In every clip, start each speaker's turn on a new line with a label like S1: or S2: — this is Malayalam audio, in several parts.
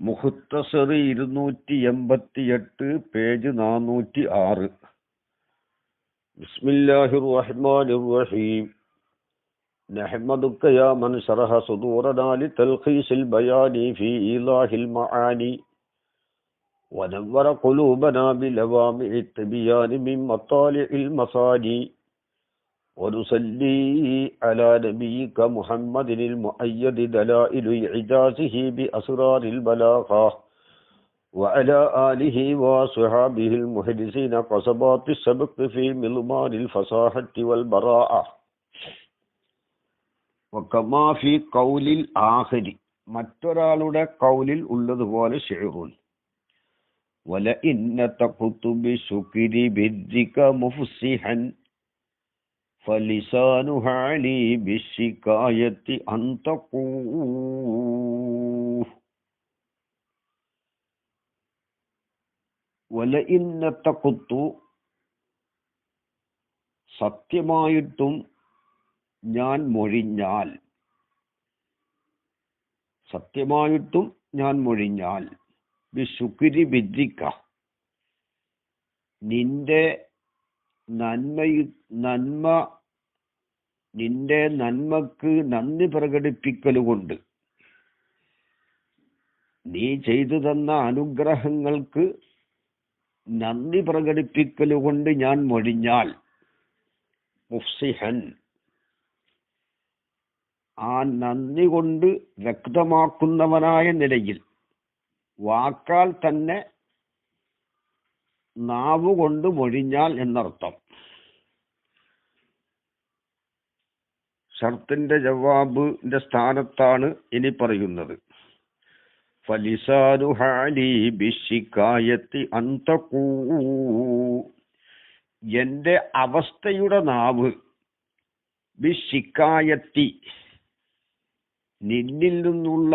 S1: മുഖ്തസർ 288 പേജ് 406. ബിസ്മില്ലാഹിർ റഹ്മാനിർ റഹീം. നഹ്മദുക യാ മൻ ശറഹ സുദൂറനാ ലിതൽഖീസിൽ ബയാനി ഫീ ഈളാഹിൽ മആനി വനവ്വറ ഖുലൂബനാ ബിലവാമിഇ തബിയാനി മിൻ മത്താലിഇൽ മസാനി ونصلي على نبيك محمد المؤيد دلائل إعجازه بأسرار البلاغة وعلى آله وصحابه المحدثين قصبات السبق في مضمان الفصاحة والبراءة وكما في قول الآخر മറ്റൊരാളുടെ കൗലിൽ ഉള്ളതുപോലെ ശിഅറുൻ വലഇന്ന തഖുതു ബിശുക്രി ബിദ്ദിക മുഫ്സിഹൻ فلسان حالي بالشكاية أن تقول ولئن تقط സത്യമായിട്ടും ഞാൻ മൊഴിഞ്ഞാൽ ബിശുക്രി ബിദ്ദിക നിന്റെ നന്മക്ക് നന്ദി പ്രകടിപ്പിക്കലുകൊണ്ട്, നീ ചെയ്തു തന്ന അനുഗ്രഹങ്ങൾക്ക് നന്ദി പ്രകടിപ്പിക്കലുകൊണ്ട് ഞാൻ മൊഴിഞ്ഞാൽ, മുഫ്സിഹൻ ആ നന്ദി കൊണ്ട് വ്യക്തമാക്കുന്നവനായ നിലയിൽ, വാക്കാൽ തന്നെ നാവുകൊണ്ട് മൊഴിഞ്ഞാൽ എന്നർത്ഥം. ഷർത്തിന്റെ ജവാബിന്റെ സ്ഥാനത്താണ് ഇനി പറയുന്നത്. ഫലിസാനു ഹാലി ബിശികായത്തി അൻ തഖൂ, എന്റെ അവസ്ഥയുടെ നാവ്, ബിശികായത്തി നിന്നിൽ നിന്നുള്ള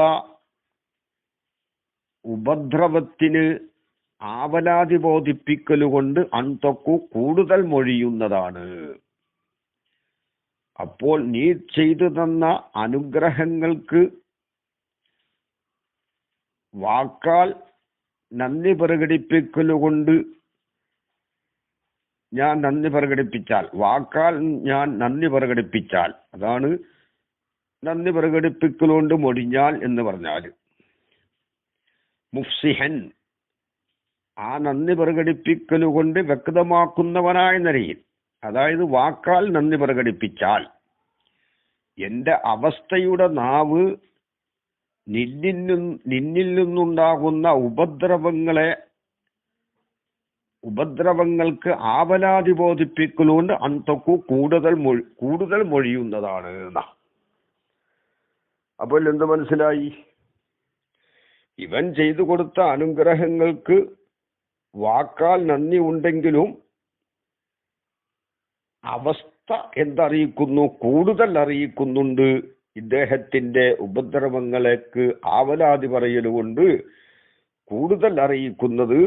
S1: ഉപദ്രവത്തിന് ആവലാതി ബോധിപ്പിക്കലുകൊണ്ട് അന്തക്കു കൂടുതൽ മൊഴിയുന്നതാണ്. അപ്പോൾ നീ ചെയ്തു തന്ന അനുഗ്രഹങ്ങൾക്ക് വാക്കാൽ നന്ദി പ്രകടിപ്പിക്കലുകൊണ്ട് ഞാൻ നന്ദി പ്രകടിപ്പിച്ചാൽ അതാണ് നന്ദി പ്രകടിപ്പിക്കലുകൊണ്ട് മൊഴിഞ്ഞാൽ എന്ന് പറഞ്ഞാൽ. മുഫ്സിഹൻ ആ നന്ദി പ്രകടിപ്പിക്കലുകൊണ്ട് വ്യക്തമാക്കുന്നവനായ നിലയിൽ, അതായത് വാക്കാൽ നന്ദി പ്രകടിപ്പിച്ചാൽ, എന്റെ അവസ്ഥയുടെ നാവ് നിന്നിൽ നിന്നുണ്ടാകുന്ന ഉപദ്രവങ്ങൾക്ക് ആവലാതി ബോധിപ്പിക്കലുകൊണ്ട് അന്തക്കു കൂടുതൽ മൊഴിയുന്നതാണ്. അപ്പോൾ എന്ത് മനസ്സിലായി? ഇവൻ ചെയ്തു കൊടുത്ത അനുഗ്രഹങ്ങൾക്ക് വാക്കാൽ നന്ദി ഉണ്ടെങ്കിലും അവസ്ഥ എന്തറിയിക്കുന്നു? കൂടുതൽ അറിയിക്കുന്നുണ്ട്. ഇദ്ദേഹത്തിന്റെ ഉപദ്രവങ്ങളേക്ക് ആവലാതി പറയലുകൊണ്ട് കൂടുതൽ അറിയിക്കുന്നത്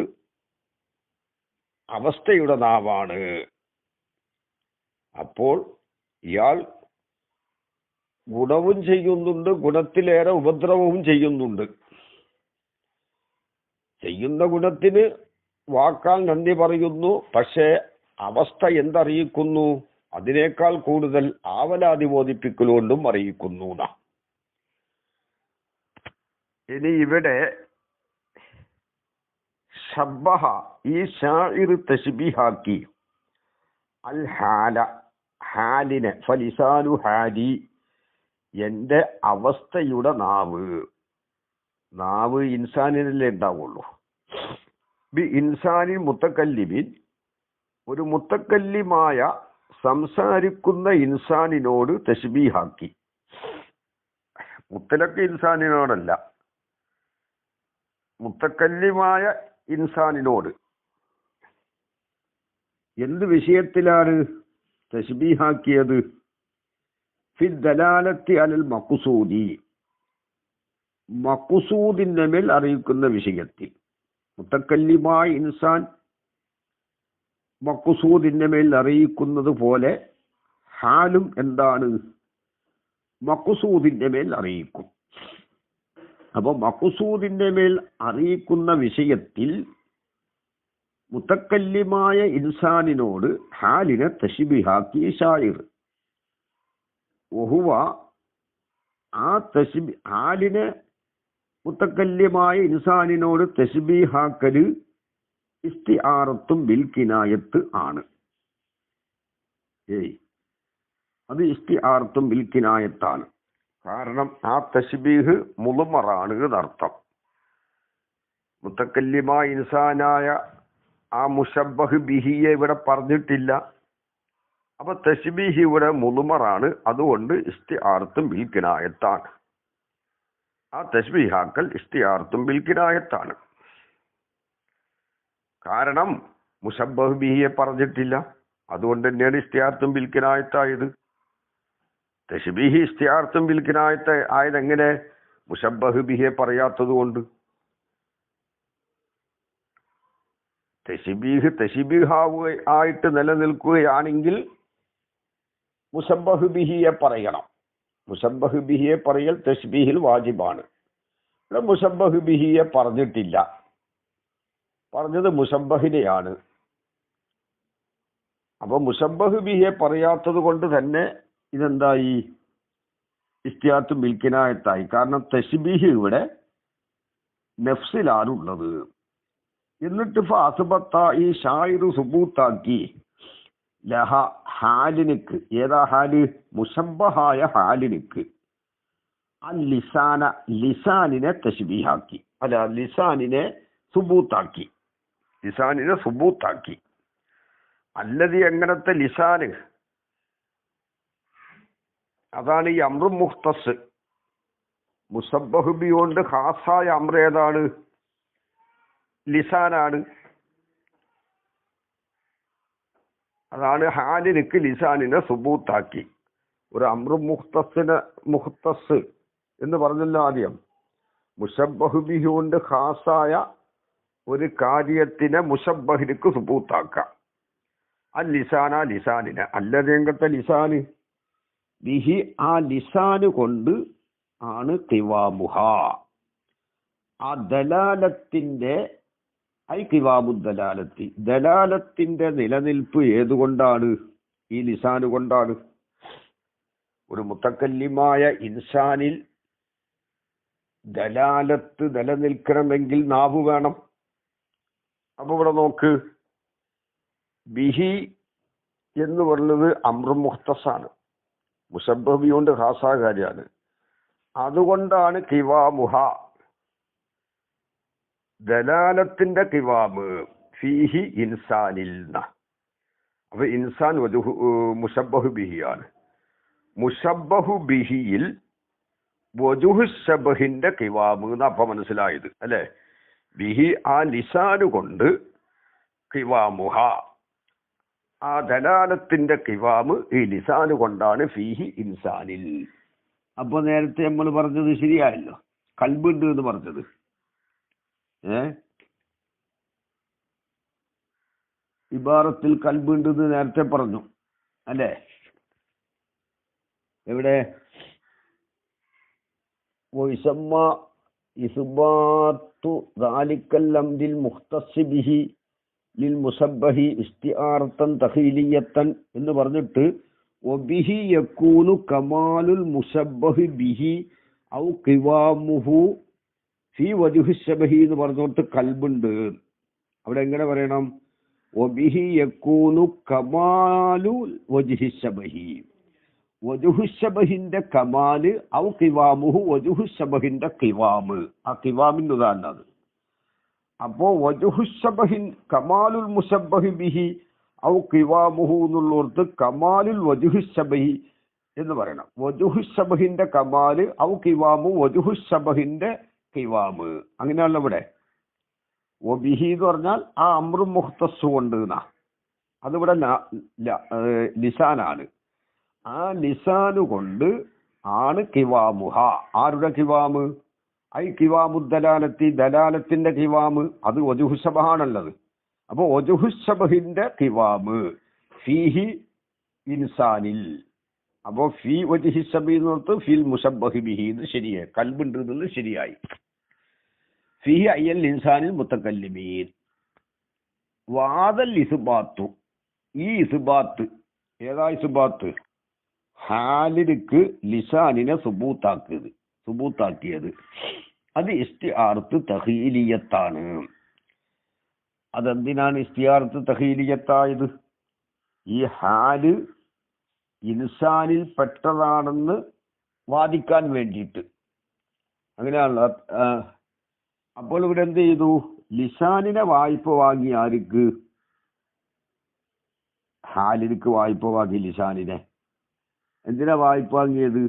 S1: അവസ്ഥയുടെ നാവാണ്. അപ്പോൾ ഇയാൾ ഗുണവും ചെയ്യുന്നുണ്ട്, ഗുണത്തിലേറെ ഉപദ്രവവും ചെയ്യുന്നുണ്ട്. ചെയ്യുന്ന ഗുണത്തിന് വാക്കാൽ നന്ദി പറയുന്നു, പക്ഷേ അവസ്ഥ എന്തറിയിക്കുന്നു? അതിനേക്കാൾ കൂടുതൽ ആവലാതി ബോധിപ്പിക്കലുകൊണ്ടും അറിയിക്കുന്നു. ഇനി ഇവിടെ ശബ്ബഹ, ഈ ശാഇർ തശ്ബീഹാക്കി അൽ ഹാലിനെ, ഫലിസാനു ഹാലി എന്റെ അവസ്ഥയുടെ നാവ് ഇൻസാനിനല്ലേ ഉണ്ടാവുള്ളൂ. ബി ഇൻസാനി മുത്തക്കല്ലിമിൻ, ഒരു മുത്തക്കല്ലിമായ സംസാരിക്കുന്ന ഇൻസാനിനോട് തശ്ബീഹാക്കി. മുത്തലക്ക് ഇൻസാനിനോടല്ല, മുത്തക്കല്ലിമായ ഇൻസാനിനോട്. എന്ത് വിഷയത്തിലാണ് തശ്ബീഹാക്കിയത്? ഫി ദലാലത്തി അലൽ മഖ്സൂദി, മഖ്സൂദിന്റെ മേൽ അറിയിക്കുന്ന വിഷയത്തിൽ. മുത്തക്കല്ലിമായ ഇൻസാൻ മഖ്സൂദിന്റെ മേൽ അറിയിക്കുന്നത് പോലെ ഹാലും എന്താണ്? മഖ്സൂദിന്റെ മേൽ അറിയിക്കും. അപ്പോൾ മഖ്സൂദിന്റെ മേൽ അറിയിക്കുന്ന വിഷയത്തിൽ മുത്തക്കല്ലിമായ ഇൻസാനിനോട് ഹാലിനെ തശ്ബീഹാക്കി ഷായിർ. വഹുവ ആ ഹാലിനെ മുത്തക്കല്ലിമായ ഇൻസാനിനോട് തശ്ബീഹാക്കല് ഇസ്തിആറത്തും ബിൽ കിനായത്ത് ആണ്. അത് ഇസ്തിആറത്തും ബിൽ കിനായത്താണ്. കാരണം ആ തശ്ബീഹ് മുളുമറാണ് എന്നർത്ഥം. മുത്തക്കല്ലിമായ ഇൻസാനായ ആ മുശബ്ബഹ് ബിഹിയെ ഇവിടെ പറഞ്ഞിട്ടില്ല. അപ്പൊ തശ്ബീഹ് ഇവിടെ മുളുമറാണ്. അതുകൊണ്ട് ഇസ്തിആറത്തും ബിൽ കിനായത്താണ്. ആ തശ്ബീഹാക്കൽ ഇസ്തിആറത്തും ബിൽ കിനായത്താണ്. കാരണം മുശബ്ബഹ് ബിഹിയെ പറഞ്ഞിട്ടില്ല. അതുകൊണ്ട് തന്നെയാണ് ഇസ്തിആറത്തും ബിൽ കിനായത്തായത്. തശ്ബീഹ് ഇസ്തിആറത്തും ബിൽ കിനായത്ത് ആയതെങ്ങനെ? മുശബ്ബഹ് ബിഹിയെ പറയാത്തത് കൊണ്ട്. തശ്ബീഹ് ആയിട്ട് നിലനിൽക്കുകയാണെങ്കിൽ മുശബ്ബഹ് ബിഹിയെ പറയണം. മുശബ്ബഹ് ബിഹിയെ പറയൽ തശ്ബീഹിൽ വാജിബാണ്. ഇവിടെ മുശബ്ബഹ് ബിഹിയെ പറഞ്ഞിട്ടില്ല. പറഞ്ഞത് മുശബ്ബഹിനെയാണ്. അപ്പൊ മുശബ്ബഹ് ബിഹിയെ പറയാത്തത് കൊണ്ട് തന്നെ ഇതെന്തായി? ഇസ്തിആറത്തും ബിൽ കിനായത്തായി. കാരണം തശ്ബീഹ് ഇവിടെ നഫ്സിലാണുള്ളത്. എന്നിട്ട് ഫാസുബത്ത ഈ ഷായിറ് സുബൂത്താക്കി ലഹ ഹാലിനിക്ക്. ഏതാ ഹാല്? മുശബ്ബഹായ ഹാലിനിക്ക് ലിസാനിനെ തശ്ബീഹാക്കി. അല്ല, ലിസാനിനെ സുബൂത്താക്കി. ലിസാനിനെ സുബൂത്താക്കി. അല്ലതി എങ്ങനത്തെ ലിസാന്? അതാണ് ഈ അമ്രു മുഖ്തസ്. മുസബ്ബഹ് ബി കൊണ്ട് ഖാസായ അമ്ര ഏതാണ്? ലിസാനാണ്. അതാണ് ഹാലിനിക്ക് ലിസാനിനെ സുബൂത്താക്കി. ഒരു അമ്രു മുഖ്തസ് എന്ന് പറഞ്ഞല്ലോ ആദ്യം. മുശബ്ബഹ് ബി കൊണ്ട് ഖാസായ ഒരു കാര്യത്തിനെ മുശബ്ബഹിനിക്ക് സുബൂത്താക്കാം. ലിസാനിനെ അല്ലതെങ്കത്തെ ലിസാന് ബിഹി ആ ലിസാന് കൊണ്ട് ആണ് ഖിവാമുഹ. ആ ദലാലത്തിന്റെ ഖിവാമുദ്ദലാലത്തി ദലാലത്തിന്റെ നിലനിൽപ്പ് ഏതുകൊണ്ടാണ്? ഈ ലിസാന് കൊണ്ടാണ്. ഒരു മുത്തക്കല്ലിമായ ഇൻസാനിൽ ദലാലത്ത് നിലനിൽക്കണമെങ്കിൽ നാവ് വേണം. അപ്പൊ ഇവിടെ നോക്ക്, ബിഹി എന്ന് പറയുന്നത് അമ്രു മുഖ്തസാണ്. മുശബ്ബഹ് കൊണ്ട് ഖാസാ കാര്യമാണ്. അതുകൊണ്ടാണ് ഖിവാമുഹ ദലാലത്തിന്റെ ഖിവാമ് ഫീഹി ഇൻസാനിൽ. അപ്പൊ ഇൻസാൻ മുശബ്ബഹ് ബിഹിയാണ്. മുശബ്ബഹു ബിഹിയിൽ വജുഹു ശബഹിന്റെ ഖിവാമ് എന്നാ അപ്പൊ മനസ്സിലായത് അല്ലെ? ബിഹി ആ ലിസാന് കൊണ്ട് ഖിവാമുഹ ആ ദലാലത്തിന്റെ ഖിവാമ് ഈ ലിസാന് കൊണ്ടാണ് ഫീഹി ഇൻസാനിൽ. അപ്പൊ നേരത്തെ നമ്മൾ പറഞ്ഞത് ശരിയായല്ലോ, കൽബുണ്ട് എന്ന് പറഞ്ഞത്. ഇബാറത്തിൽ കൽബുണ്ട് എന്ന് നേരത്തെ പറഞ്ഞു അല്ലേ? എവിടെ? ഇസ്ബാത്തു ദാലിക്കൽ അംരിൽ മുഖ്തസ് ബിഹി ലിൽ മുസബ്ബഹി ഇസ്തിആറത്തൻ തഖീലിയത്തൻ എന്ന് പറഞ്ഞിട്ട് വബിഹി യകൂനു കമാലുൽ മുസബ്ബഹി ബിഹി ഔ ഖിവാമുഹു ഫീ വജുഹി ശബഹി എന്ന് പറഞ്ഞിട്ട് കൽബുണ്ട്. അവിടെ എങ്ങനെ പറയണം? വബിഹി യകൂനു കമാലുൽ വജ്ഹി ശബഹി. വജുഹു ശബഹിന്റെ കമാല് ഔ ഖിവാമുഹു വജുഹു ശബഹിന്റെ ഖിവാമ്. ആ ഖിവാമിന്റെ ഉദാഹരണം അത്. അപ്പോ വജുഹു ശബഹിൻ കമാലുൽ മുസബ്ബഹി ബിഹി ഔ ഖിവാമുഹു എന്നുള്ളവർക്ക് കമാലുൽ വജുഹു ശബഹി എന്ന് പറയണം. വജുഹു ശബഹിന്റെ കമാല് ഔ ഖിവാമു വജുഹു ശബഹിന്റെ ഖിവാമ്. അങ്ങനെയാണല്ലോ ഇവിടെ. ബിഹി എന്ന് പറഞ്ഞാൽ ആ അമ്രു മുഖ്തസ് കൊണ്ട് എന്നാ. അതിവിടെ ലിസാനാണ്. ആ ലിസാനു കൊണ്ട് ആണ് ഖിവാമുഹ. ആരുടെ ഖിവാമ്? ഖിവാമുദ്ദലാലത്തി ദലാലത്തിന്റെ ഖിവാമ്. അത് വജുഹു ശബഹാണുള്ളത്. അപ്പൊ വജുഹു ശബഹിന്റെ ഖിവാമ് ഫീഹി ഇൻസാനിൽ. അപ്പോ ഫി വജ്ഹി സബീ എന്ന് പറഞ്ഞത് ഫിൽ മുശബ്ബഹി ബിഹി എന്ന് ശരിയായി, കൽബുണ്ട് എന്നുള്ളത് ശരിയായി. ഫി അയ്യൽ ഇൻസാനിൽ മുത്തക്കല്ലിമീൻ വാദൽ ഇസ്ബാത്തു, ഈ ഇസ്ബാത്ത് ഏതാ ഇസ്ബാത്ത്? ഹാലിക്ക് ലിസാനിനെ സുബൂത്താക്കിയത് അത് ഇസ്തിആറത്ത് തഖീലിയത്താണ്. അതെന്തിനാണ് ഇസ്തിആറത്ത് തഖീലിയത്തായത്? ഈ ഹാല് ഇൻസാനിൽ പെട്ടതാണെന്ന് വാദിക്കാൻ വേണ്ടിയിട്ട്. അങ്ങനെയാണല്ലോ. അപ്പോൾ ഇവിടെ എന്ത് ചെയ്തു? ലിസാനിനെ വായ്പ വാങ്ങി ആർക്ക്? ഹാലിക്ക് വായ്പ വാങ്ങി ലിസാനിനെ. എന്തിനാ വായ്പ വാങ്ങിയത്?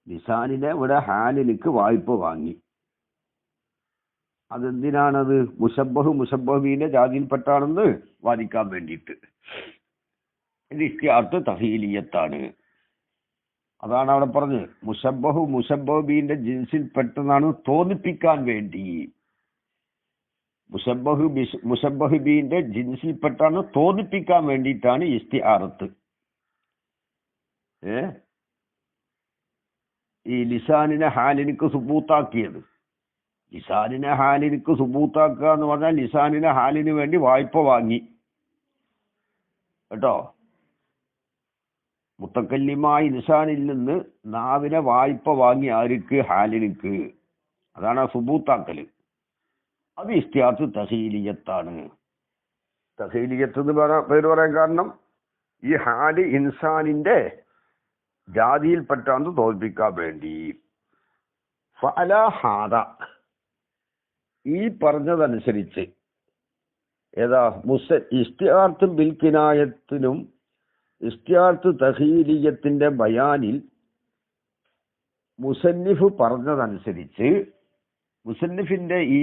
S1: ലിസാനിനെ ഇവിടെ ഹാലിക്ക് വായ്പ വാങ്ങി. അതെന്തിനാണത്? മുശബ്ബഹീന്റെ ജാതിയിൽപ്പെട്ടാണെന്ന് വാദിക്കാൻ വേണ്ടിയിട്ട്. ഇത് ഇസ്തിആറത്ത് തഖീലിയത്താണ്. അതാണ് അവിടെ പറഞ്ഞത്. മുശബ്ബഹീന്റെ ജിൻസിൽപ്പെട്ടതാണ് തോന്നിപ്പിക്കാൻ വേണ്ടി. മുശബ്ബഹീന്റെ ജിൻസിൽപ്പെട്ടാണ് തോന്നിപ്പിക്കാൻ വേണ്ടിയിട്ടാണ് ഇസ്തിആറത്ത്. ഈ ലിസാനിനെ ഹാലിനിക്ക് സുബൂത്താക്കിയത്. ലിസാനിനെ ഹാലിനിക്ക് സുബൂത്താക്കുക എന്ന് പറഞ്ഞാൽ ലിസാനിനെ ഹാലിന് വേണ്ടി വായ്പ വാങ്ങി കേട്ടോ. മുത്തക്കല്ലിമായ ലിസാനിൽ നിന്ന് നാവിനെ വായ്പ വാങ്ങി ആർക്ക്? ഹാലിനിക്ക്. അതാണ് ആ സുബൂത്താക്കല്. അത് ഇസ്തിആറത്ത് തഖീലിയത്താണ്. തഖീലിയത്ത് എന്ന് പേര് പറയാൻ കാരണം ഈ ഹാല് ഇൻസാനിന്റെ ജാതിയിൽപ്പെട്ടാന്ന് തോൽപ്പിക്കാൻ വേണ്ടി. ഫഅലാ ഹാദ, ഈ പറഞ്ഞതനുസരിച്ച് ഏതാ ഇസ്തിആറത്ത് ബിൽ കിനായത്തിനും ഇസ്തിആറത്ത് തഖീലിയത്തിന്റെ ബയാനിൽ മുസന്നിഫ് പറഞ്ഞതനുസരിച്ച്, മുസന്നിഫിന്റെ ഈ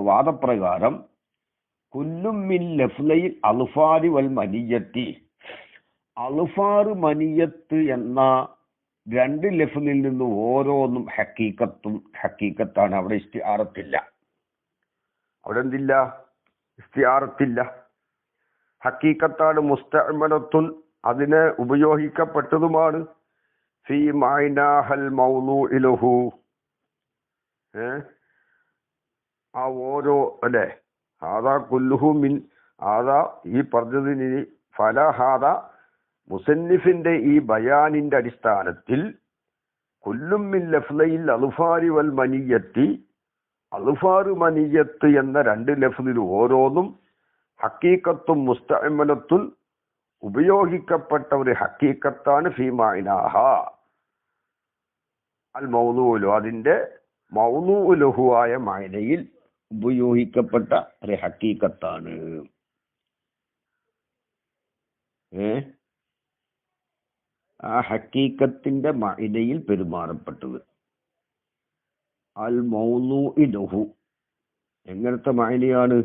S1: വാദപ്രകാരം കുല്ലും മിൻ ലഫ്ലയിൽ അൽഫാരി വൽ മനിയത്തി, അൽഫാർ മനിയത്ത് എന്ന രണ്ട് ലഫ്ലിൽ നിന്ന് ഓരോന്നും ഹക്കീക്കത്താണ്. അവിടെ ഇസ്തിആറത്തില്ല. അവിടെ എന്തില്ല? ഇസ്തിആറത്തില്ല. ഹക്കീക്കത്താണ്. മുസ്തഅ്മലത്തുൻ, അതിനെ ഉപയോഗിക്കപ്പെട്ടതുമാണ്. ഫീ മഅനാഹൽ മൗളൂഇ ലഹു, ആ ഓരോ അല്ലെ ഹാദാ കുല്ലുഹു മിൻ ഹാദാ, ഈ പറഞ്ഞതിന് ഫല ഹാദ മുസന്നിഫിന്റെ ഈ ബയാനിന്റെ അടിസ്ഥാനത്തിൽ കുല്ലും മിൻ ലഫ്ലയിൽ അൽഫാരി വൽ മനിയത്തി, അൽഫാർ മനിയത്ത് എന്ന രണ്ട് ലഫ്ലിൽ ഓരോന്നും ഹക്കീക്കത്തും മുസ്തഅ്മലത്തുൻ ഉപയോഗിക്കപ്പെട്ട ഒരു ഹക്കീക്കത്താണ്. ഫീ മഅനാഹ അൽ മൗളൂഉ, അതിന്റെ മൗളൂഉ ലഹു ആയ മഅനയിൽ ഉപയോഗിക്കപ്പെട്ട ഒരു ഹക്കീക്കത്താണ്. ആ ഹക്കീക്കത്തിന്റെ മഅനയിൽ പെരുമാറപ്പെട്ടത്. അൽ മൗളൂഇ ലഹു എങ്ങനത്തെ മഅനയാണ്?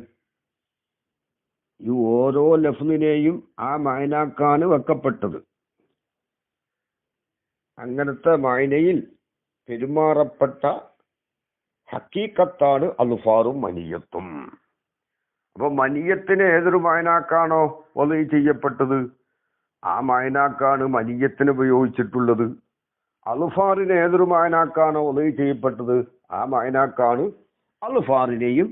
S1: ഈ ഓരോ ലഫ്ലിനെയും ആ മഅനാക്കാണ് വെക്കപ്പെട്ടത്. അങ്ങനത്തെ മഅനയിൽ പെരുമാറപ്പെട്ട ഹക്കീക്കത്താണ് അൽഫാറും മനിയത്തും. അപ്പൊ മനിയത്തിന് ഏതൊരു മഅനാക്കാണോ വദഈ ചെയ്യപ്പെട്ടത്, ആ മഅനാക്കാണ് മനിയത്തിന് ഉപയോഗിച്ചിട്ടുള്ളത്. അൽഫാറിന് ഏതൊരു മഅനാക്കാണോ വദഈ ചെയ്യപ്പെട്ടത്, ആ മഅനാക്കാണ് അൽഫാറിനെയും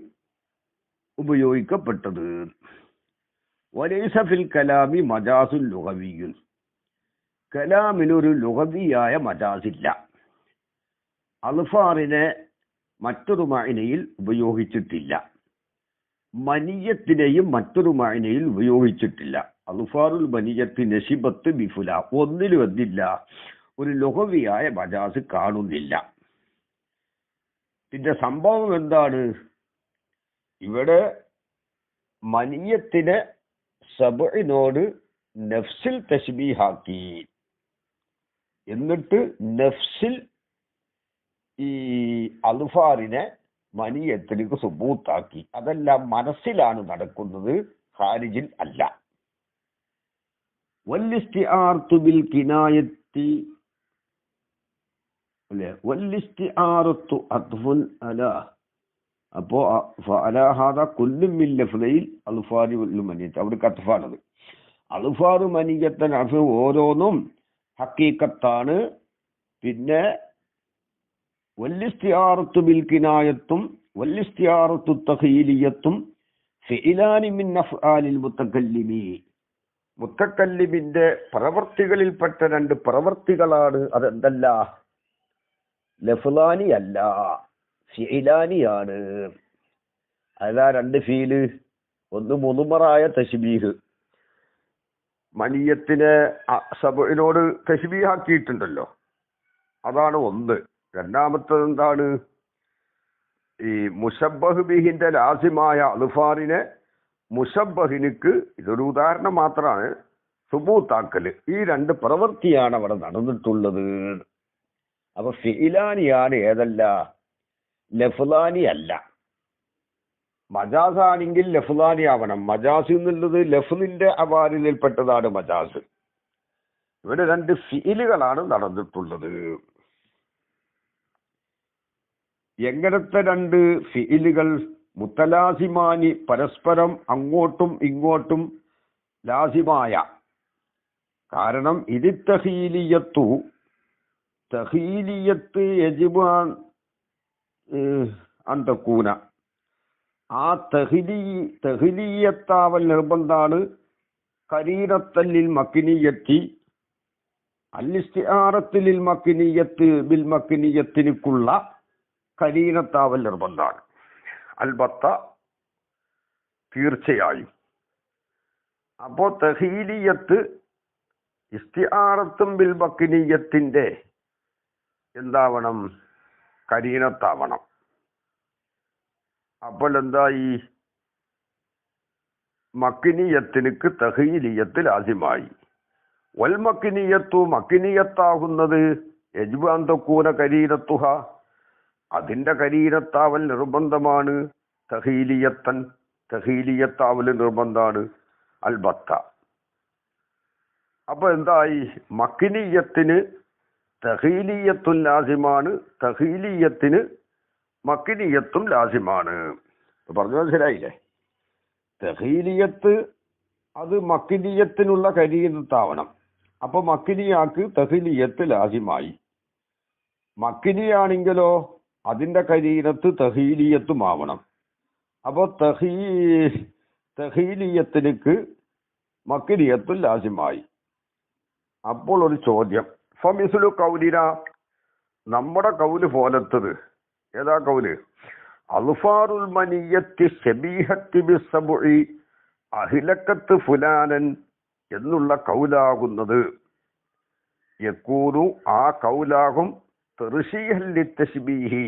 S1: ഉപയോഗിക്കപ്പെട്ടത്. വലൈസ ഫിൽ കലാമി മജാസുൽ ലുഗവിയ്യുൻ, കലാമിനൊരു ലുഗവിയായ മജാസില്ല. അൽഫാറിനെ മറ്റൊരു മഅനയിൽ ഉപയോഗിച്ചിട്ടില്ല, മനിയത്തിനെയും മറ്റൊരു മഅനയിൽ ഉപയോഗിച്ചിട്ടില്ല. അൽഫാറുൽ മനിയത്ത് നസിബത്ത് ബിഫുല, ഒന്നിലും എന്തില്ല, ഒരു ലുഗവിയായ മജാസ് കാണുന്നില്ല. ഇതിന്റെ സംഭവം എന്താണ്? ഇവിടെ മനിയത്തിനെ സബഇനോട് നഫ്സിൽ തശ്ബീഹാക്കി, എന്നിട്ട് നഫ്സിൽ ഈ അൽഫാറിനെ മനിയത്തിലേക്ക് സുബൂത്താക്കി. അതെല്ലാം മനസ്സിലാണ് നടക്കുന്നത്, ഖാരിജിൽ അല്ല. വല്ലിസ്തിആറത്തു ബിൽ കിനായത്തി അല്ലേ, വല്ലിസ്തിആറത്തു അത്ഫുൻ അലാ, അപ്പോ അലാ ഹാദാ കുല്ലും മിൻ ലഫ്ലയിൽ അൽഫാരി വൽ മനിയത്ത്, അവിടെ അത്ഫാണത്. അൽഫാറു മനീയത്തൻ അത് ഓരോന്നും ഹക്കീക്കത്താണ്. പിന്നെ വല്ലിസ്തിയാറത്തു ബിൽ കിനായത്തും വല്ലിസ്തിയാറത്തു തഖീലിയത്തും ഫിഇലാനി മിൻ അഫ്ആലിൽ മുത്തകല്ലിമി. മുത്തക്കല്ലിമിന്റെ പ്രവർത്തികളിൽപ്പെട്ട രണ്ട് പ്രവർത്തികളാണ്. അതെന്തല്ല? ലഫ്ലാനി അല്ല, ഫിഇലാനിയാണ്. അതാ രണ്ട് ഫീല്. ഒന്ന് മുതുമറായ തശ്ബീഹ്, മനിയത്തിനെ സബഇനോട് തശ്ബീഹാക്കിയിട്ടുണ്ടല്ലോ, അതാണ് ഒന്ന്. രണ്ടാമത്തത് എന്താണ്? ഈ മുശബ്ബഹ് ബിഹിന്റെ ലാസിമായ അൽഫാറിനെ മുശബ്ബഹിനിക്ക്, ഇതൊരു ഉദാഹരണം മാത്രമാണ്, സുബൂത്താക്കല്. ഈ രണ്ട് പ്രവൃത്തിയാണ് അവിടെ നടന്നിട്ടുള്ളത്. അപ്പൊ ഫിഇലാനിയാണ്, ഏതല്ല? ലഫ്ലാനി അല്ല. മജാസാണെങ്കിൽ ലഫ്ലാനി ആവണം. മജാസ് എന്നുള്ളത് ലഫ്ലിന്റെ അവാരിൽപ്പെട്ടതാണ് മജാസ്. ഇവിടെ രണ്ട് ഫിഇലുകളാണ് നടന്നിട്ടുള്ളത്. എങ്ങനത്തെ രണ്ട് ഫിഇലുകൾ? മുത്തലാസിമാനി, പരസ്പരം അങ്ങോട്ടും ഇങ്ങോട്ടും ലാസിമായ. കാരണം ഇത് തഖീലിയത്തു, തഖീലിയത്ത് യജിബു അൻ തകൂന. ആ തഖ്ലീയത്താവൽ നിർബന്ധാണ്. കരീനത്തല്ലിൽ മക്കിനിയത്തി അല്ലിസ്തിആറത്തിൽ മക്കിനിയത്ത് ബിൽ മക്കിനിയത്തിനുള്ള കരീനത്താവൽ നിർബന്ധാണ്. അൽബത്ത, തീർച്ചയായും. അപ്പോ തഖീലിയത്ത് ഇസ്തിആറത്തും ബിൽ മക്കിനിയത്തിന്റെ എന്താവണം? കരീനത്താവണം. അപ്പോൾ എന്തായി? മക്കിനിയത്തിനുക്ക് തഖീലിയത്ത് ലാസിമായി. വൽ മക്കിനിയത്തു, മക്കിനിയത്താകുന്നത് യജ്ബു അൻ തകൂന കരീനത്തുഹ, അതിന്റെ കരീനത്താവൽ നിർബന്ധമാണ്. തഖീലിയത്തൻ, തഖീലിയത്താവൽ നിർബന്ധാണ്. അൽബത്ത. അപ്പൊ എന്തായി? മക്കിനിയത്തിന് തഖീലിയത്തും ലാസിമാണ്, തഖീലിയത്തിന് മക്കിനിയത്തും ലാസിമാണ്. പറഞ്ഞു മനസ്സിലായില്ലേ? തഖീലിയത്ത് അത് മക്കിനിയത്തിനുള്ള കരീനത്താവണം. അപ്പൊ മക്കിനിയാക്ക് തഖീലിയത്ത് ലാസിമായി. മക്കിനിയാണെങ്കിലോ അതിന്റെ കരീനത്ത് തഖീലിയത്തും ആവണം. അപ്പൊ തഖീലിയത്തിലേക്ക് മക്കിനിയത്തും ലാസിമായി. അപ്പോൾ ഒരു ചോദ്യം, ഫമിസ്ലു കൗലിന, നമ്മുടെ കൗല് പോലത്തത്. ഏതാ കൗല്? അൽഫാറുൽ മനിയത്തി ശബീഹത്തി ബിസ്സബുഇ അഹ്ലക്കത്ത് ഫുലാനൻ എന്നുള്ള കൗലാകുന്നത്. യകൂനു, ആ കൗലാകും തർശീഹൻ ലിത്തശ്ബീഹി,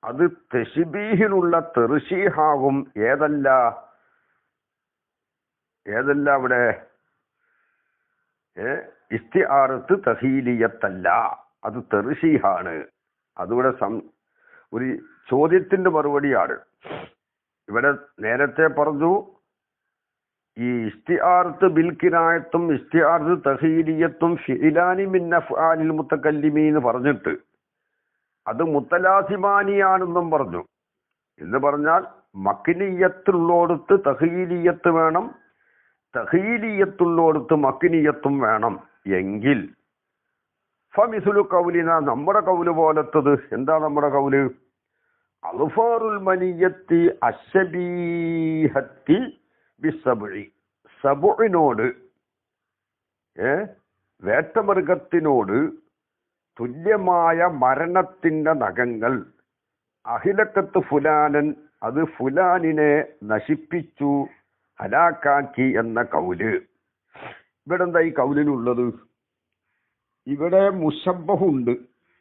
S1: അത് തശ്ബീഹിനുള്ള തർശീഹാകും. ഏതല്ല? ഏതല്ല അവിടെ? ഇസ്തിആറത്ത് തഖീലിയത്തല്ല, അത് തർശീഹാണ്. അതിവിടെ ഒരു ചോദ്യത്തിന്റെ മറുപടിയാണ്. ഇവിടെ നേരത്തെ പറഞ്ഞു ഈ ഇസ്തിആറത്ത് ബിൽക്കിനായത്തും ഇസ്തിആറത്ത് തഖീലിയത്തും ഫിഇലാനി മിൻ അഫ്ആലിൽ മുത്തകല്ലിമി എന്ന് പറഞ്ഞിട്ട് അത് മുത്തലാസിമാനിയാണെന്നും പറഞ്ഞു. എന്ന് പറഞ്ഞാൽ മക്കിനിയത്തുള്ളോടത്ത് തഖീലിയത്ത് വേണം, തഖീലിയത്തുള്ളോടത്ത് മക്കിനിയത്തും വേണം. എങ്കിൽ ഫമിസ്ലു കൗലിന, നമ്മുടെ കൗല് പോലത്തത്. എന്താ നമ്മുടെ കൗല്? അൽഫാറുൽ മനിയത്തി അശ്ശബീഹത്തി ബിസ്സബുഇ, സബുഇനോട്, വേട്ടമൃഗത്തിനോട് തുല്യമായ മരണത്തിന്റെ നഖങ്ങൾ. അഹിലക്കത്ത് ഫുലാനൻ, അത് ഫുലാനിനെ നശിപ്പിച്ചു, ഹലാക്കാക്കി എന്ന കൗല്. ഇവിടെ എന്താ ഈ കൗലിനുള്ളത്? ഇവിടെ മുശബ്ബഹുണ്ട്,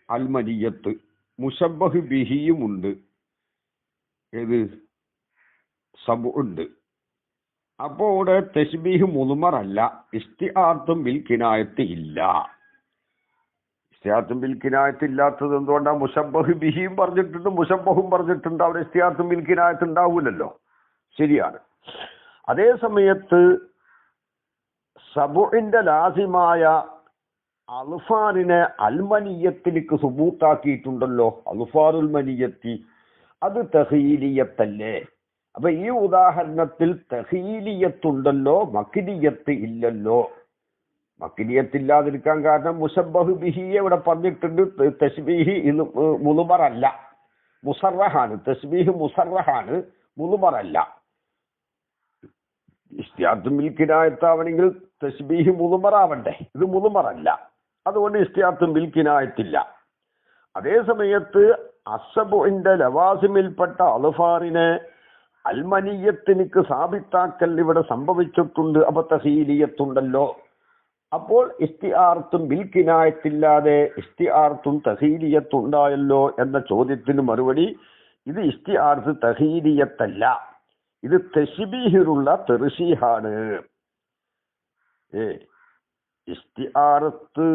S1: അൽമനിയത്ത്. മുശബ്ബഹ് ബിഹിയുമുണ്ട്, ഏത്? സബുണ്ട്. അപ്പോ ഇവിടെ തശ്ബീഹ് മുദ്മറല്ല, ഇസ്തിആറത്തും ബിൽ കിനായത്ത് ഇല്ല. ഇസ്തിആറത്തും ബിൽ കിനായത്ത് ഇല്ലാത്തത് എന്തുകൊണ്ടാ? മുശബ്ബഹ് ബിഹിയും പറഞ്ഞിട്ടുണ്ട്, മുശബ്ബഹും പറഞ്ഞിട്ടുണ്ട്. അവിടെ ഇസ്തിആറത്തും ബിൽ കിനായത്ത് ഉണ്ടാവൂലല്ലോ. ശരിയാണ്. അതേ സമയത്ത് സബുഇന്റെ ലാസിമായ അൽഫാറിനെ അൽമനിയത്തിലേക്ക് സുബൂത്താക്കിയിട്ടുണ്ടല്ലോ. അൽഫാറുൽ മനിയത്തി അത് തഖീലിയത്തല്ലേ? അപ്പൊ ഈ ഉദാഹരണത്തിൽ തഹീലിയത്തുണ്ടല്ലോ, മക്കിനിയത്ത് ഇല്ലല്ലോ. മക്കിനിയത്തില്ലാതിരിക്കാൻ കാരണം മുശബ്ബഹ് ബിഹിയെ ഇവിടെ പറഞ്ഞിട്ടുണ്ട്. തശ്ബീഹ് ഇത് മുളുമറല്ല, മുസറഹാണ്. തശ്ബീഹ് മുസറഹാണ്, മുളുമറല്ല. ഇസ്തിയാത്തും ബിൽ കിനായത്താവണമെങ്കിൽ തശ്ബീഹ് മുളുമറാവണ്ടേ, ഇത് മുളുമറല്ല. അതുകൊണ്ട് ഇസ്തിയാത്തും ബിൽ കിനായത്തില്ല. അതേ സമയത്ത് അസ്സബുഇന്റെ ലവാസിമിൽപ്പെട്ട അൽഫാറിനെ അൽമനിയത്തിനിക്ക് സാബിത്താക്കൽ ഇവിടെ സംഭവിച്ചിട്ടുണ്ട്. അപ്പൊ തഹീലിയത്തുണ്ടല്ലോ. അപ്പോൾ ഇസ്തിആർത്തും ബിൽ കിനായത്തില്ലാതെ ഇസ്തിആർത്തും തഹീലിയത്തുണ്ടായല്ലോ എന്ന ചോദ്യത്തിന് മറുപടി, ഇത് ഇസ്തിആർത്ത് തഹീലിയത്തല്ല, ഇത് തശ്ബീഹിലുള്ള തെർശീഹാണ്. ഇസ്തിആർത്ത്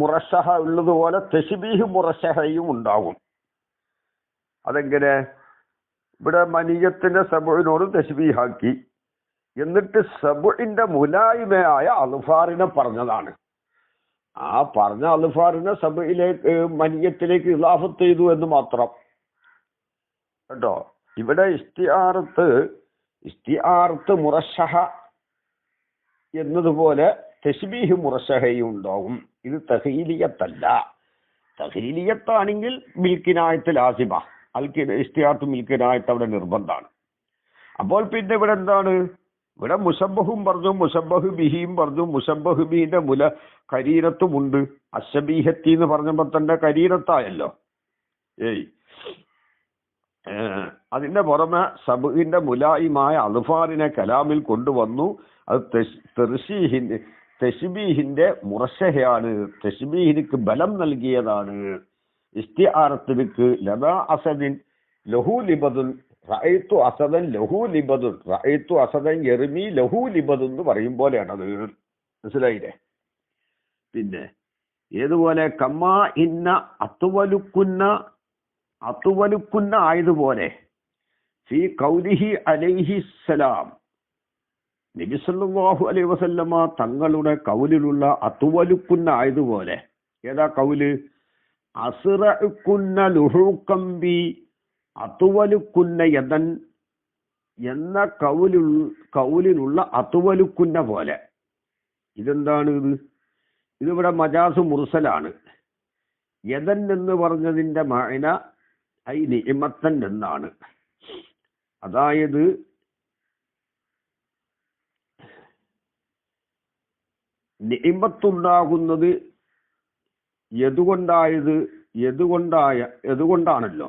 S1: മുറശഹ ഉള്ളതുപോലെ തശ്ബീഹ് മുറശഹയും ഉണ്ടാകും. അതെങ്ങനെ? ഇവിടെ മനിയത്തിന്റെ സബുവിനോട് തശ്ബീഹാക്കി, എന്നിട്ട് സബുഇന്റെ മുലായിമയായ അൽഫാറിനെ പറഞ്ഞതാണ്. ആ പറഞ്ഞ അൽഫാറിനെ സബുയിലേക്ക് മനിയത്തിലേക്ക് ഇളാഫത്ത് ചെയ്തു എന്ന് മാത്രം കേട്ടോ. ഇവിടെ ഇസ്തിആർത്ത് മുറശഹ എന്നതുപോലെ തശ്ബീഹ് മുറശഹയും ഉണ്ടാവും. ഇത് തഹീലിയത്തല്ല. തഹീലിയത്താണെങ്കിൽ മിൽക്കിനായത്ത് ലാസിമ, ഇസ്തിആർത്ത് മിൽക്കിനായത്ത് അവിടെ നിർബന്ധമാണ്. അപ്പോൾ പിന്നെ ഇവിടെ എന്താണ്? ഇവിടെ മുശബ്ബഹും പറഞ്ഞു, മുശബ്ബഹ് ബിഹിയും പറഞ്ഞു. മുശബ്ബഹ് ബിഹിന്റെ മുല കരീരത്തുമുണ്ട്. അശബീഹത്തി എന്ന് പറഞ്ഞപ്പോൾ തന്നെ കരീരത്തായല്ലോ. അതിന്റെ പുറമെ സബുഹിന്റെ മുലായിമായ അൽഫാറിനെ കലാമിൽ കൊണ്ടുവന്നു. അത് തശ്ബീഹിന്റെ മുറശഹയാണ്, തശ്ബീഹിനിക്ക് ബലം നൽകിയതാണ്. ഇസ്തിആറത്തിനിക്ക് ലബാ അസദിൻ ലഹു ലിബദുൻ റഅയ്തു അസദൻ ലഹു ലിബദുൻ റഅയ്തു അസദൻ യർമി ലഹു ലിബദുൻ എന്ന് പറയും പോലെയാണത്. മനസ്സിലായില്ലേ? പിന്നെ ഏതുപോലെ കമ്മാ ഇന്ന അത്തുവലുക്കുന്ന ആയതുപോലെ ഫീ ഖൗലിഹി അലൈഹിസ്സലാം, നബി സല്ലല്ലാഹു അലൈഹി വസല്ലമ തങ്ങളുടെ കൗലിലുള്ള അത്തുവലുക്കുന്ന ആയതുപോലെ. ഏതാ കൗല്? അസ്റഉക്കുന്ന ലുഹൂഖംബി അത്തുവലുക്കുന്ന യദൻ എന്ന കൗലിലുള്ള അത്തുവലുക്കുന്ന പോലെ. ഇതെന്താണ്? ഇതിവിടെ മജാസ് മുർസലാണ്. യദൻ എന്ന് പറഞ്ഞതിന്റെ മഅന ഐ നിഅമത്തൻ എന്നാണ്. അതായത് നിഅമത്തുണ്ടാകുന്നത് എതുകൊണ്ടാണല്ലോ.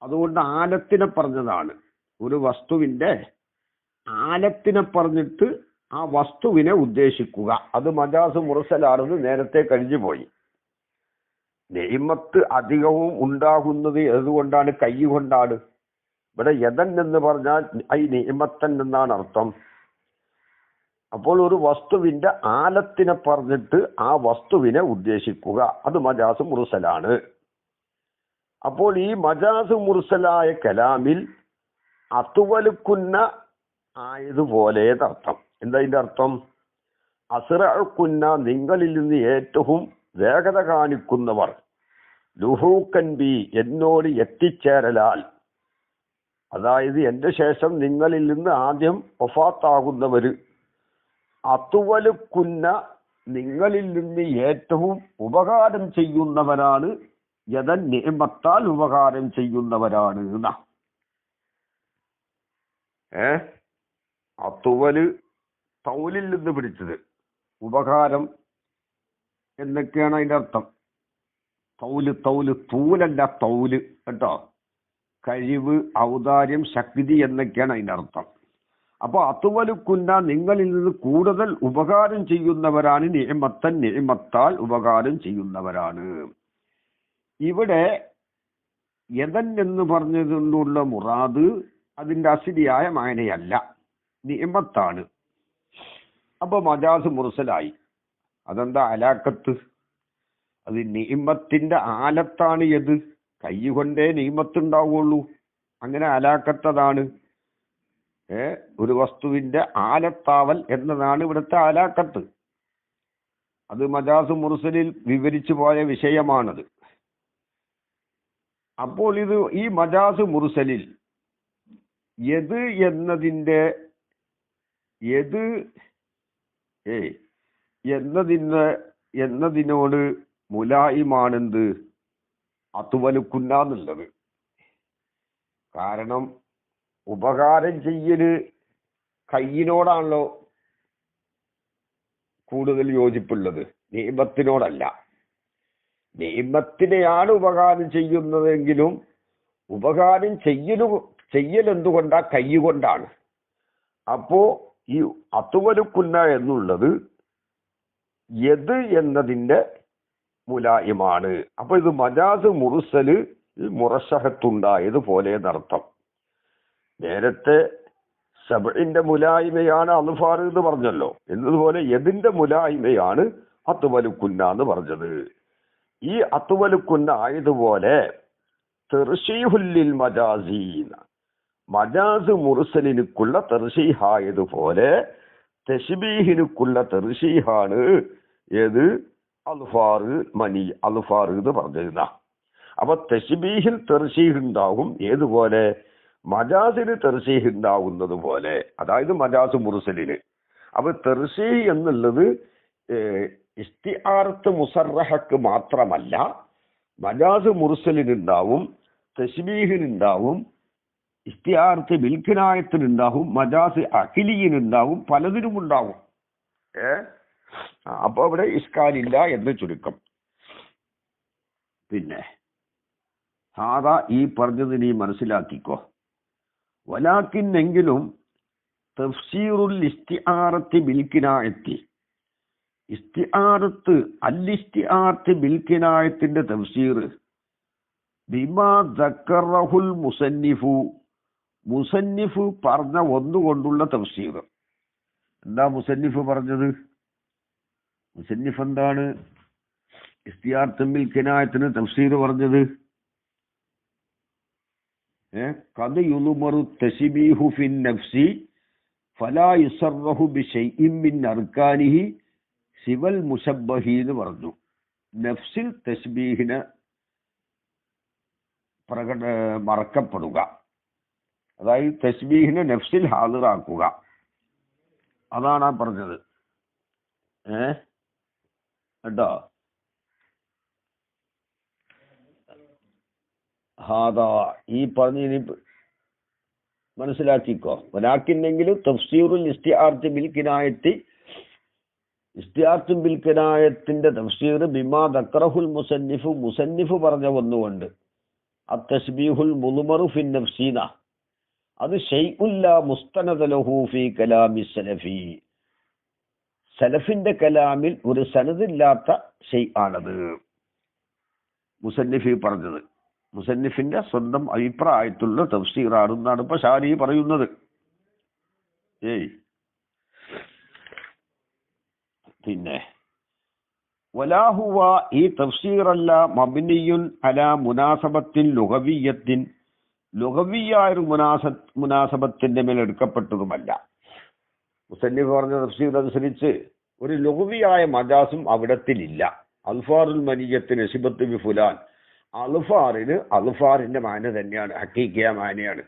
S1: അതുകൊണ്ട് ആലത്തിനെ പറഞ്ഞതാണ്. ഒരു വസ്തുവിന്റെ ആലത്തിനെ പറഞ്ഞിട്ട് ആ വസ്തുവിനെ ഉദ്ദേശിക്കുക. അത് മജാസ് മുർസലാണെന്ന് നേരത്തെ കഴിഞ്ഞു പോയി. നിഅമത്ത് അധികവും ഉണ്ടാകുന്നത് ഏതുകൊണ്ടാണ്? കൈ കൊണ്ടാണ്. ഇവിടെ യദൻ എന്ന് പറഞ്ഞാൽ ഐ നിഅമത്തൻ എന്നാണ് അർത്ഥം. അപ്പോൾ ഒരു വസ്തുവിന്റെ ആലത്തിനെ പറഞ്ഞിട്ട് ആ വസ്തുവിനെ ഉദ്ദേശിക്കുക, അത് മജാസ് മുർസലാണ്. അപ്പോൾ ഈ മജാസ് മുർസലായ കലാമിൽ അത്തുവലുക്കുന്ന ആയതുപോലെ അർത്ഥം. എന്താ ഇതിന്റെ അർത്ഥം? അസ്റഉക്കുന്ന നിങ്ങളിൽ നിന്ന് ഏറ്റവും വേഗത കാണിക്കുന്നവർ, ലുഹൂക്കൻ ബി എന്നോട് എത്തിച്ചേരലാൽ, അതായത് എന്റെ ശേഷം നിങ്ങളിൽ നിന്ന് ആദ്യം വഫാത്താകുന്നവര്, അത്തുവലുക്കുന്ന നിങ്ങളിൽ നിന്ന് ഏറ്റവും ഉപകാരം ചെയ്യുന്നവരാണ്, യദൻ നിഅമത്താൽ ഉപകാരം ചെയ്യുന്നവരാണ്. അത്തുവല് തൗലിൽ നിന്ന് പിടിച്ചത്, ഉപകാരം എന്നൊക്കെയാണ് അതിന്റെ അർത്ഥം. തൂലല്ല തൗല് കേട്ടോ. കഴിവ്, ഔദാര്യം, ശക്തി എന്നൊക്കെയാണ് അതിന്റെ അർത്ഥം. അപ്പൊ അത്തുവലുക്കുന്ന നിങ്ങളിൽ നിന്ന് കൂടുതൽ ഉപകാരം ചെയ്യുന്നവരാണ്, നിഅമത്താൽ ഉപകാരം ചെയ്യുന്നവരാണ്. ഇവിടെ യദൻ എന്ന് പറഞ്ഞതുകൊണ്ടുള്ള മുറാദ് അതിന്റെ അസ്ലിയായ മായനയല്ല, നിഅമത്താണ്. അപ്പൊ മജാസ് മുർസലായി. അതെന്താ? അലാക്കത്ത്. അത് നിഅമത്തിന്റെ ആലത്താണ്. ഏത്? കൈ കൊണ്ടേ നിഅമത്തുണ്ടാവുള്ളൂ. അങ്ങനെ അലാക്കത്തതാണ്. ഒരു വസ്തുവിന്റെ ആലത്താവൽ എന്നതാണ് ഇവിടുത്തെ അലാക്കത്ത്. അത് മജാസ് മുർസലിൽ വിവരിച്ചു പോയ വിഷയമാണത്. അപ്പോൾ ഈ മജാസ് മുർസലിൽ യത് എന്നതിൻ്റെ യത് എന്നതിനോട് മുലായിമാണെന്ത് അത്തുവലുക്കുന്ന എന്നുള്ളത്. കാരണം ഉപകാരം ചെയ്യല് കയ്യിനോടാണല്ലോ കൂടുതൽ യോജിപ്പുള്ളത്, നിയമത്തിനോടല്ല. നിയമത്തിനെയാണ് ഉപകാരം ചെയ്യുന്നതെങ്കിലും ഉപകാരം ചെയ്യൽ എന്തുകൊണ്ടാ? കൈകൊണ്ടാണ്. അപ്പോ ഈ അത്തുവലുക്കുന്ന എന്നുള്ളത് യത് എന്നതിൻ്റെ മുലായിമാണ്. അപ്പൊ ഇത് മജാസ് മുറുസല് മുറശഹത്തുണ്ടായതുപോലെ എന്നർത്ഥം. നേരത്തെ സബഇന്റെ മുലായിമയാണ് അൽഫാർ എന്ന് പറഞ്ഞല്ലോ, എന്നതുപോലെ യദിന്റെ മുലായിമയാണ് അത്തുവലുക്കുന്ന എന്ന് പറഞ്ഞത്. ഈ അത്തുവലുക്കുന്ന ആയതുപോലെ തെർശീഹുല്ലിൽ മജാസീന, മജാസ് മുറുസലിനുക്കുള്ള തെർശീഹായതുപോലെ തശ്ബീഹിനുക്കുള്ള തെർശീഹാണ് ഏത്? അൽഫാർ എന്ന് പറഞ്ഞിരുന്ന. അപ്പൊ തശ്ബീഹിൽ തെർശീഹ് ഉണ്ടാകും. ഏതുപോലെ? മജാസിന് തെർശീഹ് ഉണ്ടാവുന്നത് പോലെ, അതായത് മജാസ് മുറുസലിന്. അപ്പൊ തെർശീഹ് എന്നുള്ളത് ഇസ്തിആറത്ത് മുസറഹക്ക് മാത്രമല്ല, മജാസ് മുറുസലിനുണ്ടാവും, തശ്ബീഹിനുണ്ടാവും, ഇസ്തിആറത്ത് ബിൽക്കിനായത്തിനുണ്ടാവും, മജാസ് അഖിലിയിനുണ്ടാവും, പലതിനും ഉണ്ടാവും. അപ്പൊ അവിടെ ഇസ്കാലില്ല എന്ന് ചുരുക്കം. പിന്നെ സാധാ ഈ പറഞ്ഞത് നീ മനസ്സിലാക്കിക്കോ. വലാക്കിന്നെങ്കിലും തഫ്സീറുൽ ഇസ്തിആറത്തി ബിൽക്കിനായത്തി, ഇസ്തിആറത്ത് അൽ-ഇസ്തിആറത്ത് ബിൽക്കിനായത്തിന്റെ തഫ്സീർ ബിമാ ദക്കറഹുൽ മുസന്നിഫു, മുസന്നിഫ് പറഞ്ഞ ഒന്നുകൊണ്ടുള്ള തഫ്സീർ. എന്താ മുസന്നിഫ് പറഞ്ഞത്? മുസന്നിഫ് എന്താണ് ഇസ്തിആറത്തും ബിൽക്കിനായത്തിന് തഫ്സീർ പറഞ്ഞത്? ഖദ് യുൽമറു തശ്ബീഹു ഫിൻ നഫ്സി ഫലാ യുസറഹു ബിശൈഇൻ മിൻ അർകാനിഹി സിവൽ മുശബ്ബഹി എന്ന് പറഞ്ഞു. നഫ്സിൽ തശ്ബീഹിനെ മറക്കപ്പെടുക, അതായത് തശ്ബീഹിനെ നഫ്സിൽ ഹാദിറാക്കുക, അതാണ് ആ പറഞ്ഞത്. കേട്ടോ? ഹാദാ ഈ പറഞ്ഞ മനസ്സിലാക്കിക്കോ. വലാക്കിന്നെങ്കിലും തഫ്സീറുൽ ഇസ്തിആറത്തി ബിൽ കിനായത്തി, ഇസ്തിആറത്തും ബിൽ കിനായത്തിന്റെ തഫ്സീർ ബിമാ ദക്കറഹുൽ മുസന്നിഫു, മുസന്നിഫ് പറഞ്ഞ ഒന്നുകൊണ്ട്. അത്തശ്ബീഹുൽ മുദ്മറു ഫിൻ നഫ്സീന, അത് ശൈഉൻ ലാ മുസ്തനദ ലഹു ഫീ കലാമി സലഫി, സലഫിന്റെ കലാമിൽ ഒരു സനദില്ലാത്ത ഷൈആണത് മുസന്നിഫ് പറഞ്ഞത്. മുസന്നിഫിന്റെ സ്വന്തം അഭിപ്രായത്തിലുള്ള തഫ്സീറാണെന്നാണ് ഇപ്പൊ ഷാരി പറയുന്നത്. പിന്നെ വലാഹുവ, ഈ തഫ്സീറല്ല മബ്നിയുൻ അലാ മുനാസബത്തിൻ ലുഗവിയ്യത്തിൻ, ലുഗവിയായ ഒരു മുനാസബത്തിന്റെ മേൽ എടുക്കപ്പെട്ടതുമല്ല. മുസന്നിഫ് പറഞ്ഞ തഫ്സീർ അനുസരിച്ച് ഒരു ലുഗവിയായ മജാസും അവിടത്തിലില്ല. അൽഫാറുൽ മനിയത്തിന് നസിബത്ത് ബി ഫുലാൻ, അൽഫാറിന് അൽഫാറിന്റെ മാന തന്നെയാണ്, ഹക്കീക്കിയ മാനയാണ്.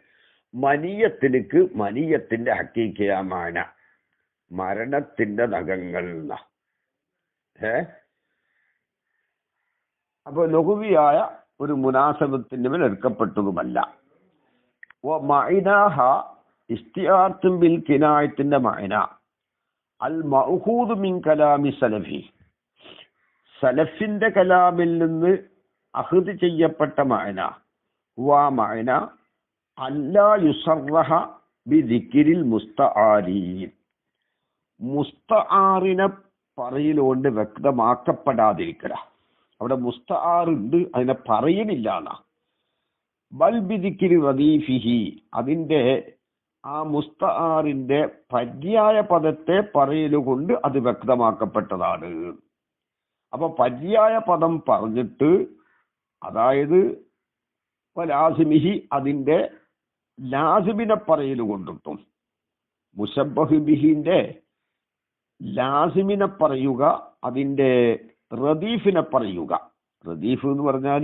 S1: മനിയത്തിനക്ക് മനിയത്തിന്റെ ഹക്കീക്കിയ മാന മരണത്തിന്റെ നഖങ്ങൾ. അപ്പൊ ലഘുവിയായ ഒരു മുനാസബത്തിന്റെ മേൽ എടുക്കപ്പെട്ടതുമല്ല. മഅനാഹ, ഇസ്തിആറത്തും ബിൽ കിനായത്തിന്റെ മഅന അൽ മഅഖൂദു മിൻ കലാമി സലഫി, സലഫിന്റെ കലാമിൽ നിന്ന് അഖ്ദ് ചെയ്യപ്പെട്ട മഅന, വ മഅന അല്ലാ യുസറഹ ബിദിക്രിൽ മുസ്തആരീൻ, മുസ്തആറിനെ പറയലുകൊണ്ട് വ്യക്തമാക്കപ്പെടാതിരിക്കല. അവിടെ മുസ്തആറുണ്ട്, അതിനെ പറയുന്നില്ല എന്നാ. ബൽ ബിദിക്രി റദീഫിഹി, അതിന്റെ ആ മുസ്തആറിന്റെ പര്യായ പദത്തെ പറയലുകൊണ്ട് അത് വ്യക്തമാക്കപ്പെട്ടതാണ്. അപ്പൊ പര്യായ പദം പറഞ്ഞിട്ട്, അതായത് ലാസിമിഹി, അതിന്റെ ലാസിമിനെ പറയലുകൊണ്ടിട്ടും, മുശബ്ബഹ് ബിഹിന്റെ ലാസിമിനെ പറയുക, അതിന്റെ റദീഫിനെ പറയുക. റദീഫ് എന്ന് പറഞ്ഞാൽ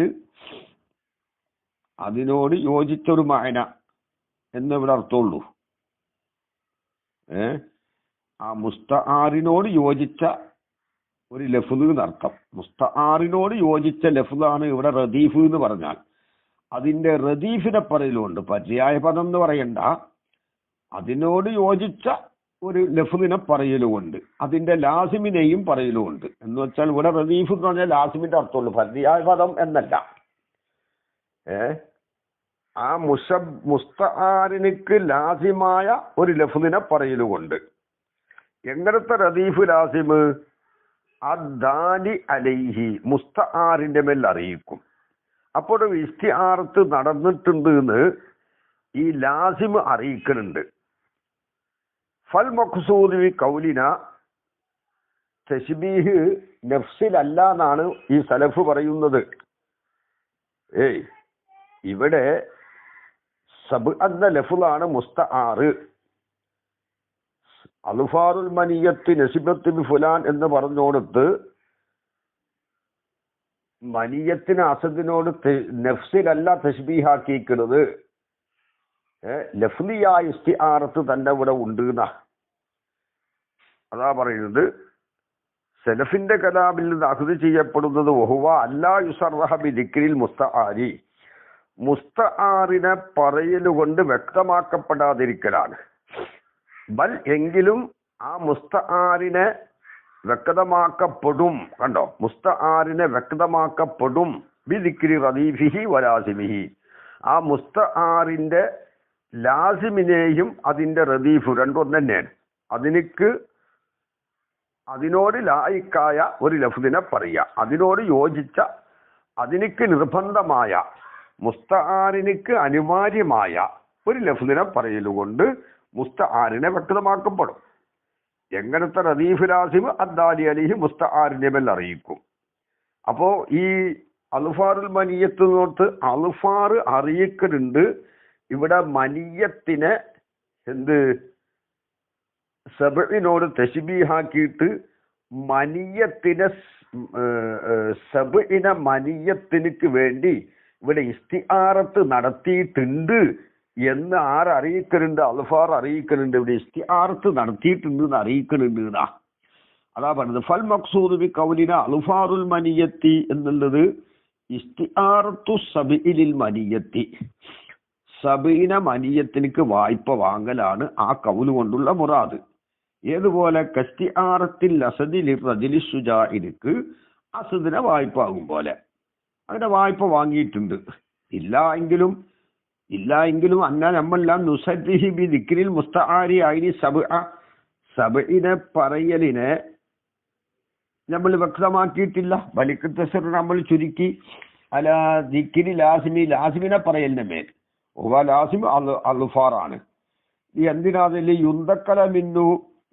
S1: അതിനോട് യോജിച്ചൊരു മഅന, എന്നിവിടെ അർത്ഥമുള്ളൂ. ആ മുസ്തആറിനോട് യോജിച്ച ഒരു ലഫ്ദ് എന്നർത്ഥം. മുസ്തആറിനോട് യോജിച്ച ലഫ്ദാണ് ഇവിടെ റദീഫ് എന്ന് പറഞ്ഞാൽ. അതിന്റെ റദീഫിനെ പറയലുണ്ട്, പര്യായ പദം എന്ന് പറയണ്ട, അതിനോട് യോജിച്ച ഒരു ലഫ്ദിനെ പറയലുമുണ്ട്, അതിന്റെ ലാസിമിനെയും പറയലുമുണ്ട്. എന്ന് വെച്ചാൽ ഇവിടെ റദീഫ് എന്ന് പറഞ്ഞാൽ ലാസിമിന്റെ അർത്ഥമുള്ളൂ, പര്യായ പദം എന്നല്ല. ആ മുസ്തആറിനിക്ക് ലാസിമായ ഒരു ലഫ്ദിനെ പറയലുമുണ്ട്. എങ്ങനത്തെ റദീഫ് ലാസിമ്? അദ്ദാലി അലൈഹി, മുസ്തആറിന്റെ മേൽ അറിയിക്കും. അപ്പോൾ ഇസ്തിആറത്ത് നടന്നിട്ടുണ്ട് എന്ന് ഈ ലാസിമ് അറിയിക്കുന്നുണ്ട്. ഫൽ മഖ്സൂദ് ബി ഖൗലിന, തശ്ബീഹ് നഫ്സിലല്ല എന്നാണ് ഈ സലഫ് പറയുന്നത്. ഇവിടെ സബ് എന്ന ലഫ്ളാണ് മുസ്തആറ്. അൽഫാറുൽ മനിയത്ത് നസിബത്ത് ബി ഫുലാൻ എന്ന് പറഞ്ഞോടത്ത് മനിയത്തിന് അസദിനോട് നഫ്സിലല്ല തശ്ബീഹാക്കിക്കുന്നത്, ലഫ്ലിയായ ഇസ്തിആറത്ത് തന്നെ ഇവിടെ ഉണ്ട് എന്നാ അതാ പറയുന്നത്. സലഫിന്റെ കലാമിൽ നിന്ന് അഖ്ദ് ചെയ്യപ്പെടുന്നത് വഹുവ അല്ലാ യുസറഹ ബി ദിക്രിൽ മുസ്തആരി, മുസ്തആറിനെ പറയലുകൊണ്ട് വ്യക്തമാക്കപ്പെടാതിരിക്കലാണ്. ബൽ എങ്കിലും ആ മുസ്തആറിനെ വ്യക്തമാക്കപ്പെടും. കണ്ടോ, മുസ്തആറിനെ വ്യക്തമാക്കപ്പെടും ബി ദിക്രി റദീഫിഹി വലാസിമിഹി, ആ മുസ്തആറിന്റെ ലാസിമിനെയും അതിന്റെ റദീഫ് രണ്ടും തന്നെയാണ്. അതിനോട് ലായിക്കായ ഒരു ലഫ്ദിനെ പറയുക, അതിനോട് യോജിച്ച, അതിനിക്ക് നിർബന്ധമായ, മുസ്തആറിനിക്ക് അനിവാര്യമായ ഒരു ലഫ്ദിനെ പറയലുകൊണ്ട് മുസ്തആറിനെ വ്യക്തമാക്കപ്പെടും. എങ്ങനത്തെ റദീഫ് ലാസിമ് അദ്ദാലി അലൈഹി, മുസ്തആറിന്റെ മേൽ അറിയിക്കും. അപ്പോ ഈ അൽഫാറുൽ മനിയത്ത് നോട്ട് അൽഫാർ അറിയിക്കുന്നുണ്ട്. ഇവിടെ മനിയത്തിനെ സബഇനോട് തശ്ബീഹാക്കിയിട്ട് മനിയത്തിനെ സബഇനെ മനിയത്തിനക്ക് വേണ്ടി ഇവിടെ ഇസ്തിആറത്ത് നടത്തിയിട്ടുണ്ട് എന്ന് ആരറിയിക്കുന്നുണ്ട്? അൽഫാർ അറിയിക്കുന്നുണ്ട്. ഇവിടെ ഇസ്തിആറത്ത് നടത്തിയിട്ടുണ്ട് എന്ന് അറിയിക്കുന്നുണ്ട് എന്നാ അതാ പറഞ്ഞത്. ഫൽ മഖ്സൂദ് ബി ഖൗലിന അൽഫാറുൽ മനിയത്തി എന്നുള്ളത് ഇസ്തിആറത്തു സബഇലിൽ മനിയത്തി, സബീന മനിയത്തിനിക്ക് വായ്പ വാങ്ങലാണ് ആ കൗല് കൊണ്ടുള്ള മുറാദ്. ഏതുപോലെ കസ്തിആറത്തിൽ അസദിൽ റജുലി ശുജാഇനിക്ക് അസദിനെ വായ്പ ആകും പോലെ അങ്ങനെ വായ്പ വാങ്ങിയിട്ടുണ്ട്. ഇല്ല എങ്കിലും അന്ന നമ്മളെല്ലാം നുസദ്ദിഹി ബി ദിക്രിൽ മുസ്തആരി ഐനി സബഇനെ പറയലിനെ നമ്മൾ വ്യക്തമാക്കിയിട്ടില്ല. ബലിക്ക് തസ്ർ നമ്മൾ ചുരുക്കി അല ദിക്രി ലാസിമിനെ പറയലിന്റെ മേൽ ലാസിം അൽഫാറാണ്. ഈ എന്തിനാതിൽ യുന്തക്കല മിന്നു,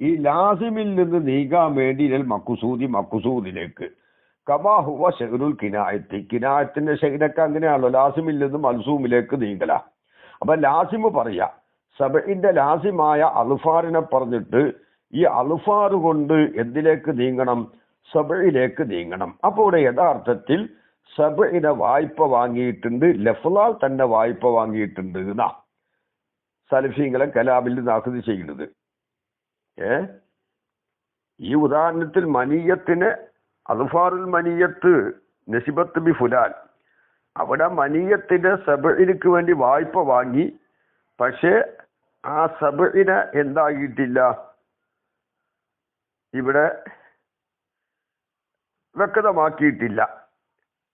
S1: ഈ ലാസിമിൽ നിന്ന് നീങ്ങാൻ വേണ്ടി മഖ്സൂദിലേക്ക് കമാ ഹുവ ശഹ്റുൽ കിനായത്തി, കിനായത്തിന്റെ ശഹ്റൊക്കെ അങ്ങനെയാണല്ലോ, ലാസിമിൽ നിന്ന് മൽസൂമിലേക്ക് നീങ്ങല. അപ്പൊ ലാസിമ് പറയാ, സബഇന്റെ ലാസിമായ അൽഫാറിനെ പറഞ്ഞിട്ട് ഈ അൽഫാർ കൊണ്ട് എന്തിലേക്ക് നീങ്ങണം? സബഇലേക്ക് നീങ്ങണം. അപ്പോൾ ഇവിടെ യഥാർത്ഥത്തിൽ സബഇനെ വായ്പ വാങ്ങിയിട്ടുണ്ട്, ലഫ്ലാൽ തന്നെ വായ്പ വാങ്ങിയിട്ടുണ്ട് എന്നാ സലഫീങ്ങളെ കലാമിൽ നിന്ന് അഖ്ദ് ചെയ്യുന്നത്. ഈ ഉദാഹരണത്തിൽ മനിയത്തിന് അൽഫാറുൽ മനിയത്ത് നസിബത്ത് ബി ഫുലാൻ, അവിടെ മനിയത്തിന്റെ സബഇനിക്ക് വേണ്ടി വായ്പ വാങ്ങി, പക്ഷേ ആ സബഇനെ എന്താക്കിയിട്ടില്ല, ഇവിടെ വ്യക്തമാക്കിയിട്ടില്ല.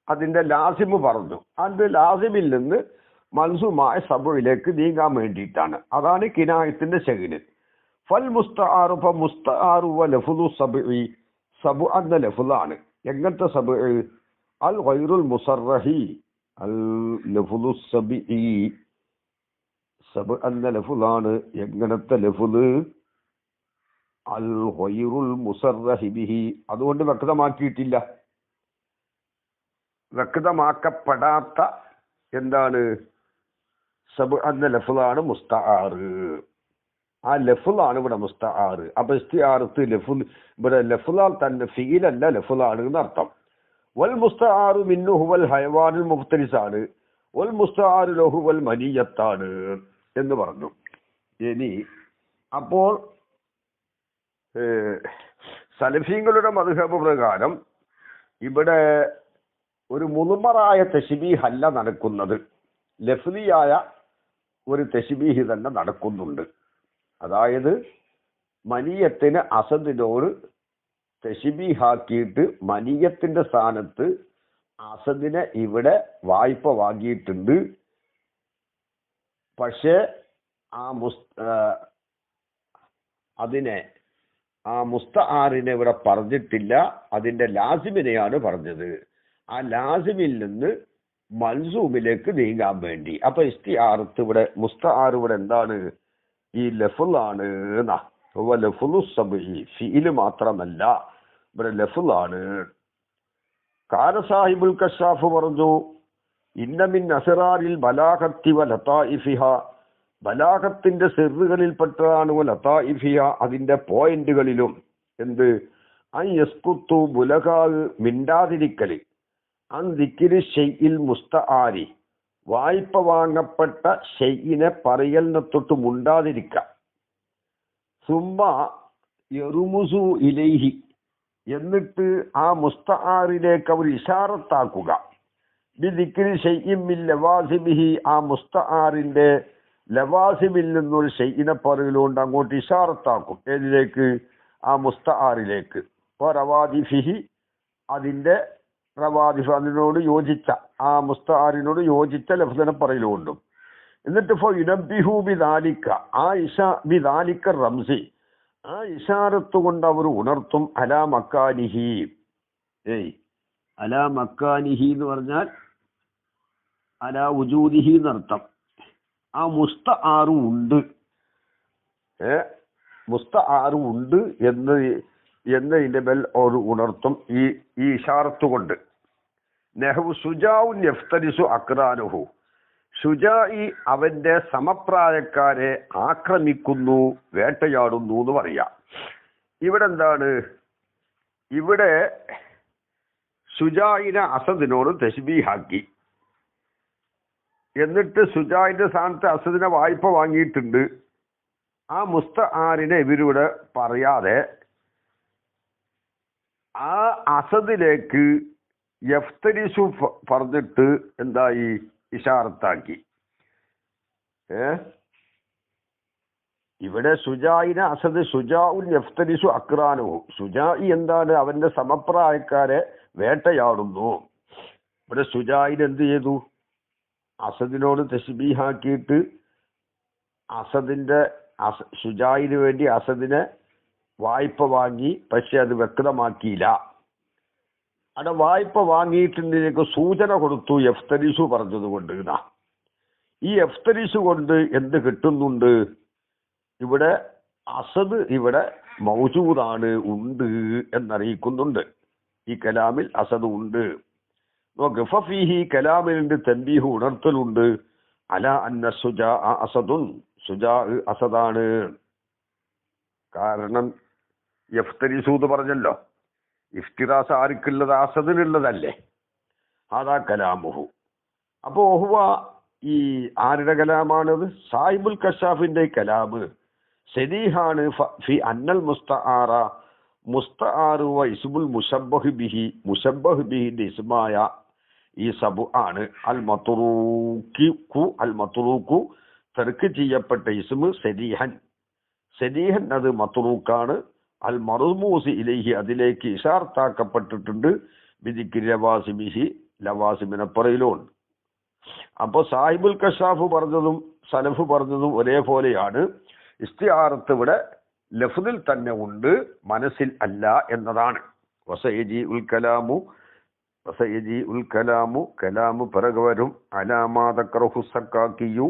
S1: അതിന്റെ ലാസിമ് പറഞ്ഞു. അത് ലാസിമിൽ നിന്ന് മൽസൂമായ സബഇലേക്ക് നീങ്ങാൻ വേണ്ടിയിട്ടാണ്. അതാണ് കിനായത്തിന്റെ ശഗ്ന്. ഫൽ മുസ്തആറു, മുസ്തആറു വ ലഫ്ളു സബഇ, സബ് എന്ന ലഫ്ളാണ്. എങ്ങനത്തെ സബ്? അൽ ഗൈറുൽ മുസറഹി, അൽ ലഫ്ളു സബഇ, സബ് എന്ന ലഫ്ളാണ്. എങ്ങനത്തെ ലഫ്ള്? അൽ ഗൈറുൽ മുസറഹി ബിഹി, അതുകൊണ്ട് വ്യക്തമാക്കിയിട്ടില്ല. വ്യക്തമാക്കപ്പെടാത്ത എന്താണ്? സബ് എന്ന ലഫ്ളാണ് മുസ്തആറ്. ആ ലഫ്ളാണ് ഇവിടെ മുസ്തആറ്. അപ്പൊ ഇസ്തിആറത്ത് ലഫ്ള് ഇവിടെ ലഫ്ളാൽ തന്നെ, ഫീലല്ല ലഫ്ളാണ് എന്നർത്ഥം. വൽ മുസ്തആറു മിന്നു ഹുവൽ ഹയവാനുൽ മുഫ്തരിസാണ്, വൽ മുസ്തആറു ലഹു വൽ മനിയത്താണ്. എന്ന് പറഞ്ഞു. ഇനി അപ്പോൾ സലഫീങ്ങളുടെ മദ്ഹബ് പ്രകാരം ഇവിടെ ഒരു മുളുമറായ തശ്ബീഹ് അല്ല നടക്കുന്നത്, ലഫ്ലിയായ ഒരു തശ്ബീഹ് തന്നെ നടക്കുന്നുണ്ട്. അതായത് മനിയത്തിന് അസദിനോട് തശ്ബീഹാക്കിയിട്ട് മനിയത്തിന്റെ സ്ഥാനത്ത് അസദിനെ ഇവിടെ വായ്പ വാങ്ങിയിട്ടുണ്ട്. പക്ഷേ അതിനെ മുസ്തആറിനെ ഇവിടെ പറഞ്ഞിട്ടില്ല, അതിന്റെ ലാസിമിനെയാണ് പറഞ്ഞത്. ആ ലാസിമിൽ നിന്ന് മൽസൂമിലേക്ക് നീങ്ങാൻ വേണ്ടി. അപ്പൊ ഇസ്തിആറത്ത് ഇവിടെ മുസ്തആർ ഇവിടെ എന്താണ്? ഈ ലഫ്ളാണ്. ഫിഇല് മാത്രമല്ല, ഇവിടെ ലഫ്ളാണ്. കാല സാഹിബുൽ കശാഫ് പറഞ്ഞു, ഇന്ന മിൻ അസ്റാരിൽ ബലാഗത്തി വ ലതായിഫിഹ, ബലാഗത്തിന്റെ സിർറുകളിൽപ്പെട്ടതാണ് ലതായിഫിഹ, അതിന്റെ പോയിന്റുകളിലും. എന്ത്? അൻ യസ്കുത്തു ബുലഗാ, മിണ്ടാതിരിക്കല്, അൻ ദിക്രി ഷൈഇൽ മുസ്തആരി, വായ്പ വാങ്ങപ്പെട്ട ഷൈഇനെ പറയലിനെ തൊട്ട് മുണ്ടാതിരിക്കാം. സുമ്മ യറുമുസു ഇലൈഹി, എന്നിട്ട് ആ മുസ്തആറിലേക്ക് അവർ ഇശാറത്താക്കുക. ബിദിക്രി ഷൈഇൻ മിൻ ലവാസിമിഹി, ആ മുസ്തആറിന്റെ ലവാസിമിൽ നിന്നൊരു ഷൈഇനെ പറയലുകൊണ്ട് അങ്ങോട്ട് ഇശാറത്താക്കും. ഏതിലേക്ക്? ആ മുസ്തആറിലേക്ക്. റവാദിഫിഹി, അതിന്റെ റവാദിഫ്, അതിനോട് യോജിച്ച, ആ മുസ്തആറിനോട് യോജിച്ച ലഫ്ദിനെ പറയലുകൊണ്ടും. എന്നിട്ട് യുനബ്ബിഹു ബിദാലിക, ആ ബിദാലിക റംസി, ആ ഇശാറത്ത് കൊണ്ട് അവർ ഉണർത്തും. അലാ മക്കാനിഹി, അലാ മക്കാനിഹി എന്ന് പറഞ്ഞാൽ അലാ വുജൂദിഹി എന്നർത്ഥം. ആ മുസ്തആറും ഉണ്ട്, മുസ്തആറും ഉണ്ട് എന്നതിന്റെ മേൽ ഒരു ഉണർത്തും ഈ ഇശാറത്ത് കൊണ്ട്. നെഹ്വു സുജാഉൻ യഫ്തരിസു അക്റാനുഹു, ഷുജാഇ അവന്റെ സമപ്രായക്കാരെ ആക്രമിക്കുന്നു, വേട്ടയാടുന്നു എന്ന് പറയാം. ഇവിടെ എന്താണ്? ഇവിടെ ഷുജാഇനെ അസദിനോട് തശ്ബീഹാക്കി, എന്നിട്ട് ഷുജാഇന്റെ സ്ഥാനത്ത് അസദിനെ വായ്പ വാങ്ങിയിട്ടുണ്ട്. ആ മുസ്തആറിനെ ഇവരിവിടെ പറയാതെ ആ അസദിലേക്ക് യഫ്തരിസു പറഞ്ഞിട്ട് എന്തായി? ഇശാറത്താക്കി. ഇവിടെ സുജായിനെ അസദ് ഷുജാഉൻ യഫ്തരിസു അക്റാനുഹു, ഷുജാഇ എന്താണ്? അവന്റെ സമപ്രായക്കാരെ വേട്ടയാടുന്നു. ഇവിടെ ഷുജായിന് എന്ത് ചെയ്തു? അസദിനോട് തശ്ബീഹാക്കിയിട്ട് ഷുജായിന് വേണ്ടി അസദിനെ വായ്പ വാങ്ങി, പക്ഷെ അത് വ്യക്തമാക്കിയില്ല. അവിടെ വായ്പ വാങ്ങിയിട്ടുണ്ടതിലേക്ക് സൂചന കൊടുത്തു, യഫ്തരിസു പറഞ്ഞതുകൊണ്ട്. ഈ യഫ്തരിസു കൊണ്ട് എന്ത് കിട്ടുന്നുണ്ട്? ഇവിടെ അസദ് ഇവിടെ മൗജൂദാണ്, ഉണ്ട് എന്നറിയിക്കുന്നുണ്ട്. ഈ കലാമിൽ അസദ് ഉണ്ട്. നോക്ക്, ഫീഹി കലാമിലുണ്ട് തൻബീഹ്, ഉണർത്തലുണ്ട്. അല അന്ന സുജാ അസദുൻ, സുജാ അസദാണ്. കാരണം യഫ്തരിസു എന്ന് പറഞ്ഞല്ലോ, ഇഫ്തിറാസ് ആർക്കുള്ളത്? അസദിനുള്ളതല്ലേ. അതാ കലാമുഹു. അപ്പോ ഓഹുവ ഈ ആരുടെ കലാമാണത്? സാഹിബുൽ കശാഫിന്റെ കലാമ് സരീഹാണ്. ഫി അന്നൽ മുസ്തആറ, മുസ്തആറു വ ഇസ്മുൽ മുശബ്ബഹ് ബിഹി, മുശബ്ബഹ് ബിഹിന്റെ ഇസ്മായ ഈ സബു ആണ്. അൽ മത്റൂഖു തർക്ക് ചെയ്യപ്പെട്ട ഇസ്മു സരീഹൻ, സരീഹൻ അത് മത്റൂഖാണ്. അൽ മർമൂസി ഇലൈഹി, അതിലേക്ക് ഇശാർത്താക്കപ്പെട്ടിട്ടുണ്ട്. ബിദിക്രി ലവാസിമിഹി, ലവാസിമിനെ പറയലുണ്ട്. അപ്പൊ സാഹിബുൽ കശാഫ് പറഞ്ഞതും സലഫ് പറഞ്ഞതും ഒരേപോലെയാണ്. ഇസ്തിആറത്ത് ഇവിടെ ലഫ്ദിൽ തന്നെ ഉണ്ട്, മനസ്സിൽ അല്ല എന്നതാണ്. വസയജി ഉൽ കലാമു, കലാമു പിറകു വരും. അലാമാതക്റഹു സക്കാക്കിയു,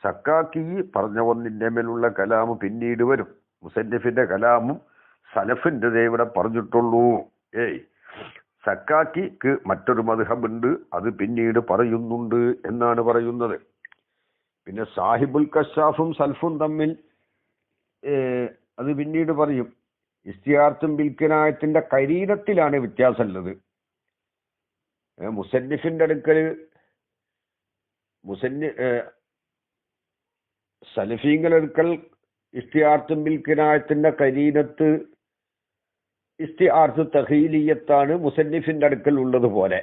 S1: സക്കാക്കി പറഞ്ഞ ഒന്നിന്റെ മേലുള്ള കലാമു പിന്നീട് വരും. മുസന്നിഫിന്റെ കലാമും സലഫിന്റെ ഇവിടെ പറഞ്ഞിട്ടുള്ളൂ. സക്കാക്കിക്ക് മറ്റൊരു മദ്ഹബ് ഉണ്ട്, അത് പിന്നീട് പറയുന്നുണ്ട് എന്നാണ് പറയുന്നത്. പിന്നെ സാഹിബുൽ കശാഫും സൽഫും തമ്മിൽ അത് പിന്നീട് പറയും. ഇസ്തിആറത്തും ബിൽക്കിനായത്തിന്റെ കരീനത്തിലാണ് വ്യത്യാസമുള്ളത്. മുസന്നിഫിന്റെ അടുക്കൽ സലഫീങ്ങളെടുക്കൽ ഇസ്തിആർത്തും ബിൽ കിനായത്തിന്റെ കരീനത്ത് ഇസ്തിആർത്ത് തഖീലിയത്താണ് മുസന്നിഫിന്റെ അടുക്കൽ ഉള്ളതുപോലെ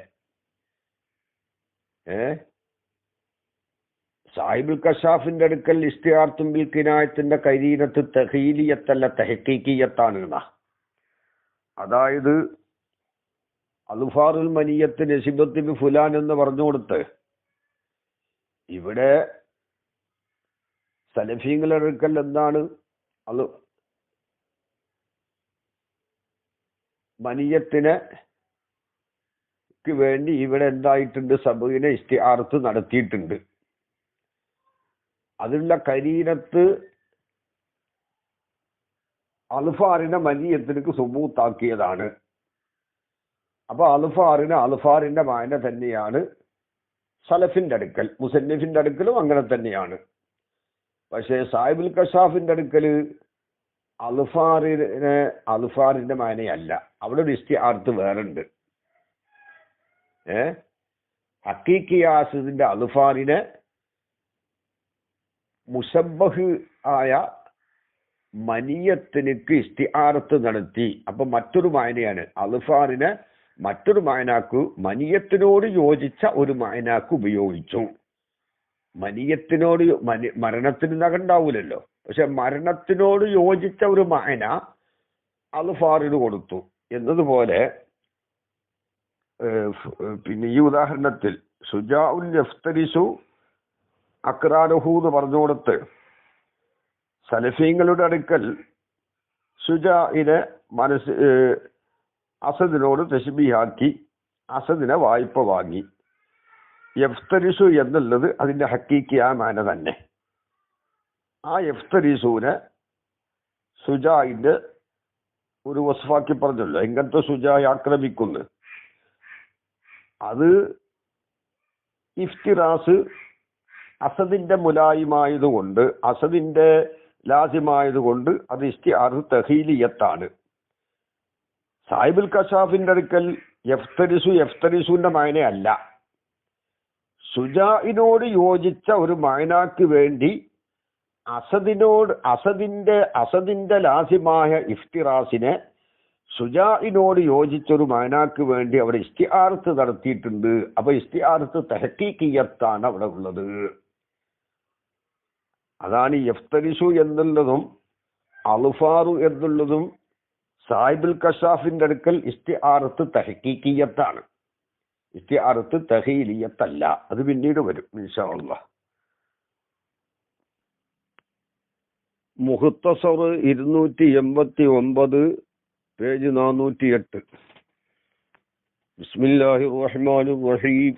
S1: സാഹിബുൽ കശാഫിന്റെ അടുക്കൽ ഇസ്തിആർത്തും ബിൽ കിനായത്തിന്റെ കരീനത്ത് തഖീലിയത്തല്ല തഹ്ഖീഖിയത്താണ് എന്നാ. അതായത് അൽഫാറുൽ മനിയത്ത് നസിബത്ത് ബി ഫുലാൻ എന്ന് പറഞ്ഞു കൊടുത്ത് ഇവിടെ സലഫീങ്ങളുടെ അടുക്കൽ എന്താണ് അത് മനിയത്തിന് വേണ്ടി ഇവിടെ എന്തായിട്ടുണ്ട്, സബീനെ ഇസ്തിആർത്ത് നടത്തിയിട്ടുണ്ട്. അതിലുള്ള കരീനത്ത് അൽഫാറിനെ മനിയത്തിനക്ക് സുബൂത്താക്കിയതാണ്. അപ്പൊ അൽഫാറിന്റെ മായന തന്നെയാണ് സലഫിന്റെ അടുക്കൽ, മുസന്നിഫിന്റെ അടുക്കലും അങ്ങനെ തന്നെയാണ്. പക്ഷേ സാഹിബുൽ കശാഫിന്റെ അടുക്കൽ അൽഫാറിന്റെ മാനയല്ല, അവിടെ ഒരു ഇസ്തിആർത്ത് വേറുണ്ട്. ഹഖീഖിയാസിന്റെ അൽഫാറിനെ മുശബ്ബഹ് ആയ മനിയത്തിനക്ക് ഇസ്തിആർത്ത് നടത്തി. അപ്പൊ മറ്റൊരു മായനയാണ് അൽഫാറിനെ മറ്റൊരു മായനാക്കു മനിയത്തിനോട് യോജിച്ച ഒരു മായനാക്ക് ഉപയോഗിച്ചു. മനിയത്തിനോട് മരണത്തിന് നകണ്ടാവൂലല്ലോ, പക്ഷെ മരണത്തിനോട് യോജിച്ച ഒരു മായന അൽഫാറിന് കൊടുത്തു എന്നതുപോലെ. പിന്നെ ഈ ഉദാഹരണത്തിൽ സുജാഉൻ യഫ്തരിസു അക്റാനഹു എന്ന് പറഞ്ഞു കൊടുത്ത് സലഫീങ്ങളുടെ അടുക്കൽ സുജാഇനെ അസദിനോട് തശ്ബീഹാക്കി അസദിനെ വായ്പ വാങ്ങി. യഫ്തരിസു എന്നുള്ളത് അതിന്റെ ഹഖീഖിയായ മാന തന്നെ. ആ യഫ്തരിസുവിനെ സുജാഇന്റെ ഒരു വസ്ഫാക്കി പറഞ്ഞല്ലോ, ഇങ്ങനത്തെ സുജായി ആക്രമിക്കുന്നു. അത് ഇഫ്തിറാസ് അസദിന്റെ മുലായിമായതുകൊണ്ട്, അസദിന്റെ ലാസിമായതുകൊണ്ട് അത് ഇസ്തിആർത്ത് തഖീലിയത്താണ്. സാഹിബുൽ കശാഫിന്റെ അടുക്കൽ യഫ്തരിസുവിന്റെ മായന അല്ല, സുജാഇനോട് യോജിച്ച ഒരു മായനാക്ക് വേണ്ടി അസദിന്റെ ലാസിമായ ഇഫ്തിറാസിനെ സുജാഇനോട് യോജിച്ചൊരു മായനാക്ക് വേണ്ടി അവിടെ ഇസ്തിആർത്ത് നടത്തിയിട്ടുണ്ട്. അപ്പൊ ഇസ്തിആർത്ത് തഹ്ഖീഖിയത്താണ് അവിടെ ഉള്ളത്. അതാണ് യഫ്തരിസു എന്നുള്ളതും അൽഫാറു എന്നുള്ളതും സാഹിബുൽ കശാഫിന്റെ അടുക്കൽ ഇസ്തിആർത്ത് തഹ്ഖീഖിയത്താണ്, ഇസ്തിആർത്ത് തഖീലിയത്തല്ല. അത് പിന്നീട് വരും ഇൻഷാ അല്ലാഹ്. മുഖ്തസർ 289 പേജ് 408. ബിസ്മില്ലാഹിർ റഹ്മാനിർ റഹീം.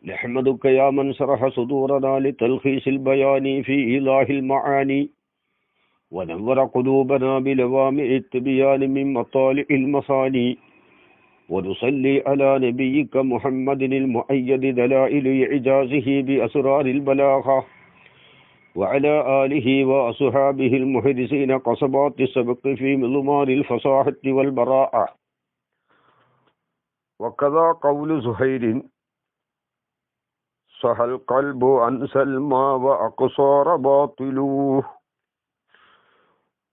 S1: നഹ്മദുക യാ മൻ ശറഹ സുദൂറനാ ലിതൽഖീസിൽ ബയാനി ഫീ ഇലാഹിൽ മആനി വനവ്വറ ഖുലൂബനാ ബിലവാമിഇ التبيان من مطالع المصاني ونصلي على نبيك محمد المؤيد دلائل إعجازه بأسرار البلاغة وعلى آله وأصحابه المحدثين قصبات السبق في مضمار الفصاحة والبراءة. وكذا قول زهير صح القلب عن سلمى وأقصار باطلوه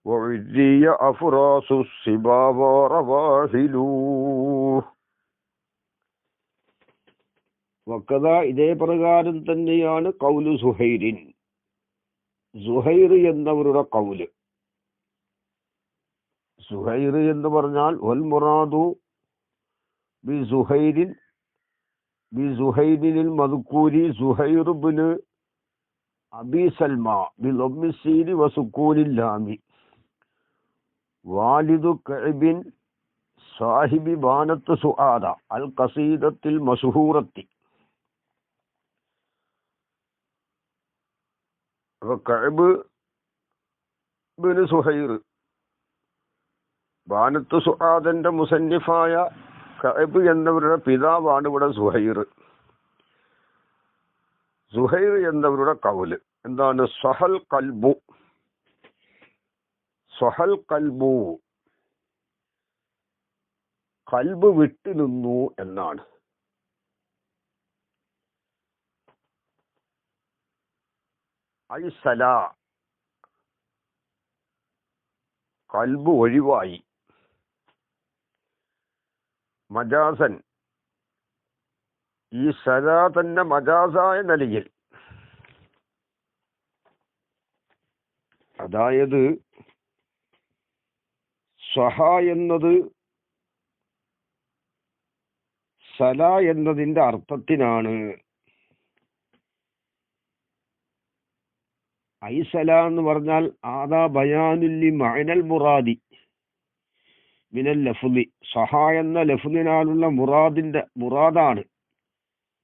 S1: وعزي أفراس السبا ورواحلوه. വക്കഥ ഇതേ പ്രകാരം തന്നെയാണ് കൗലു സുഹൈരിൻ, സുഹൈർ എന്നവരുടെ കൗല്. സുഹൈർ എന്ന് പറഞ്ഞാൽ വൽ മുറാദു ബി സുഹൈരിനിൽ മദ്കൂരി സുഹൈർ ഇബ്നു അബി സൽമ ബി ലമ്മി സീനി വസുക്കൂനിൽ ലാമി വാലിദു കഅബിൻ സാഹിബി ബാനത്ത് സുആദ അൽ ഖസീദത്തിൽ മസ്ഹൂറത്തി. കഅബ് ബിൻ സുഹൈർ ബാനത്ത് സുആദന്റെ മുസന്നിഫായ കഅബ് എന്നവരുടെ പിതാവാണ് ഇവിടെ സുഹൈർ. സുഹൈർ എന്നവരുടെ കൗല് എന്താണ്? സഹൽ കൽബു, കൽബ് വിട്ടു നിന്നു എന്നാണ്. ഐ സല, കൽബ് ഒഴിവായി. മജാസൻ, ഈ സല തന്നെ മജാസായ നിലയിൽ, അതായത് സഹ എന്നത് സല എന്നതിന്റെ അർത്ഥത്തിനാണ്. ഐസല എന്ന് പറഞ്ഞാൽ ആദാ ബയാനുല്ലി മഅനൽ മുറാദി മിനൽ ലഫ്ളി, സഹ എന്ന ലഫ്ളിനാലുള്ള മുറാദാണ്,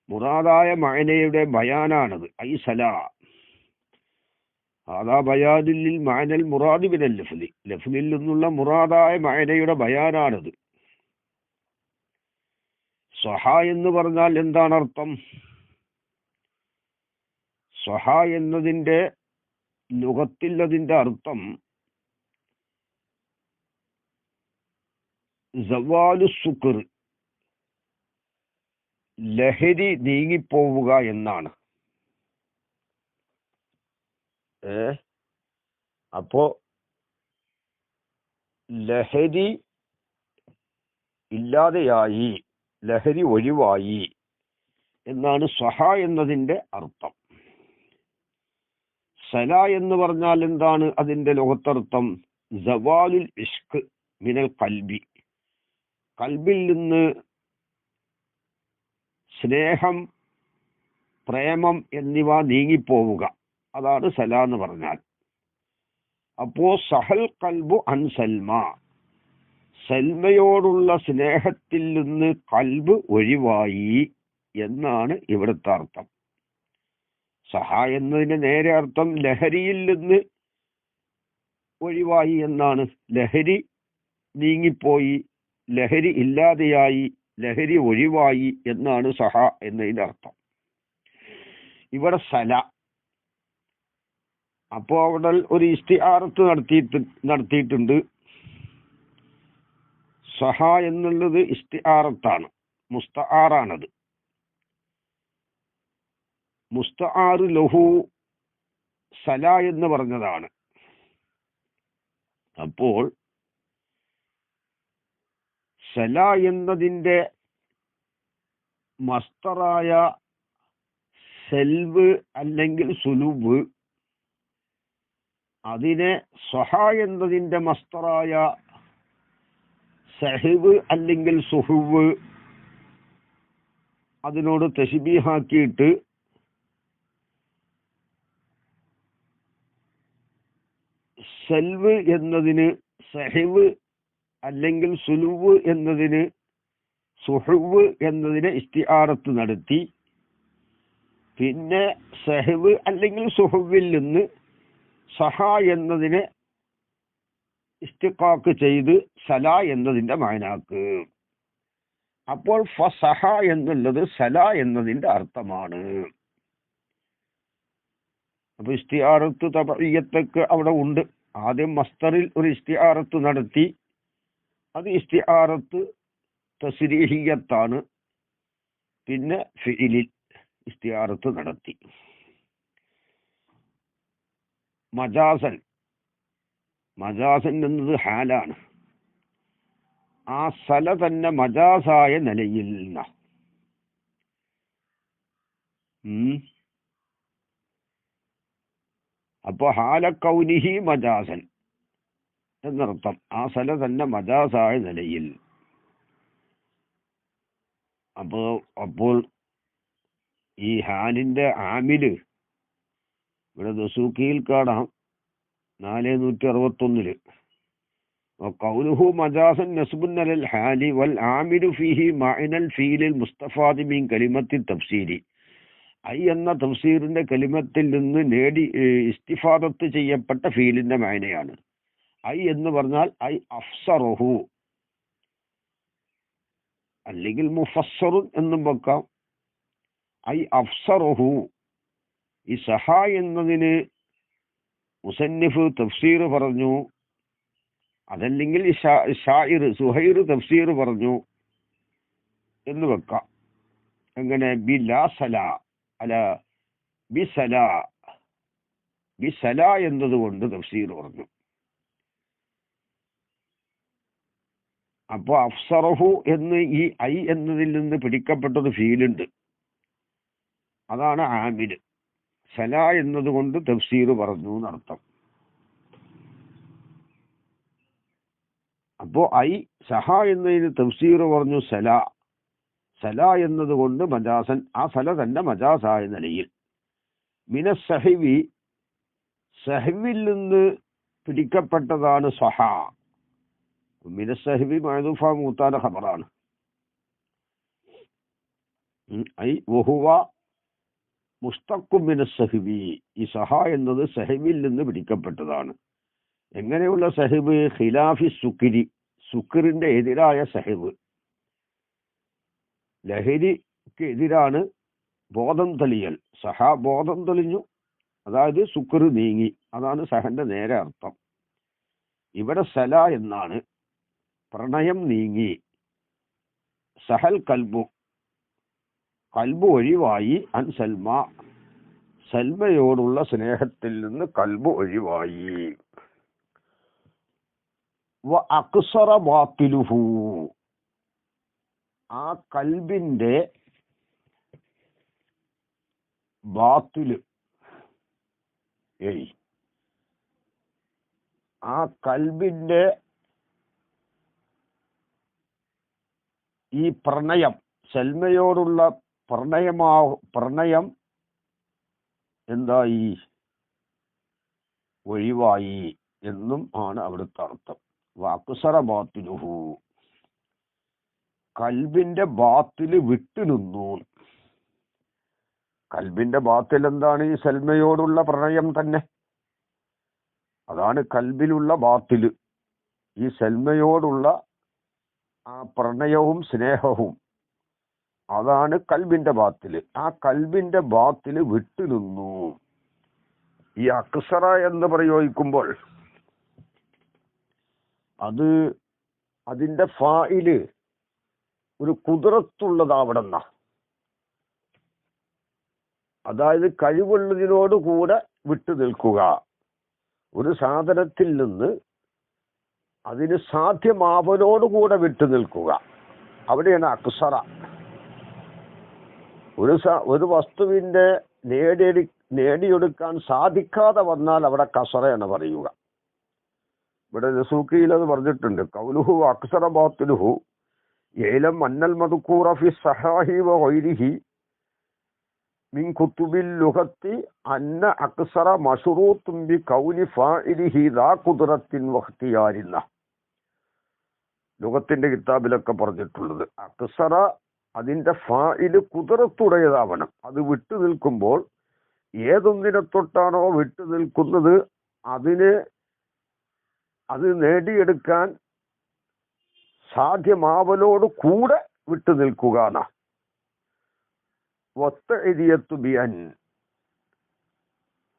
S1: മുറാദായ മഅനയുടെ ബയാനാണത്. ഐസല ആദാ ബയാനുല്ലിൽ മഅനൽ മുറാദി മിനൽ ലഫ്ളി, ലഫ്ളിൽ നിന്നുള്ള മുറാദായ മഅനയുടെ ബയാനാണത്. സഹ എന്ന് പറഞ്ഞാൽ എന്താണ് അർത്ഥം? സഹ എന്നതിന്റെ ലുഗത്തിൽ അതിന്റെ അർത്ഥം സവാലു സുക്ർ, ലഹരി നീങ്ങിപ്പോവുക എന്നാണ്. അപ്പോ ലഹരി ഇല്ലാതെയായി, ലഹരി ഒഴിവായി എന്നാണ് സഹ എന്നതിന്റെ അർത്ഥം. സല എന്ന് പറഞ്ഞാൽ എന്താണ് അതിന്റെ ലോകത്തർത്ഥം? സവാലുൽ ഇഷ്ക് മിനൽ കൽബി, കൽബിൽ നിന്ന് സ്നേഹം, പ്രേമം എന്നിവ നീങ്ങിപ്പോവുക, അതാണ് സല എന്ന് പറഞ്ഞാൽ. അപ്പോ സഹൽ കൽബു അൻ സൽമ, സൽമയോടുള്ള സ്നേഹത്തിൽ നിന്ന് കൽബ് ഒഴിവായി എന്നാണ് ഇവിടുത്തെ അർത്ഥം. സഹ എന്നതിന്റെ നേരെ അർത്ഥം ലഹരിയിൽ നിന്ന് ഒഴിവായി എന്നാണ്. ലഹരി നീങ്ങിപ്പോയി, ലഹരി ഇല്ലാതെയായി, ലഹരി ഒഴിവായി എന്നാണ് സഹ എന്നതിന്റെ അർത്ഥം. ഇവിടെ സല, അപ്പോ അവിടെ ഒരു ഇസ്തിആറത്ത് നടത്തിയിട്ടുണ്ട്. സഹ എന്നുള്ളത് ഇസ്തിആറത്താണ്, മുസ്തആറാണത്. മുസ്തആറ് ലഹു സല എന്ന് പറഞ്ഞതാണ്. അപ്പോൾ സല എന്നതിന്റെ മസ്തറായ സെൽവ് അല്ലെങ്കിൽ സുലുബ്, അതിനെ സഹ എന്നതിന്റെ മസ്തറായ സഹിബ് അല്ലെങ്കിൽ സുഹുവ് അതിനോട് തശ്ബീഹാക്കിയിട്ട് സെൽവ് എന്നതിന് സഹിവ് അല്ലെങ്കിൽ സുലുവ് എന്നതിന് സുഹുവ് എന്നതിനെ ഇസ്തിആറത്ത് നടത്തി. പിന്നെ സഹിവ് അല്ലെങ്കിൽ സുഹുവിൽ നിന്ന് സഹ എന്നതിനെ ഇസ്തിഖാക്ക് ചെയ്ത് സല എന്നതിന്റെ മഅനാക്ക്. അപ്പോൾ ഫസഹ എന്നുള്ളത് സല എന്നതിന്റെ അർത്ഥമാണ്. അപ്പൊ ഇസ്തിആറത്ത് തബഇയ്യത്തൊക്കെ അവിടെ ഉണ്ട്. ആദ്യം മസ്തറിൽ ഒരു ഇസ്തിആറത്ത് നടത്തി, അത് ഇസ്തിആറത്ത് തസ്രീഹിയ്യത്താണ്. പിന്നെ ഫിഇലിൽ ഇസ്തിആറത്ത് നടത്തി. മജാസൻ, മജാസൻ എന്നത് ഹാലാണ്. ആ സല തന്നെ മജാസായ നിലയിൽ അപ്പൊ ഹാല കൗനിഹി മജാസൻ എന്നർത്ഥം. ആ സല തന്നെ മജാസായ നിലയിൽ. അപ്പോൾ ഈ ഹാലിന്റെ ആമില് ഇവിടെ ദസൂക്കിയിൽ കാണാം 461. ഖൗലുഹു മജാസൻ നസ്ബുൻ അലൽ ഹാലി വൽ ആമിലു ഫീഹി മഅനൽ ഫീലിൽ മുസ്തഫാദി മിൻ കലിമത്തി തഫ്സീരി. ഐ എന്ന തഫ്സീറിന്റെ കലിമത്തിൽ നിന്ന് ഇസ്തിഫാദത്ത് ചെയ്യപ്പെട്ട ഫീലിന്റെ മഅനയാണ്. ഐ എന്ന് പറഞ്ഞാൽ ഐ അഫ്സറുഹു, അല്ലെങ്കിൽ മുഫസ്സറുൻ എന്നും വെക്കാം. ഐ അഫ്സറുഹു. ഈ സഹ എന്നതിന് മുസന്നിഫ് തഫ്സീർ പറഞ്ഞു, അതല്ലെങ്കിൽ ഷാഇർ സുഹൈർ തഫ്സീർ പറഞ്ഞു എന്ന് വെക്കാം. എങ്ങനെ? ബിലാ സല അല ബിസല, ഈ സല എന്നതുകൊണ്ട് തഫ്സീർ പറഞ്ഞു. അപ്പോൾ അഫ്സറഹു എന്ന് ഈ ഐ എന്നതിൽ നിന്ന് പിടിക്കപ്പെട്ടത് ഫീലുണ്ട്, അതാണ് ആമില്. സല എന്നതുകൊണ്ട് തഫ്സീർ പറഞ്ഞു എന്നർത്ഥം. അപ്പോ ഐ സഹ എന്നതിന് തഫ്സീർ പറഞ്ഞു സല. സല എന്നതുകൊണ്ട് മജാസൻ, ആ സല തന്നെ മജാസായ നിലയിൽ. മിനസ്സഹിവി, സഹവിൽ നിന്ന് പിടിക്കപ്പെട്ടതാണ് സഹ. മിനസ്സഹിവി മഅദൂഫ മൂത്താന ഖബറാണ്. ഐ വഹുവ മുസ്തഖു മിനസ്സഹിവി, ഈ സഹ എന്നത് സഹവിൽ നിന്ന് പിടിക്കപ്പെട്ടതാണ്. എങ്ങനെയുള്ള സഹിബ്? ഖിലാഫി സുക്കിരി, സുക്കറിന്റെ എതിരായ സഹിബ്. ലഹരിക്ക് എതിരാണ് ബോധം തെളിയൽ. സഹ ബോധം തെളിഞ്ഞു, അതായത് സുക്കർ നീങ്ങി, അതാണ് സഹന്റെ നേരെ അർത്ഥം. ഇവിടെ സല എന്നാണ്, പ്രണയം നീങ്ങി. സഹൽ കൽബു, കൽബ് ഒഴിവായി. അൻ സൽമ, സൽമയോടുള്ള സ്നേഹത്തിൽ നിന്ന് കൽബ് ഒഴിവായി. വ അക്സറ ബാത്തിലുഹു, ആ കൽബിന്റെ ബാത്തില്, ആ കൽബിന്റെ ഈ പ്രണയം, സൽമയോടുള്ള പ്രണയം എന്തായി? ഒഴിവായി എന്നും ആണ് അവിടുത്തെ അർത്ഥം. വാക്കുസറ ബാത്തിലുഹു, കൽബിന്റെ ബാത്തില് വിട്ടുനിന്നു. കൽബിന്റെ ബാത്തിൽ എന്താണ്? ഈ സൽമയോടുള്ള പ്രണയം തന്നെ, അതാണ് കൽബിലുള്ള ബാത്തില്. ഈ സൽമയോടുള്ള ആ പ്രണയവും സ്നേഹവും, അതാണ് കൽബിന്റെ ബാത്തില്. ആ കൽബിന്റെ ബാത്തില് വിട്ടുനിന്നു. ഈ അക്സറ എന്ന് പ്രയോഗിക്കുമ്പോൾ അതിന്റെ ഫായില് ഒരു കുതിരത്തുള്ളതാവണമെന്ന, അതായത് കഴിവുള്ളതിനോടുകൂടെ വിട്ടു നിൽക്കുക. ഒരു സാധനത്തിൽ നിന്ന് അതിന് സാധ്യമാവലോടുകൂടെ വിട്ടു നിൽക്കുക, അവിടെയാണ് അക്സറ. ഒരു വസ്തുവിന്റെ നേടിയെടുക്കാൻ സാധിക്കാതെ വന്നാൽ അവിടെ കസറയാണ് പറയുക. ഇവിടെ നസൂക്കിയിൽ അത് പറഞ്ഞിട്ടുണ്ട്. കൗലുഹു അക്സറ ബാത്തിലുഹു ഏലം അന്നൽ മദ്കൂറ ഫി സഹാഹി വ ഗൈരിഹി മിൻ കുതുബിൽ ലുഗത്തി അന്ന അക്സറ മശ്റൂത്തുൻ ബി കൗനി ഫാഇലിഹി ദാ ഖുദ്റത്തിൻ വ ഇഖ്തിയാരിന്ന. ലുഗത്തിന്റെ കിതാബിലൊക്കെ പറഞ്ഞിട്ടുള്ളത് അക്സറ, അതിന്റെ ഫാഇല് ഖുദ്റത്തുടേതാവണം. അത് വിട്ടു നിൽക്കുമ്പോൾ ഏതൊന്നിനെ തൊട്ടാണോ വിട്ടു നിൽക്കുന്നത് അത് നേടിയെടുക്കാൻ സാധ്യമാവലോട് കൂടെ വിട്ടു നിൽക്കുക.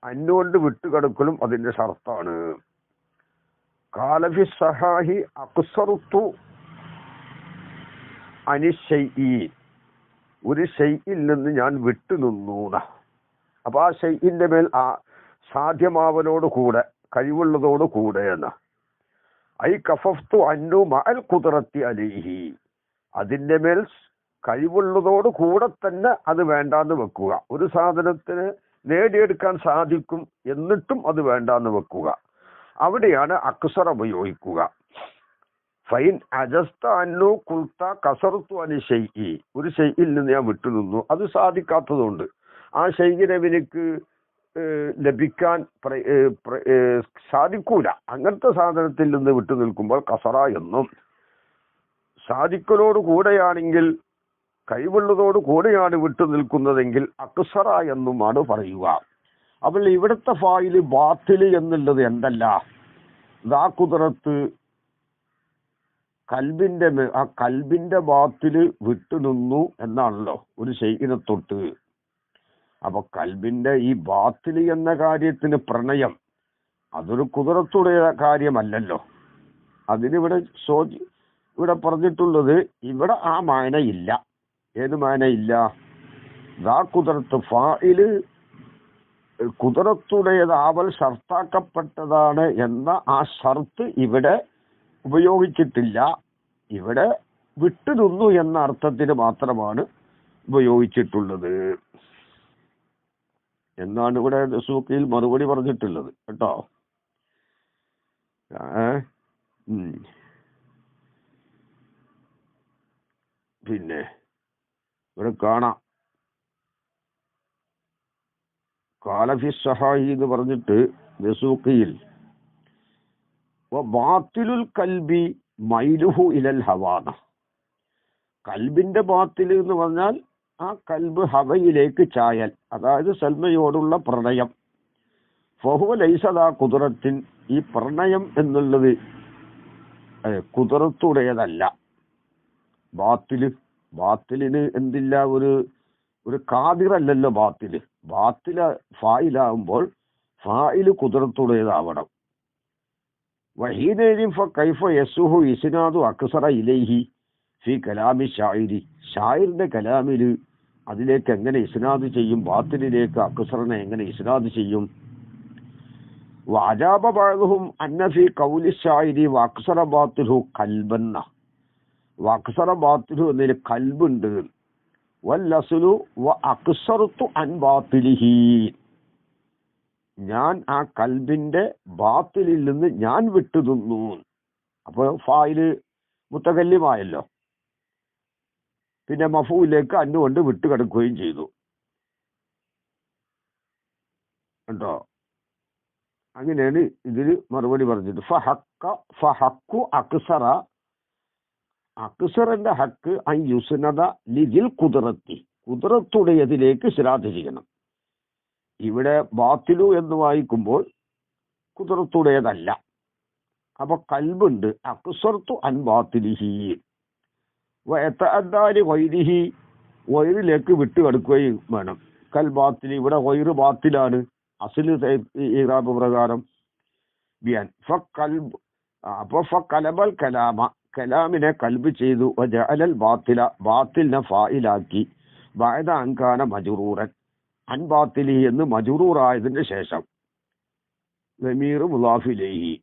S1: അന്നുകൊണ്ട് വിട്ടുകിടക്കലും അതിന്റെ ഷർത്താണ്. കാലഫി സഹാഹി അക്സറുത്തു അനിശൈഇ, ഒരു ഷൈഇൽ നിന്ന് ഞാൻ വിട്ടുനിന്നു. അപ്പൊ ആ ഷൈഇന്റെ മേൽ ആ സാധ്യമാവലോട് കൂടെ, കഴിവുള്ളതോട് കൂടെ എന്ന്. ഐ കഫഫ്തു അന്നു മഅൽ ഖുദ്റത്തി അലൈഹി, അതിന്റെ മേൽ കഴിവുള്ളതോട് കൂടെ തന്നെ അത് വേണ്ടാന്ന് വെക്കുക. ഒരു സാധനത്തിന് നേടിയെടുക്കാൻ സാധിക്കും എന്നിട്ടും അത് വേണ്ടാന്ന് വെക്കുക, അവിടെയാണ് അക്സറ ഉപയോഗിക്കുക. ഫൈൻ അജസ്ത അന്നു കുൽത്ത കസർത്തു അനി ഷൈഇ, ഒരു ഷൈഇൽ നിന്ന് ഞാൻ വിട്ടുനിന്നു, അത് സാധിക്കാത്തതുകൊണ്ട് ആ ഷൈഇനെ എനിക്ക് ലഭിക്കാൻ സാധിക്കൂല. അങ്ങനത്തെ സാധനത്തിൽ നിന്ന് വിട്ടു നിൽക്കുമ്പോൾ കസറ എന്നും, സാധിക്കലോട് കൂടെയാണെങ്കിൽ, കഴിവുള്ളതോട് കൂടെയാണ് വിട്ടു നിൽക്കുന്നതെങ്കിൽ അക്സറ എന്നുമാണ് പറയുക. അപ്പോൾ ഇവിടുത്തെ ഫായില് ബാത്തില് എന്നുള്ളത് എന്തല്ല, ദാ ഖുദ്റത്ത്, ആ കൽബിന്റെ ബാത്തില് വിട്ടുനിന്നു എന്നാണല്ലോ ഒരു ഷൈഇനെ തൊട്ട്. അപ്പൊ കൽബിന്റെ ഈ ബാത്തില് എന്ന കാര്യത്തിന് പ്രണയം, അതൊരു ഖുദ്റത്തുடைய കാര്യമല്ലല്ലോ. അതിനിവിടെ ഇവിടെ പറഞ്ഞിട്ടുള്ളത്, ഇവിടെ ആ മാന ഇല്ല. ഏത് മാന ഇല്ല? ദാ ഖുദ്റത്ത് ഫായില് കുതിരത്തുടേതാവൽ ഷർത്താക്കപ്പെട്ടതാണ് എന്ന ആ ഷർത്ത് ഇവിടെ ഉപയോഗിച്ചിട്ടില്ല. ഇവിടെ വിട്ടുനിന്നു എന്ന അർത്ഥത്തിന് മാത്രമാണ് ഉപയോഗിച്ചിട്ടുള്ളത് എന്നാണ് ഇവിടെ സൂക്കിയിൽ മറുപടി പറഞ്ഞിട്ടുള്ളത് കേട്ടോ. പിന്നെ ഇവിടെ കാണാം കാലഫി സഹായി എന്ന് പറഞ്ഞിട്ട് ദസൂക്കിയിൽ ബാത്തിലുൽ കൽബി മൈലുഹു ഇലൽ ഹവാന. കൽബിന്റെ ബാത്തിൽ എന്ന് പറഞ്ഞാൽ ആ കൽബ് ഹവയിലേക്ക് ചായൽ, അതായത് സൽമയോടുള്ള പ്രണയം. ഫഹുവ ലൈസദാ കുദറത്തിൻ, ഈ പ്രണയം എന്നുള്ളത് കുദറത്തുടേതല്ല. ബാത്തിലിന് എന്തില്ല, ഒരു കാതിറല്ലല്ലോ ബാത്തില്. ബാത്തില ഫായിലാവുമ്പോൾ ഫായില് കുദറത്തുടേതാവണം. വഹീനേരി കൈഫ യസുഹു ഇസ്നാദു അക്സറ ഇലൈഹി ഫി കലാമി ഷായിരി. ഷായിരിന്റെ കലാമില് അതിലേക്ക് എങ്ങനെ ഇസ്നാദ് ചെയ്യും? ബാത്തിലിലേക്ക് അക്സറിനെ എങ്ങനെ ഇസ്നാദ് ചെയ്യും? വഅജാബ ബഅദുഹും അന്ന ഫി ഖൗലി ഷായിരി വഅക്സറ ബാത്തിലു ഖൽബന്ന. വഅക്സറ ബാത്തിലു എന്നതിൽ കൽബുണ്ട്. വല്ലസ്ലു വഅക്സറതു അൻ ബാത്തിലിഹി. ഞാൻ ആ കൽബിന്റെ ബാത്തിലിൽ നിന്ന് ഞാൻ വിട്ടുനിന്നു. അപ്പൊ ഫായില് മുത്തകല്ലിമായല്ലോ, പിന്നെ മഫൂലിലേക്ക് അന്നുകൊണ്ട് വിട്ടുകിടക്കുകയും ചെയ്തു കേട്ടോ. അങ്ങനെയാണ് ഇതില് മറുപടി പറഞ്ഞത്. ഫഹക്കു അക്സറ, അക്സറിന്റെ ഹക്ക് ഐ യുസ്നദ ലിദിൽ കുദറത്തി, കുദറത്തുടേതിലേക്ക് ശ്രാദ്ധ ചെയ്യണം. ഇവിടെ ബാത്തിലു എന്ന് വായിക്കുമ്പോൾ കുദറത്തുടേതല്ല. അപ്പൊ കൽബുണ്ട്. അക്സർത്തു അൻ ബാത്തിലിഹി വയതഅദ്ദാലി വൈരിഹി, വൈറിലേക്ക് വിട്ടുകിടക്കുകയും വേണം. കൽ ബാത്തിലി, ഇവിടെ വൈറ് ബാത്തിലാണ് അസ്ലു ഇറാബ് പ്രകാരം. ബിയാൻ ഫൽബ്, അപ്പൊ ഫലബൽ കലാമ, കലാമിനെ കൽബ് ചെയ്തു. വജഅലൽ ബാത്തില, ബാത്തിലിനെ ഫായിലാക്കി. ബഅദ അൻകാന മജ്റൂറൻ അൻ ബാത്തിലി എന്ന് മജ്റൂറായതിന് ശേഷം ദമീർ മുളാഫ് ഇലൈഹി.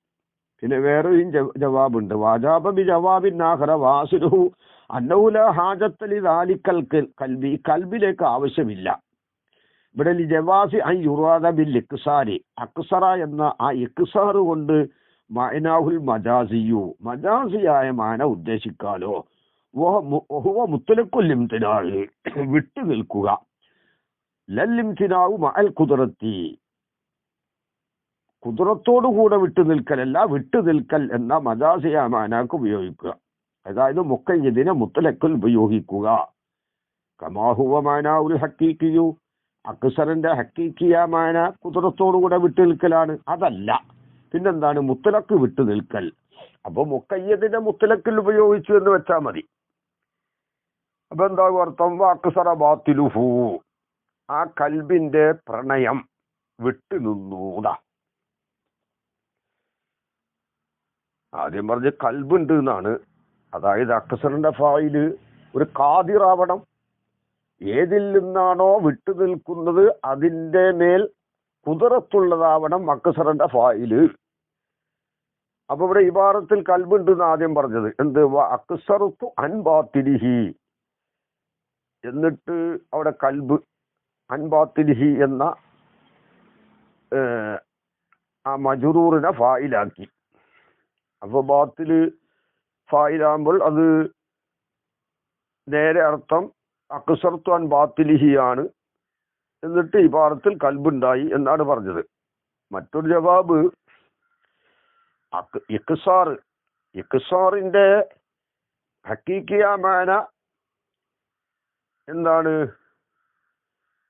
S1: പിന്നെ വേറൊരു ജവാബുണ്ട്. വാജാബ ബി ജവാബിൻ ആഖറ വാസിലുഹു അന്നഹു ലാ ഹാജത്ത ലിദാലിക്കൽ കൽബി, കൽബിലേക്ക് ആവശ്യമില്ല. ഇവിടെ ജവാസി അൻ യുറാദ ബിൽ ഇക്സാരി, അക്സറ എന്ന ആ ഇക്സാർ കൊണ്ട് മഅനാഹുൽ മജാസിയു, മജാസിയായ മാന ഉദ്ദേശിക്കാലോ. വഹുവ മുത്തലഖുൽ ഇംതിനാഇ, വിട്ടു നിൽക്കുക. ലൽ ഇംതിനാഉ മഅൽ ഖുദ്റത്തി, കുദറത്തോടുകൂടെ വിട്ടു നിൽക്കലല്ല, വിട്ടു നിൽക്കൽ എന്ന മജാസിയ മാനാക്ക് ഉപയോഗിക്കുക. അതായത് മുഖയ്യദിനെ മുത്തലഖിൽ ഉപയോഗിക്കുക. കമാഹുവ മാനാഉൽ ഹഖീഖിയു, അക്സറിന്റെ ഹഖീഖിയ മാന കുദറത്തോടുകൂടെ വിട്ടു നിൽക്കലാണ്. അതല്ല, പിന്നെന്താണ് മുത്തലഖ് വിട്ടു നിൽക്കൽ. അപ്പൊ മുഖയ്യദിനെ മുത്തലഖിൽ ഉപയോഗിച്ചു എന്ന് വെച്ചാൽ മതി. അപ്പൊ എന്താ അർത്ഥം? അക്സറ ബാത്തിലുഹു, ആ കൽബിന്റെ പ്രണയം വിട്ടു നിന്നൂടാ. ആദ്യം പറഞ്ഞ് കൽബുണ്ട് എന്നാണ്. അതായത് അക്സറിന്റെ ഫായില് ഒരു കാതിറാവണം. ഏതിൽ നിന്നാണോ വിട്ടു നിൽക്കുന്നത് അതിന്റെ മേൽ കുദറത്തുള്ളതാവണം അക്സറിന്റെ ഫായില്. അപ്പൊ ഇവിടെ ഇബാറത്തിൽ കൽബുണ്ട് എന്ന് ആദ്യം പറഞ്ഞത് എന്ത്? അക്സറത്തു അൻ ബാത്തിലിഹി, എന്നിട്ട് അവിടെ കൽബ് അൻ ബാത്തിലിഹി എന്ന ആ മജ്റൂറിനെ ഫായിലാക്കി. അപ്പൊ ബാത്തില് ഫായിലാകുമ്പോൾ അത് നേരെ അർത്ഥം അക്സർത്തു അൻ ബാത്തിലിഹി ആണ്. എന്നിട്ട് ഇബാറത്തിൽ കൽബുണ്ടായി എന്നാണ് പറഞ്ഞത്. മറ്റൊരു ജവാബ് ഇക്സാറിന്റെ ഹഖീഖിയ മാന എന്താണ്?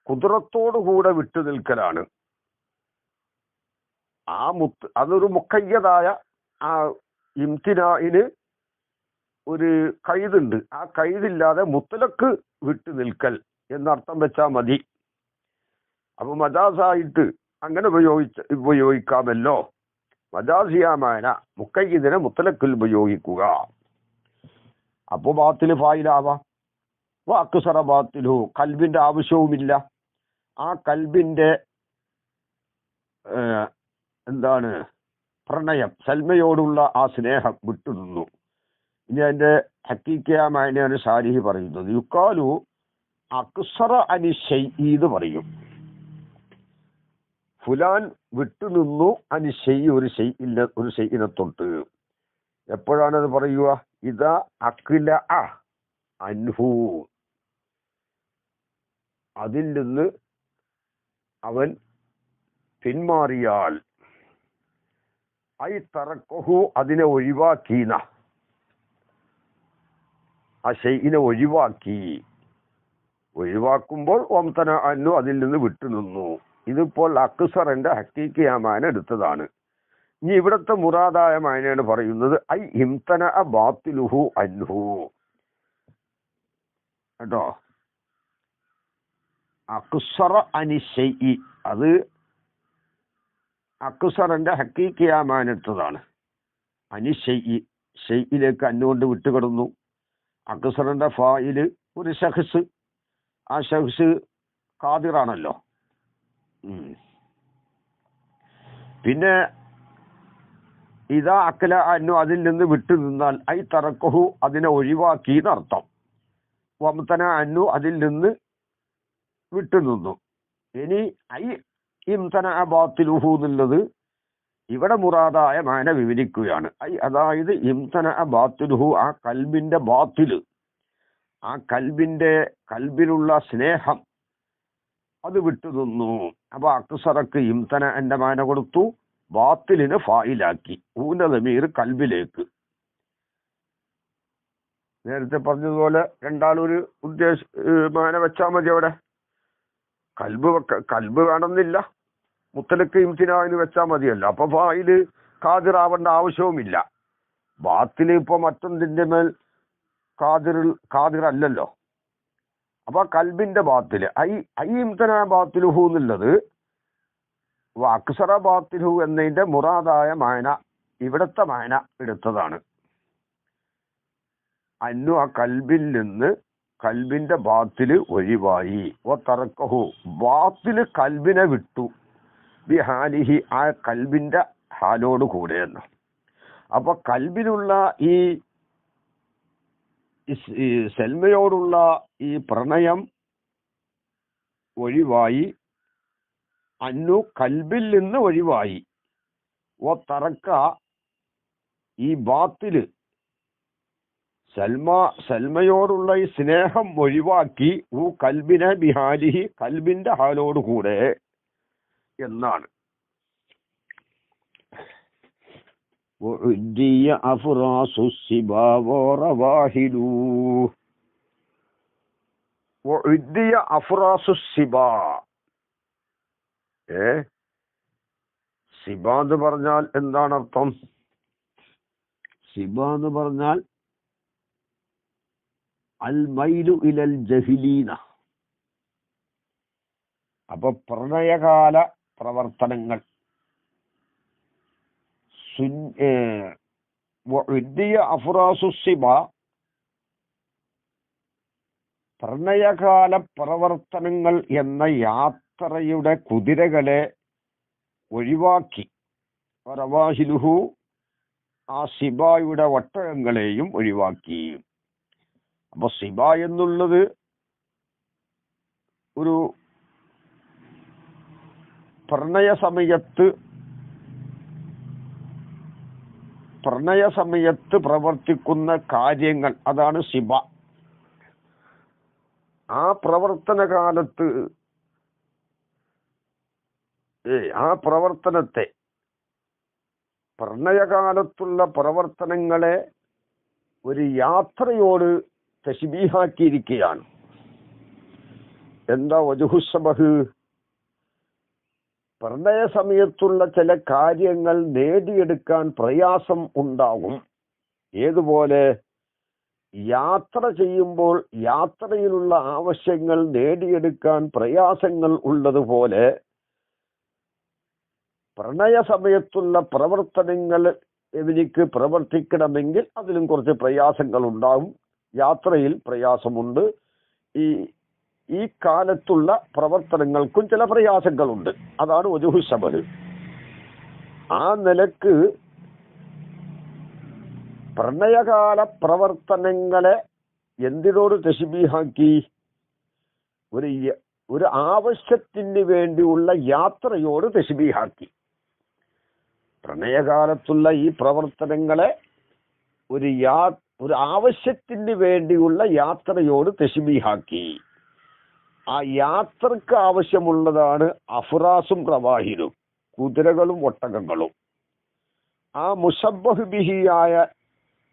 S1: കുദറത്തോടുകൂടെ വിട്ടു നിൽക്കലാണ്. അതൊരു മുഖയ്യതായ ആ ഇംതിനാഇന് ഒരു കൈതുണ്ട്. ആ കൈതില്ലാതെ മുത്തലക്ക് വിട്ടു നിൽക്കൽ എന്നർത്ഥം വെച്ചാൽ മതി. അപ്പൊ മജാസായിട്ട് അങ്ങനെ ഉപയോഗിക്കാമല്ലോ. മജാസിയാമാന മുഖയ്യദിനെ മുത്തലക്കിൽ ഉപയോഗിക്കുക. അപ്പൊ ബാത്തില് ഫായിലാവാം. അക്സറ ബാത്തിലു, കൽബിന്റെ ആവശ്യവുമില്ല. ആ കൽബിന്റെ എന്താണ് പ്രണയം, സൽമയോടുള്ള ആ സ്നേഹം വിട്ടുനിന്നു. ഇനി അതിന്റെ ഹക്കീക്കയാമായനെയാണ് ഷാരിഹി പറയുന്നത്. യുക്കാലു അക്സറ അനി ഷൈഇ പറയും. ഫുലാൻ വിട്ടുനിന്നു അനി ഷൈഇ, ഒരു ഷൈഇനെ തൊട്ട്. എപ്പോഴാണത് പറയുക? ഇതാ അഖില അൻഹു, അതിൽ നിന്ന് അവൻ പിന്മാറിയാൽ, ഐ തറക്കഹു, അതിനെ ഒഴിവാക്കീന, ആ ഷൈഇനെ ഒഴിവാക്കുമ്പോൾ വംതന അന്നു, അതിൽ നിന്ന് വിട്ടുനിന്നു. ഇതിപ്പോൾ അക്സറിന്റെ ഹക്കീക്കയാമാന എടുത്തതാണ്. ഇനി ഇവിടുത്തെ മുറാദായ മായനയാണ് പറയുന്നത് ഐ ഇംതന ബാത്തിലുഹു അൻഹു. കേട്ടോ, അക്സറ അനി ഷൈഇ, അത് അക്സറിന്റെ ഹക്കീക്കയാമാന എടുത്തതാണ്. അനി ഷൈഇ, ഷൈഇലേക്ക് അന്നുകൊണ്ട് വിട്ടുകിടന്നു. അക്സറിന്റെ ഫായില് ഒരു ഷഖ്സ്, ആ ഷഖ്സ് ഖാദിറാണല്ലോ. പിന്നെ ഇതാ അക്കല അന്നു, അതിൽ നിന്ന് വിട്ടു നിന്നാൽ ഐ തറക്കഹു, അതിനെ ഒഴിവാക്കി എന്നർത്ഥം. വംതന അന്നു, അതിൽ നിന്ന് വിട്ടുനിന്നു. ഇനി ഐ ഇംതന ബാത്തിലുഹു എന്നുള്ളത് ഇവിടെ മുറാദായ മാന വിവരിക്കുകയാണ്. അതായത് ഇംതന ബാത്തിലുഹു, ആ കൽബിന്റെ ബാത്തില്, ആ കൽബിലുള്ള സ്നേഹം അത് വിട്ടുനിന്നു. അപ്പൊ അക്സറക്ക് ഇംതന എന്റെ മാന കൊടുത്തു, ബാത്തിലിന് ഫായിലാക്കി, ഊനദമീർ കൽബിലേക്ക്. നേരത്തെ പറഞ്ഞതുപോലെ രണ്ടാളൊരു മാന വെച്ചാൽ മതി. അവിടെ കൽബ് വേണമെന്നില്ല, മുത്തലക്ക് ഇംതിനാന്ന് വെച്ചാൽ മതിയല്ലോ. അപ്പൊ ഫായില് ഖാദിറാവേണ്ട ആവശ്യവുമില്ല. ബാത്തില് ഇപ്പൊ മറ്റൊന്നിന്റെ മേൽ ഖാദിറല്ലല്ലോ. അപ്പൊ കൽബിന്റെ ബാത്തില് ഐ ഇംതന ബാത്തിലുഹു എന്നുള്ളത് അക്സറ ബാത്തിലുഹു എന്നതിന്റെ മുറാദായ മായന, ഇവിടത്തെ മായന എടുത്തതാണ്. അന്നു, ആ കൽബിൽ നിന്ന് കൽബിന്റെ ബാത്തില് ഒഴിവായി. ഓ തറക്കഹു, ബാത്തില് കൽബിനെ വിട്ടു, ബിഹാലിഹി, ആ കൽബിന്റെ ഹാലോട് കൂടെ എന്ന്. അപ്പൊ കൽബിലുള്ള ഈ സെൽമയോടുള്ള ഈ പ്രണയം ഒഴിവായി. അന്നു, കൽബിൽ നിന്ന് ഒഴിവായി. ഓ തറക്ക, ഈ ബാത്തില് സൽമയോടുള്ള ഈ സ്നേഹം ഒഴിവാക്കി. കൽബിനെ ബിഹാലിഹി, കൽബിന്റെ ഹാലോട് കൂടെ എന്നാണ്. സിബ എന്ന് പറഞ്ഞാൽ എന്താണ് അർത്ഥം? സിബ എന്ന് പറഞ്ഞാൽ അൽ മൈലു ഇലൽ ജഹിലീന. അപ്പൊ പ്രണയകാല പ്രവർത്തനങ്ങൾ, പ്രണയകാല പ്രവർത്തനങ്ങൾ എന്ന യാത്രയുടെ കുതിരകളെ ഒഴിവാക്കി. റവാഹിലുഹു, ആ സിബായുടെ ഒട്ടകങ്ങളെയും ഒഴിവാക്കി. അപ്പൊ സിബ എന്നുള്ളത് ഒരു പ്രണയസമയത്ത് പ്രവർത്തിക്കുന്ന കാര്യങ്ങൾ, അതാണ് സിബ. ആ പ്രവർത്തന കാലത്ത് പ്രണയകാലത്തുള്ള പ്രവർത്തനങ്ങളെ ഒരു യാത്രയോട് തശ്ബീഹാക്കിയിരിക്കുകയാണ്. എന്താ വജുഹുസ്സബഹ്? പ്രണയ സമയത്തുള്ള ചില കാര്യങ്ങൾ നേടിയെടുക്കാൻ പ്രയാസം ഉണ്ടാകും. ഏതുപോലെ? യാത്ര ചെയ്യുമ്പോൾ യാത്രയിലുള്ള ആവശ്യങ്ങൾ നേടിയെടുക്കാൻ പ്രയാസങ്ങൾ ഉള്ളതുപോലെ പ്രണയ സമയത്തുള്ള പ്രവർത്തനങ്ങൾ എനിക്ക് പ്രവർത്തിക്കണമെങ്കിൽ അതിലും കുറച്ച് പ്രയാസങ്ങൾ ഉണ്ടാകും. യാത്രയിൽ പ്രയാസമുണ്ട്. ഈ കാലത്തുള്ള പ്രവർത്തനങ്ങൾക്കും ചില പ്രയാസങ്ങളുണ്ട്. അതാണ് വജുഹു ശബഹ്. ആ നിലക്ക് പ്രണയകാല പ്രവർത്തനങ്ങളെ എന്തിനോട് തശ്ബീഹാക്കി? ഒരു ആവശ്യത്തിന് വേണ്ടിയുള്ള യാത്രയോട് തശ്ബീഹാക്കി. പ്രണയകാലത്തുള്ള ഈ പ്രവർത്തനങ്ങളെ ഒരു ആവശ്യത്തിന് വേണ്ടിയുള്ള യാത്രയോട് തശ്ബീഹാക്കി. ആ യാത്രക്ക് ആവശ്യമുള്ളതാണ് അഫ്റാസും റവാഹിനും, കുതിരകളും ഒട്ടകങ്ങളും. ആ മുശബ്ബഹ് ബിഹിയായ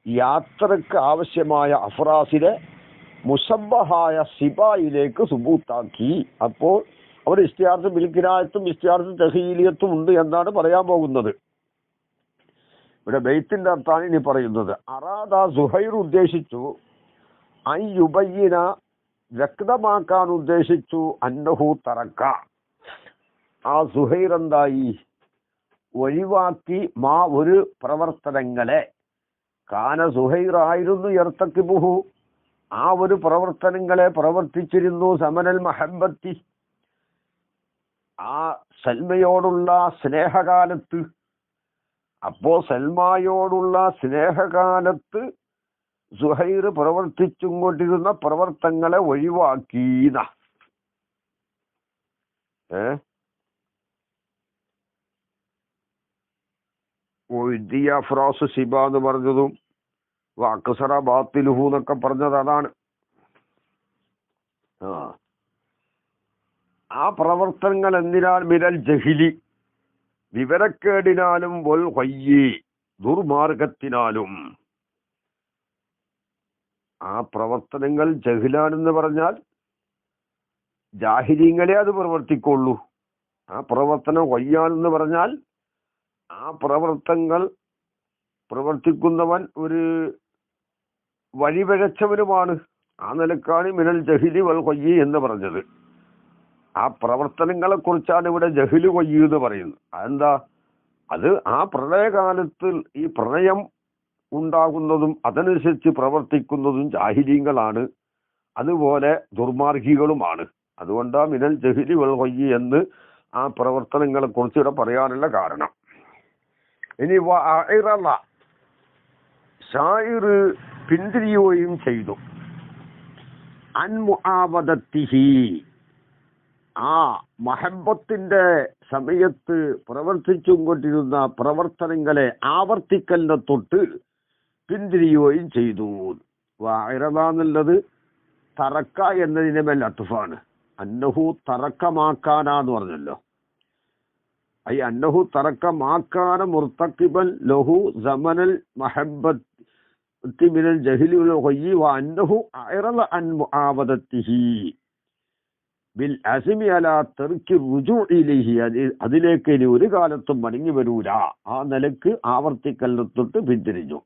S1: യാത്രക്ക് ആവശ്യമായ അഫ്റാസിനെ മുശബ്ബഹായ സിബായിലേക്ക് സുബൂത്താക്കി. അപ്പോൾ അവർ ഇസ്തിയാർത്തും ബിൽകിനായത്തും ഇസ്തിയാർത്തും തഹീലിയത്തും ഉണ്ട് എന്നാണ് പറയാൻ പോകുന്നത്. ഇവിടെ ബെയ്ത്തിന്റെ അർത്ഥാണ് ഇനി പറയുന്നത്. അറാദ സുഹൈർ ഉദ്ദേശിച്ചു, ഐ യുബയ്യിന വ്യക്തമാക്കാൻ ഉദ്ദേശിച്ചു, അന്നഹു തറക്ക, ആ സുഹൈർ എന്തായി? ഒഴിവാക്കി ഒരു പ്രവർത്തനങ്ങളെ, കാന സുഹൈർ ആയിരുന്നു യർത്തക്കിബുഹു, ആ ഒരു പ്രവർത്തനങ്ങളെ പ്രവർത്തിച്ചിരുന്നു, സമനൽ മഹബത്തി, ആ സൽമയോടുള്ള സ്നേഹകാലത്ത്. അപ്പോ സൽമായോടുള്ള സ്നേഹകാലത്ത് സുഹൈർ പ്രവർത്തിച്ചും കൊണ്ടിരുന്ന പ്രവർത്തനങ്ങളെ ഒഴിവാക്കീന. ഒഴിയാഫ്രാസ് സിബ എന്ന് പറഞ്ഞതും വാക്കസറ ബാത്തിലുഹു എന്നൊക്കെ പറഞ്ഞത് അതാണ്. ആ പ്രവർത്തനങ്ങൾ എന്തിനാൽ? മിനൽ ജഹിലി, വിവരക്കേടിനാലും, വൽ ഖയ്യി, ദുർമാർഗത്തിനാലും. ആ പ്രവർത്തനങ്ങൾ ജഹിലാനെന്ന് പറഞ്ഞാൽ ജാഹിലീങ്ങളെ അത് പ്രവർത്തിക്കുള്ളൂ. ആ പ്രവർത്തനം ഖയ്യാനെന്ന് പറഞ്ഞാൽ ആ പ്രവർത്തനങ്ങൾ പ്രവർത്തിക്കുന്നവൻ ഒരു വഴിപിഴച്ചവനുമാണ്. ആ നിലക്കാണ് മിനൽ ജഹിലി വൽ ഖയ്യി എന്ന് പറഞ്ഞത്. ആ പ്രവർത്തനങ്ങളെ കുറിച്ചാണ് ഇവിടെ ജഹില് ഖയ്യി എന്ന് പറയുന്നത്. അതെന്താ? അത് ആ പ്രളയകാലത്ത് ഈ പ്രണയം ഉണ്ടാകുന്നതും അതനുസരിച്ച് പ്രവർത്തിക്കുന്നതും ജാഹിലീങ്ങളാണ്, അതുപോലെ ദുർമാർഗികളുമാണ്. അതുകൊണ്ടാണ് മിനൽ ജഹിലി വൽ ഖയ്യി എന്ന് ആ പ്രവർത്തനങ്ങളെ കുറിച്ച് ഇവിടെ പറയാനുള്ള കാരണം. ഇനി ഷായിർ പിന്തിരിയുകയും ചെയ്തു, അൻ മുആവദത്തിഹി, ആ മഹബത്തിന്റെ സമയത്ത് പ്രവർത്തിച്ചും കൊണ്ടിരുന്ന പ്രവർത്തനങ്ങളെ ആവർത്തിക്കലിനെ തൊട്ട് പിന്തിരിയുകയും ചെയ്തു. എന്നുള്ളത് തറക്ക എന്നതിന്റെ മേൽ അത്തുഫാണ്. അന്നഹു തറക്കമാക്കാനാന്ന് പറഞ്ഞല്ലോ. ഐ അന്നഹു തറക്കമാക്കാന മുർത്തഖിബൻ ലഹു സമനൽ മഹബ്ബത്തി മിനൽ ജഹ്ലി വൽ ഖയ്യി വ അന്നഹു അഅറദ അൻ മുആവദത്തിഹി ബിൽ അസ്മി അലാ തർക്കി റുജൂഇ ഇലൈഹി, അതിലേക്ക് ഇനി ഒരു കാലത്തും മടങ്ങി വരൂല. ആ നിലക്ക് ആവർത്തിക്കലിനെ തൊട്ട് പിന്തിരിഞ്ഞു.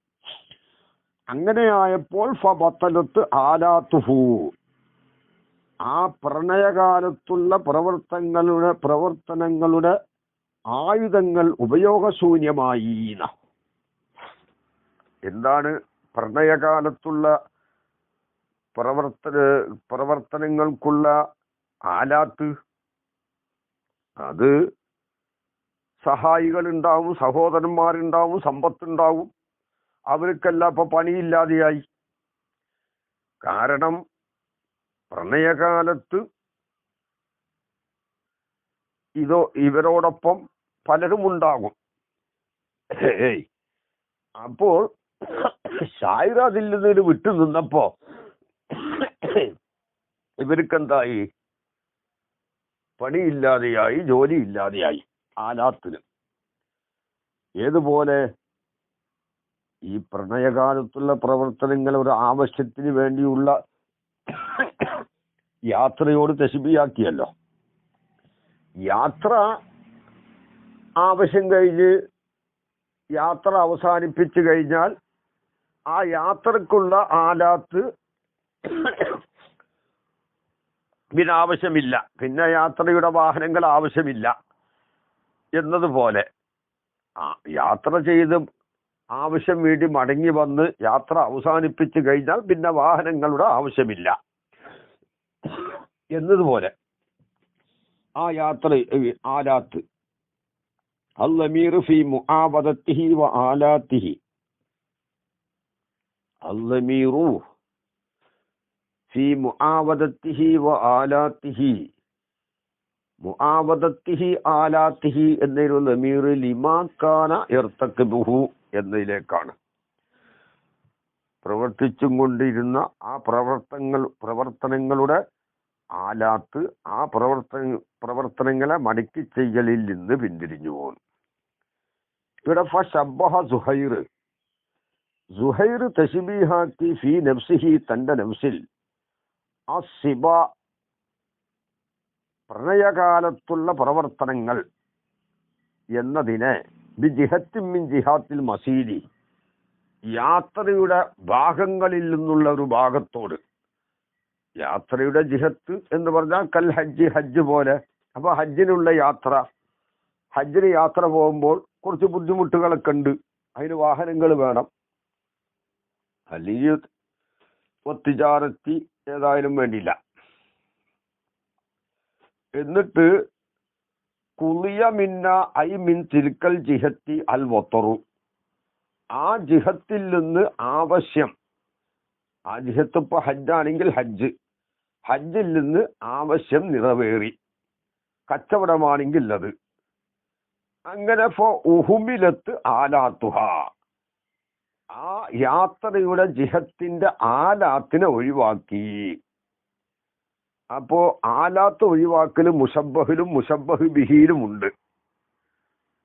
S1: അങ്ങനെയായപ്പോൾ ഫബത്തലത്ത് ആലാത്തുഹു, ആ പ്രണയകാലത്തുള്ള പ്രവർത്തനങ്ങളുടെ ആയുധങ്ങൾ ഉപയോഗശൂന്യമായി. എന്താണ് പ്രണയകാലത്തുള്ള പ്രവർത്തനങ്ങൾക്കുള്ള ആലാത്ത്? അത് സഹായികൾ ഉണ്ടാവും, സഹോദരന്മാരുണ്ടാവും, സമ്പത്തുണ്ടാവും. അവർക്കെല്ലാം ഇപ്പൊ പണിയില്ലാതെയായി. കാരണം പ്രണയകാലത്ത് ഇവരോടൊപ്പം പലരും ഉണ്ടാകും. അപ്പോൾ ഷായിർ അതിൽ നിന്ന് വിട്ടു നിന്നപ്പോ ഇവർക്കെന്തായി? പണിയില്ലാതെയായി, ജോലി ഇല്ലാതെയായി ആലാത്തിന്. ഏതുപോലെ ഈ പ്രണയകാലത്തുള്ള പ്രവർത്തനങ്ങൾ ഒരു ആവശ്യത്തിന് വേണ്ടിയുള്ള യാത്രയോട് തശ്ബീഹാക്കിയല്ലോ. യാത്ര ആവശ്യം കഴിഞ്ഞ് യാത്ര അവസാനിപ്പിച്ചു കഴിഞ്ഞാൽ ആ യാത്രക്കുള്ള ആലാത്ത് പിന്നെ ആവശ്യമില്ല, പിന്നെ യാത്രയുടെ വാഹനങ്ങൾ ആവശ്യമില്ല എന്നതുപോലെ യാത്ര ചെയ്ത് ആവശ്യം വേണ്ടി മടങ്ങി വന്ന് യാത്ര അവസാനിപ്പിച്ചു കഴിഞ്ഞാൽ പിന്നെ വാഹനങ്ങളുടെ ആവശ്യമില്ല എന്നതുപോലെ ആ യാത്ര ആലാത്ത് الضمير في معاوضته وآلاته. الضمير في معاوضته وآلاته. മുആവദത്തിഹി ആലാത്തിഹി എന്നൊരു ലമീർ ലിമാ കാന ഇർതഖബുഹു എന്നതിലേക്കാണ്. പ്രവർത്തിച്ചും കൊണ്ടിരുന്ന ആ പ്രവർത്തനങ്ങളുടെ ആലാത്ത്, ആ പ്രവർത്തനങ്ങളെ മടക്കി ചെയ്യലിൽ നിന്ന് പിന്തിരിഞ്ഞു പോകുന്നു. ഇവിടെ ഫശബ്ബഹ സുഹൈർ തശ്ബീഹാക്കി ഫീ നഫ്സിഹി, തന്റെ നഫ്സിൽ അസ്സിബ പ്രണയകാലത്തുള്ള പ്രവർത്തനങ്ങൾ എന്നതിനെ ബിജിഹത്തിൻ മിൻ ജിഹാത്തിൽ മസീരി, യാത്രയുടെ ഭാഗങ്ങളിൽ നിന്നുള്ള ഒരു ഭാഗത്തോട്. യാത്രയുടെ ജിഹത്ത് എന്ന് പറഞ്ഞാൽ കൽ ഹജ്ജ്, ഹജ്ജ് പോലെ. അപ്പൊ ഹജ്ജിനുള്ള യാത്ര, ഹജ്ജിന് യാത്ര പോകുമ്പോൾ കുറച്ച് ബുദ്ധിമുട്ടുകളൊക്കെ ഉണ്ട്. അതിന് വാഹനങ്ങൾ വേണം. അല്ലെങ്കിൽ ഒത്തിജാരത്തി ഏതായാലും വേണ്ടിയില്ല. എന്നിട്ട് കുളിയ മിന്ന ഐ മിൻ തിരുക്കൽ ജിഹത്തി അൽ വത്തറു, ആ ജിഹത്തിൽ നിന്ന് ആവശ്യം, ആ ജിഹത്ത് ഇപ്പൊ ഹജ്ജാണെങ്കിൽ ഹജ്ജിൽ നിന്ന് ആവശ്യം നിറവേറി. കച്ചവടമാണെങ്കിൽ അത് അങ്ങനെ. ഉഹുമിലത്ത് ആലാത്തുഹ, ആ യാത്രയുടെ ജിഹത്തിന്റെ ആലാത്തിനെ ഒഴിവാക്കി. അപ്പോ ആലാത്ത് ഒഴിവാക്കല് മുഷബ്ബഹിലും മുഷബ്ബഹ് ബിഹിയിലും ഉണ്ട്.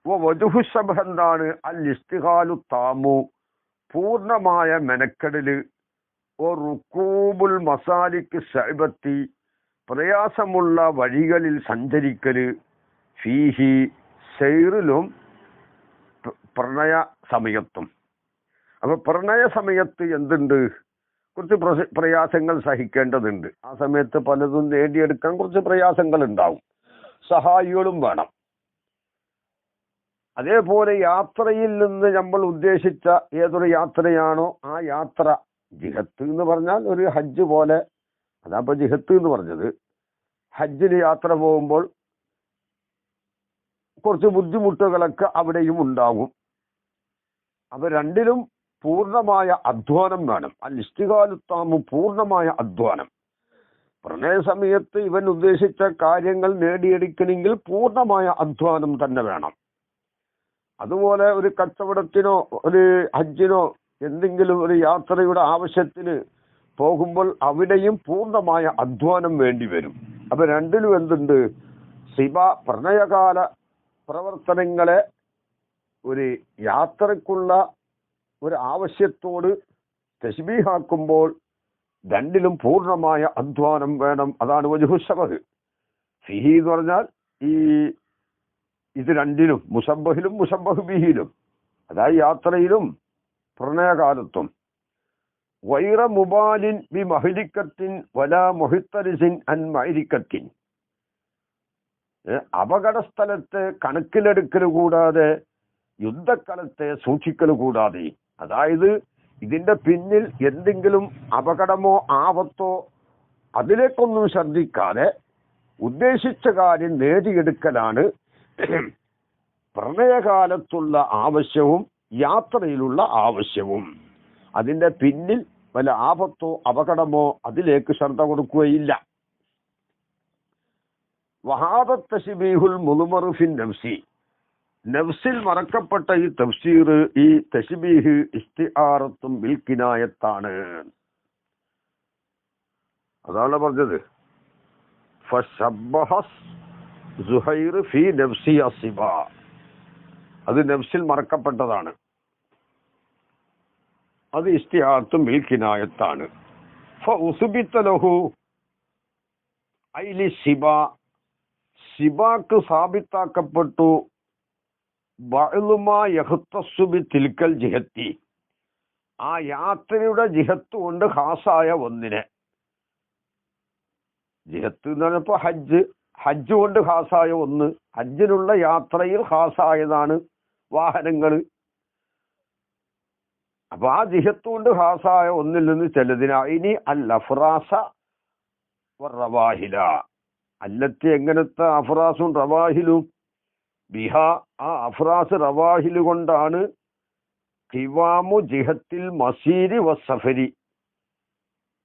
S1: വജുഹു ശബ്ഹ എന്താണ്? അൽ ഇസ്തിഗാലു താമു, പൂർണ്ണമായ മെനക്കെടല്. റുകൂബുൽ മസാലിക് ശഅബത്തി, പ്രയാസമുള്ള വഴികളിൽ സഞ്ചരിക്കല്. ഫീഹി, സൈറിലും പ്രണയ സമയത്തും. അപ്പൊ പ്രണയ സമയത്ത് എന്തുണ്ട്? കുറച്ച് പ്രയാസങ്ങൾ സഹിക്കേണ്ടതുണ്ട്. ആ സമയത്ത് പലതും നേടിയെടുക്കാൻ കുറച്ച് പ്രയാസങ്ങൾ ഉണ്ടാവും. സഹായികളും വേണം. അതേപോലെ യാത്രയിൽ നിന്ന് നമ്മൾ ഉദ്ദേശിച്ച ഏതൊരു യാത്രയാണോ ആ യാത്ര, ജിഹത്ത് എന്ന് പറഞ്ഞാൽ ഒരു ഹജ്ജ് പോലെ. അതാപ്പൊ ജിഹത്ത് എന്ന് പറഞ്ഞത്. ഹജ്ജിന് യാത്ര പോകുമ്പോൾ കുറച്ച് ബുദ്ധിമുട്ടുകളൊക്കെ അവിടെയും ഉണ്ടാകും. അപ്പൊ രണ്ടിലും പൂർണ്ണമായ അധ്വാനം വേണം. അൽ ഇസ്തിഗാലുത്താമു, പൂർണ്ണമായ അധ്വാനം. പ്രണയ സമയത്ത് ഇവൻ ഉദ്ദേശിച്ച കാര്യങ്ങൾ നേടിയെടുക്കണമെങ്കിൽ പൂർണ്ണമായ അധ്വാനം തന്നെ വേണം. അതുപോലെ ഒരു കച്ചവടത്തിനോ ഒരു ഹജ്ജിനോ എന്തെങ്കിലും ഒരു യാത്രയുടെ ആവശ്യത്തിന് പോകുമ്പോൾ അവിടെയും പൂർണ്ണമായ അധ്വാനം വേണ്ടി വരും. അപ്പൊ രണ്ടിലും എന്തുണ്ട്? സിബ, പ്രണയകാല പ്രവർത്തനങ്ങളെ ഒരു യാത്രക്കുള്ള ഒരു ആവശ്യത്തോട് തശ്ബീഹാക്കുമ്പോൾ രണ്ടിലും പൂർണ്ണമായ അധ്വാനം വേണം. അതാണ് വജ്ഹു ശബഹ്. ഫിഹി എന്ന് പറഞ്ഞാൽ ഇത് രണ്ടിലും, മുഷബ്ബഹിലും മുഷബ്ബഹ് ബിഹിയിലും, അതായത് യാത്രയിലും പ്രണയകാലത്തും. വൈറ മുബാലിൻ ബി മഹ്ലിക്കത്തിൻ വലാ മുഹിത്തരിസിൻ അൻ മഹ്ലിക്കത്തിൻ, അപകട സ്ഥലത്തെ കണക്കിലെടുക്കൽ കൂടാതെ യുദ്ധക്കാലത്തെ സൂക്ഷിക്കൽ കൂടാതെ. അതായത് ഇതിന്റെ പിന്നിൽ എന്തെങ്കിലും അപകടമോ ആപത്തോ അതിലേക്കൊന്നും ശ്രദ്ധിക്കാതെ ഉദ്ദേശിച്ച കാര്യം നേടിയെടുക്കലാണ് പ്രണയകാലത്തുള്ള ആവശ്യവും യാത്രയിലുള്ള ആവശ്യവും. അതിന്റെ പിന്നിൽ വല്ല ആപത്തോ അപകടമോ അതിലേക്ക് ശ്രദ്ധ കൊടുക്കുകയില്ല. വഹാദത്ത് തശ്ബീഹുൽ മുദ്മറു ഫിൻ നഫ്സി, നഫ്സിൽ മറക്കപ്പെട്ട ഈ തഫ്സീർ, ഈ തശ്ബീഹ് ഇസ്തിആറത്തും ബിൽ കിനായത്താണ്. അതാണ് പറഞ്ഞത്. ഫശബ്ബഹ സുഹൈർ ഫി നഫ്സി അസിബ, അത് നഫ്സിൽ മറക്കപ്പെട്ടതാണ്. അത് ഇസ്തിആറത്തും ബിൽ കിനായത്താണ്. ഫഉസ്ബിത ലഹു ഐലി സിബ, സിബാക്ക് സാബിത്താക്കപ്പെട്ടു ബഅ്ലുമാ യഖ്തസ്സു ബി തിൽക്കൽ ജിഹത്തി, ആ യാത്രയുടെ ജിഹത്ത് കൊണ്ട് ഖാസായ ഒന്നിനെ. ജിഹത്ത് എന്ന് പറഞ്ഞപ്പോ ഹജ്ജ് കൊണ്ട് ഖാസായ ഒന്ന്, ഹജ്ജിനുള്ള യാത്രയിൽ ഖാസായതാണ് വാഹനങ്ങൾ. അപ്പൊ ആ ജിഹത്ത് കൊണ്ട് ഖാസായ ഒന്നിൽ നിന്ന് ചിലതിന് ഇനി അൽ അഫ്റാസ റവാഹില, അല്ലത്തി എങ്ങനത്തെ അഫ്റാസും റവാഹിലും, ബിഹ ആ അഫ്രാസ് റവാഹിൽ കൊണ്ടാണ് ഖിവാമു ജിഹത്തിൽ മസീരി വസഫരി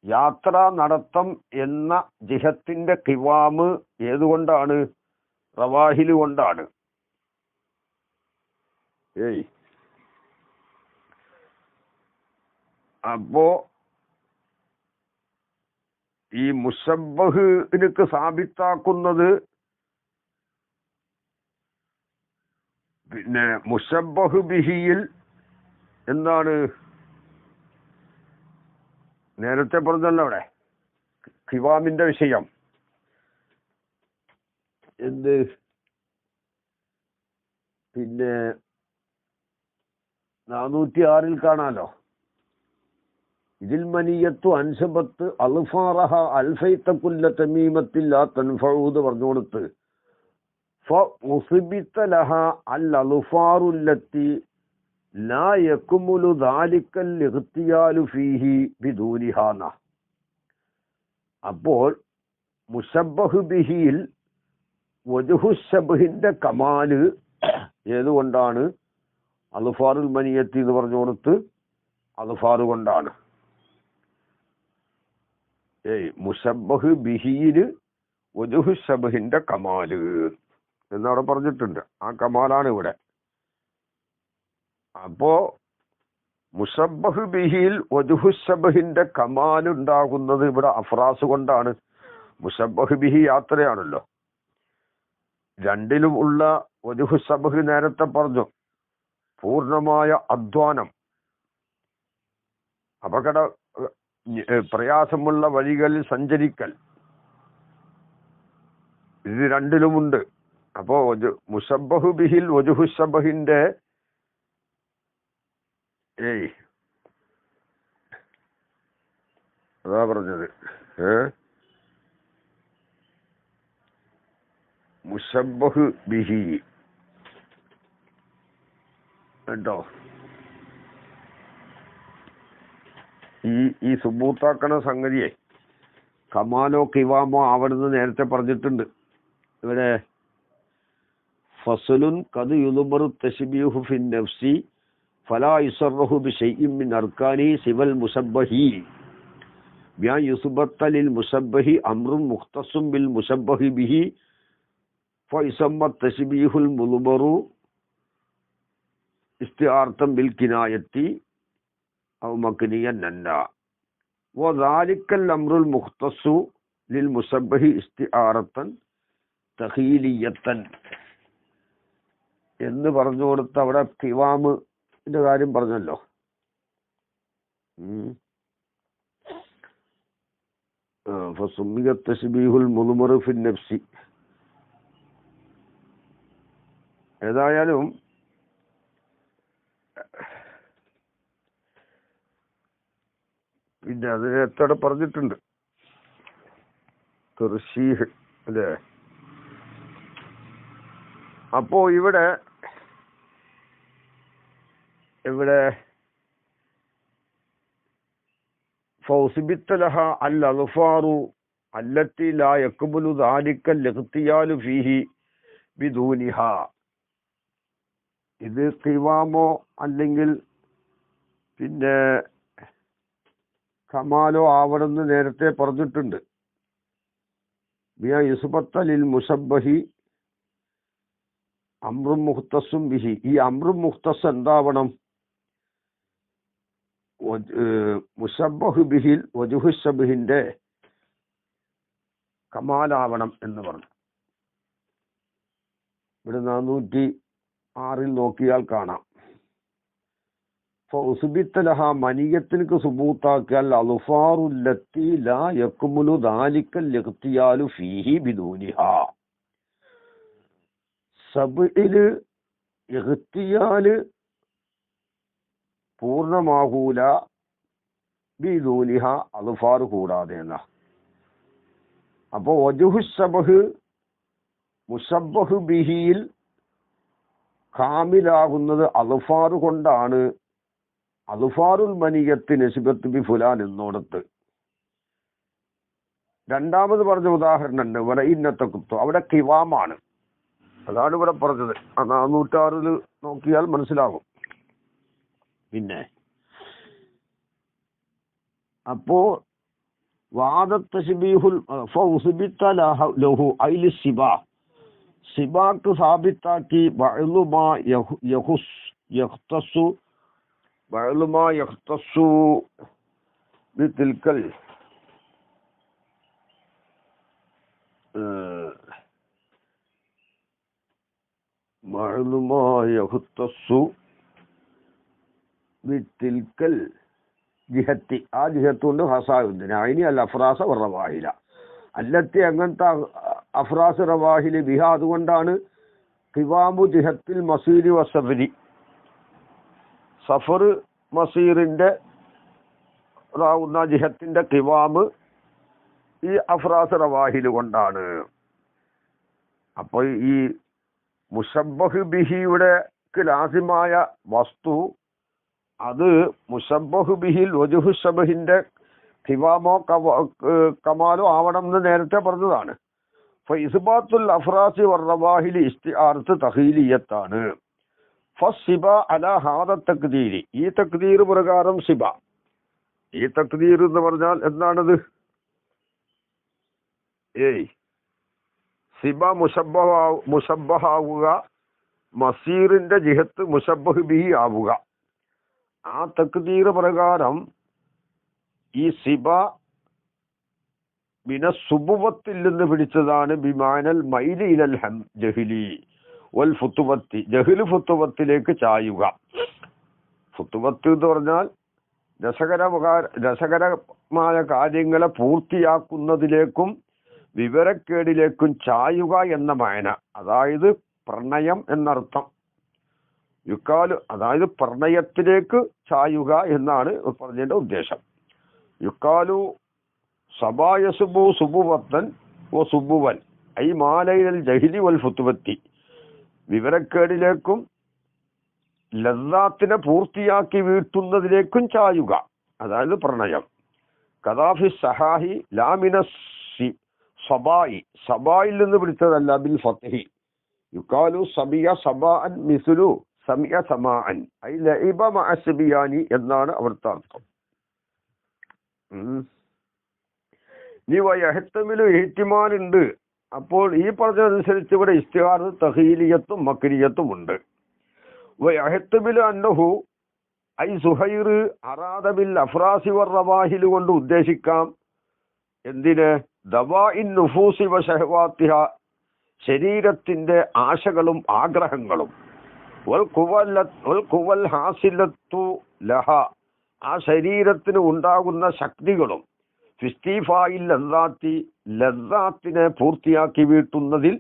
S1: യാത്ര നടത്തം എന്ന ജിഹത്തിന്റെ ഖിവാമ് ഏതുകൊണ്ടാണ്? റവാഹിൽ കൊണ്ടാണ്. അപ്പോ ഈ മുശബ്ബഹിനക്ക് സാബിത്താക്കുന്നത് പിന്നെ മുശബ്ബഹ് ബിഹിയിൽ എന്താണ്? നേരത്തെ പറഞ്ഞല്ലോ അവിടെ ഖിവാമിന്റെ വിഷയം. എന്ത്? പിന്നെ 406 കാണാലോ. ഇതിൽ മനീയത്തു അൻസബത്ത് അൽഫാറഹ അൽഫൈത്തക്കുല്ല തമീമത്തില്ല തൻഫഊദ് പറഞ്ഞു കൊടുത്ത് ഫഉസ്ബിത ലഹ അൽ അൽഫാറുല്ലത്തി ലാ യക്മുലു ദാലിക്കൽ ഇഖ്തിയാലു ഫീഹി ബിദൂനിഹാന. അപ്പോൾ മുശബ്ബഹ് ബിഹിയിൽ വജ്ഹു ശബ്ഹിന്റെ കമാല് ഏതുകൊണ്ടാണ്? അൽഫാറുൽ മനീയത്തി എന്ന് പറഞ്ഞു കൊടുത്ത് അൽഫാറ് കൊണ്ടാണ്. മുശബ്ബഹ് ബിഹിയില് വജ്ഹു ശബ്ഹിന്റെ കമാല് എന്നവിടെ പറഞ്ഞിട്ടുണ്ട്. ആ കമാലാണ് ഇവിടെ. അപ്പോ മുശബ്ബഹ് ബിഹിയിൽ വജ്ഹു ശബ്ഹിന്റെ കമാൽ ഉണ്ടാകുന്നത് ഇവിടെ അഫ്രാസ് കൊണ്ടാണ്. മുശബ്ബഹ് ബിഹി യാത്രയാണല്ലോ. രണ്ടിലും ഉള്ള വജ്ഹു ശബ്ഹ് നേരത്തെ പറഞ്ഞു. പൂർണ്ണമായ അധ്വാനം, പ്രയാസമുള്ള വഴികളിൽ സഞ്ചരിക്കൽ, ഇത് രണ്ടിലുമുണ്ട്. അപ്പോ മുശബ്ബഹു ബിഹിൽ വജ്ഹു ശബ്ഹിന്റെ അതാ പറഞ്ഞത്. മുശബ്ബഹു ബിഹി കേട്ടോ. ഈ സുബൂത്താക്കണ സംഗതിയെ കമാലോ കിവാമോ ആവണമെന്ന് നേരത്തെ പറഞ്ഞിട്ടുണ്ട്. ഇവിടെ ഫസ്ലുൻ ഖദ് യുദ്ബറു തശ്ബീഹു ഫിൻ നഫ്സി ഫലാ യുസറഹു ബിശൈഇൻ മിൻ അർക്കാനി സിവൽ മുശബ്ബഹി ബിയാ യുസ്ബത്ത ലിൽ മുശബ്ബഹി അംറുൻ മുഖ്തസും ബിൽ മുശബ്ബഹി ബിഹി ഫയുസമ്മ തശ്ബീഹുൽ മുദ്ബറു ഇസ്തിആറതൻ ബിൽ കിനായത്തി ഔ മക്നിയൻ നന്ന വദാലിക്കൽ അംറുൽ മുഖ്തസു ലിൽ മുശബ്ബഹി ഇസ്തിആറതൻ തഖീലിയത്തൻ എന്ന് പറഞ്ഞു കൊടുത്ത് അവിടെ ഖിവാമിന്റെ കാര്യം പറഞ്ഞല്ലോ. ഫസുമ്മിയ തശ്ബീഹുൽ മുദ്മർ ഫി നഫ്സി. ഏതായാലും പിന്നെ അത് നേരത്തെ പറഞ്ഞിട്ടുണ്ട്. തർശീഹ് അല്ലേ? അപ്പോ ഇവിടെ ഫൗസിബിത്ത ലഹ അൽ അൽഫാറു അല്ലത്തി ലാ യഖ്ബുലു ദാലിക്കൽ ഇഖ്തിയാലു ഫീഹി ബിദൂനിഹ. ഇത് ഖിവാമോ അല്ലെങ്കിൽ പിന്നെ കമാലോ ആവണമെന്ന് നേരത്തെ പറഞ്ഞിട്ടുണ്ട്. ബിയാ യുസ്ബത്ത ലിൽ മുശബ്ബഹി അംറും മുഖ്തസും ബിഹി. ഈ അംറും മുഖ്തസ് എന്താവണം? മുശബ്ബഹു ബിഹിൽ വജ്ഹു ശബ്ഹിന്റെ കമാലാവണം എന്ന് പറഞ്ഞു. ഇവിടെ 406 നോക്കിയാൽ കാണാം. ഫഉസ്ബിത ലഹ മനീയത്തിനക്ക് സുബൂത്താക്കിയാൽ അൽഫാറുല്ലത്തി ലാ യക്മുലു ദാലിക്കൽ ഇഖ്തിയാലു ഫീഹി ബിദൂനിഹാ. സബ്ഇല് ഇഖ്തിയാല് പൂർണ്ണമാകൂല ബിദൂനിഹ അൽഫാർ കൂടാതെ എന്ന. അപ്പോ വജ്ഹു ശബ്ഹ് മുശബ്ബഹു ബിഹിയിൽ കാമിലാകുന്നത് അൽഫാർ കൊണ്ടാണ്. അൽഫാറുൽ മനീയത്ത് നിസ്ബത്ത് ബി ഫുലാൻ എന്നോടത്ത്. രണ്ടാമത് പറഞ്ഞ ഉദാഹരണം ഉണ്ട്. വല ഇന്നത്തെ കുത്തു അവിടെ ഖിവാമാണ്. അതാണ് ഇവിടെ പറഞ്ഞത്. 406 നോക്കിയാൽ മനസ്സിലാകും. പിന്നെ അപ്പോ വാദത്തശ്ബീഹുൽ ഫൗസ്ബിത ലഹു ഐലി സിബാ, സിബാക്ക് സാബിത്താക്കി ബഅ്ലുമാ യഖ്തസ്സു ബിതിൽക്കൽ ബഅ്ലുമാ യഖ്തസ്സു ബിതിൽക്കൽ ജിഹത്തി, ആ ജിഹത്ത് കൊണ്ട് ഹസായുദ്ദിന അതിന് അൽ അഫ്രാസ റവാഹില അല്ലത്തി അങ്ങനത്തെ അഫ്രാസ് റവാഹില് ബിഹ, അതുകൊണ്ടാണ് ഖിവാമു ജിഹത്തിൽ മസീരി വസഫരി, സഫർ മസീറിന്റെ ജിഹത്തിന്റെ ഖിവാമ് ഈ അഫ്രാസ് റവാഹില് കൊണ്ടാണ്. അപ്പോൾ ഈ മുശബ്ബഹ് ബിഹിയുടെ ലാസിമായ വസ്തു അത് മുശബ്ബഹു ബിഹിൽ വജുഹു ശബഹിന്റെ ഖിവാമോ കമാലോ ആവണം എന്ന് നേരത്തെ പറഞ്ഞതാണ്. ഫഇസ്ബാത്തുൽ അഫ്രാസി വറവാഹിലി ഇസ്തിആറത്ത് തഖീലിയത്താണ്. ഫസ്സിബ അലാ ഹാദ തഖ്ദീരി, ഈ തഖ്ദീർ പ്രകാരം സിബ, ഈ തഖ്ദീർ എന്ന് പറഞ്ഞാൽ എന്താണത്? സിബ മുശബ്ബഹാവുക, മസീറിന്റെ ജിഹത്ത് മുശബ്ബഹ് ബിഹി ആവുക. ആ തഖ്ദീർ പ്രകാരം ഈ സിബ സുബുവത്തിൽ നിന്ന് പിടിച്ചതാണ്. ബിമാനൽ മൈലി ഇലൽ ജഹിലി വൽ ഫുത്തുവത്തി, ജഹിൽ ഫുത്തുവത്തിലേക്ക് ചായുക. ഫുത്തുവത്ത് എന്ന് പറഞ്ഞാൽ രസകരമായ കാര്യങ്ങളെ പൂർത്തിയാക്കുന്നതിലേക്കും വിവരക്കേടിലേക്കും ചായുക എന്ന മാന, അതായത് പ്രണയം എന്നർത്ഥം. യുക്കാലു അതായത് പ്രണയത്തിലേക്ക് ചായുക എന്നാണ് പറഞ്ഞതിന്റെ ഉദ്ദേശം. യുക്കാലു സബായസുബു സുബുവത്തൻ ഓ സുബുവൻ ഐ മാലയിൽ ജഹിലി വൽ ഫുത്തുവത്തി, വിവരക്കേടിലേക്കും ലദ്ദാത്തിനെ പൂർത്തിയാക്കി വീട്ടുന്നതിലേക്കും ചായുക, അതായത് പ്രണയം. കദാഫി സഹാഹി ലാമിന സബായി, സബായിൽ നിന്ന് പിടിച്ചതല്ല, ബിൽ ഫത്ഹി. യുക്കാലു സബിയ സബാഅൻ മിസ്ലു സമിയ സമാഅൻ ഐ ലഇബ മഅ സിബിയാനി എന്നാണ് അവിടുത്തെ അർത്ഥം. ഇനി വയഹ്തമിലു ഇഹ്തിമാലുണ്ട്. അപ്പോൾ ഈ പറഞ്ഞതനുസരിച്ച് ഇവിടെ ഇസ്തിഹാർ തഖീലിയത്തും മക്രിയത്തും ഉണ്ട്. വയഹ്തമിലു അന്നഹു ഐ സുഹൈർ അറാദ ബിൽ അഫ്രാസി വറവാഹിൽ കൊണ്ട് ഉദ്ദേശിക്കാം എന്തിന്? ദവാഇൻ നുഫൂസി വശഹവാത്തിഹ, ശരീരത്തിന്റെ ആശകളും ആഗ്രഹങ്ങളും, വൽ ഖുവൽ ഹാസിലത്തു ലഹ, ആ ശരീരത്തിന് ഉണ്ടാകുന്ന ശക്തികളും, ഫിസ്തീഫായിൽ ലദ്ദാത്തി, ലദ്ദാത്തിനെ പൂർത്തിയാക്കി വീട്ടുന്നതിൽ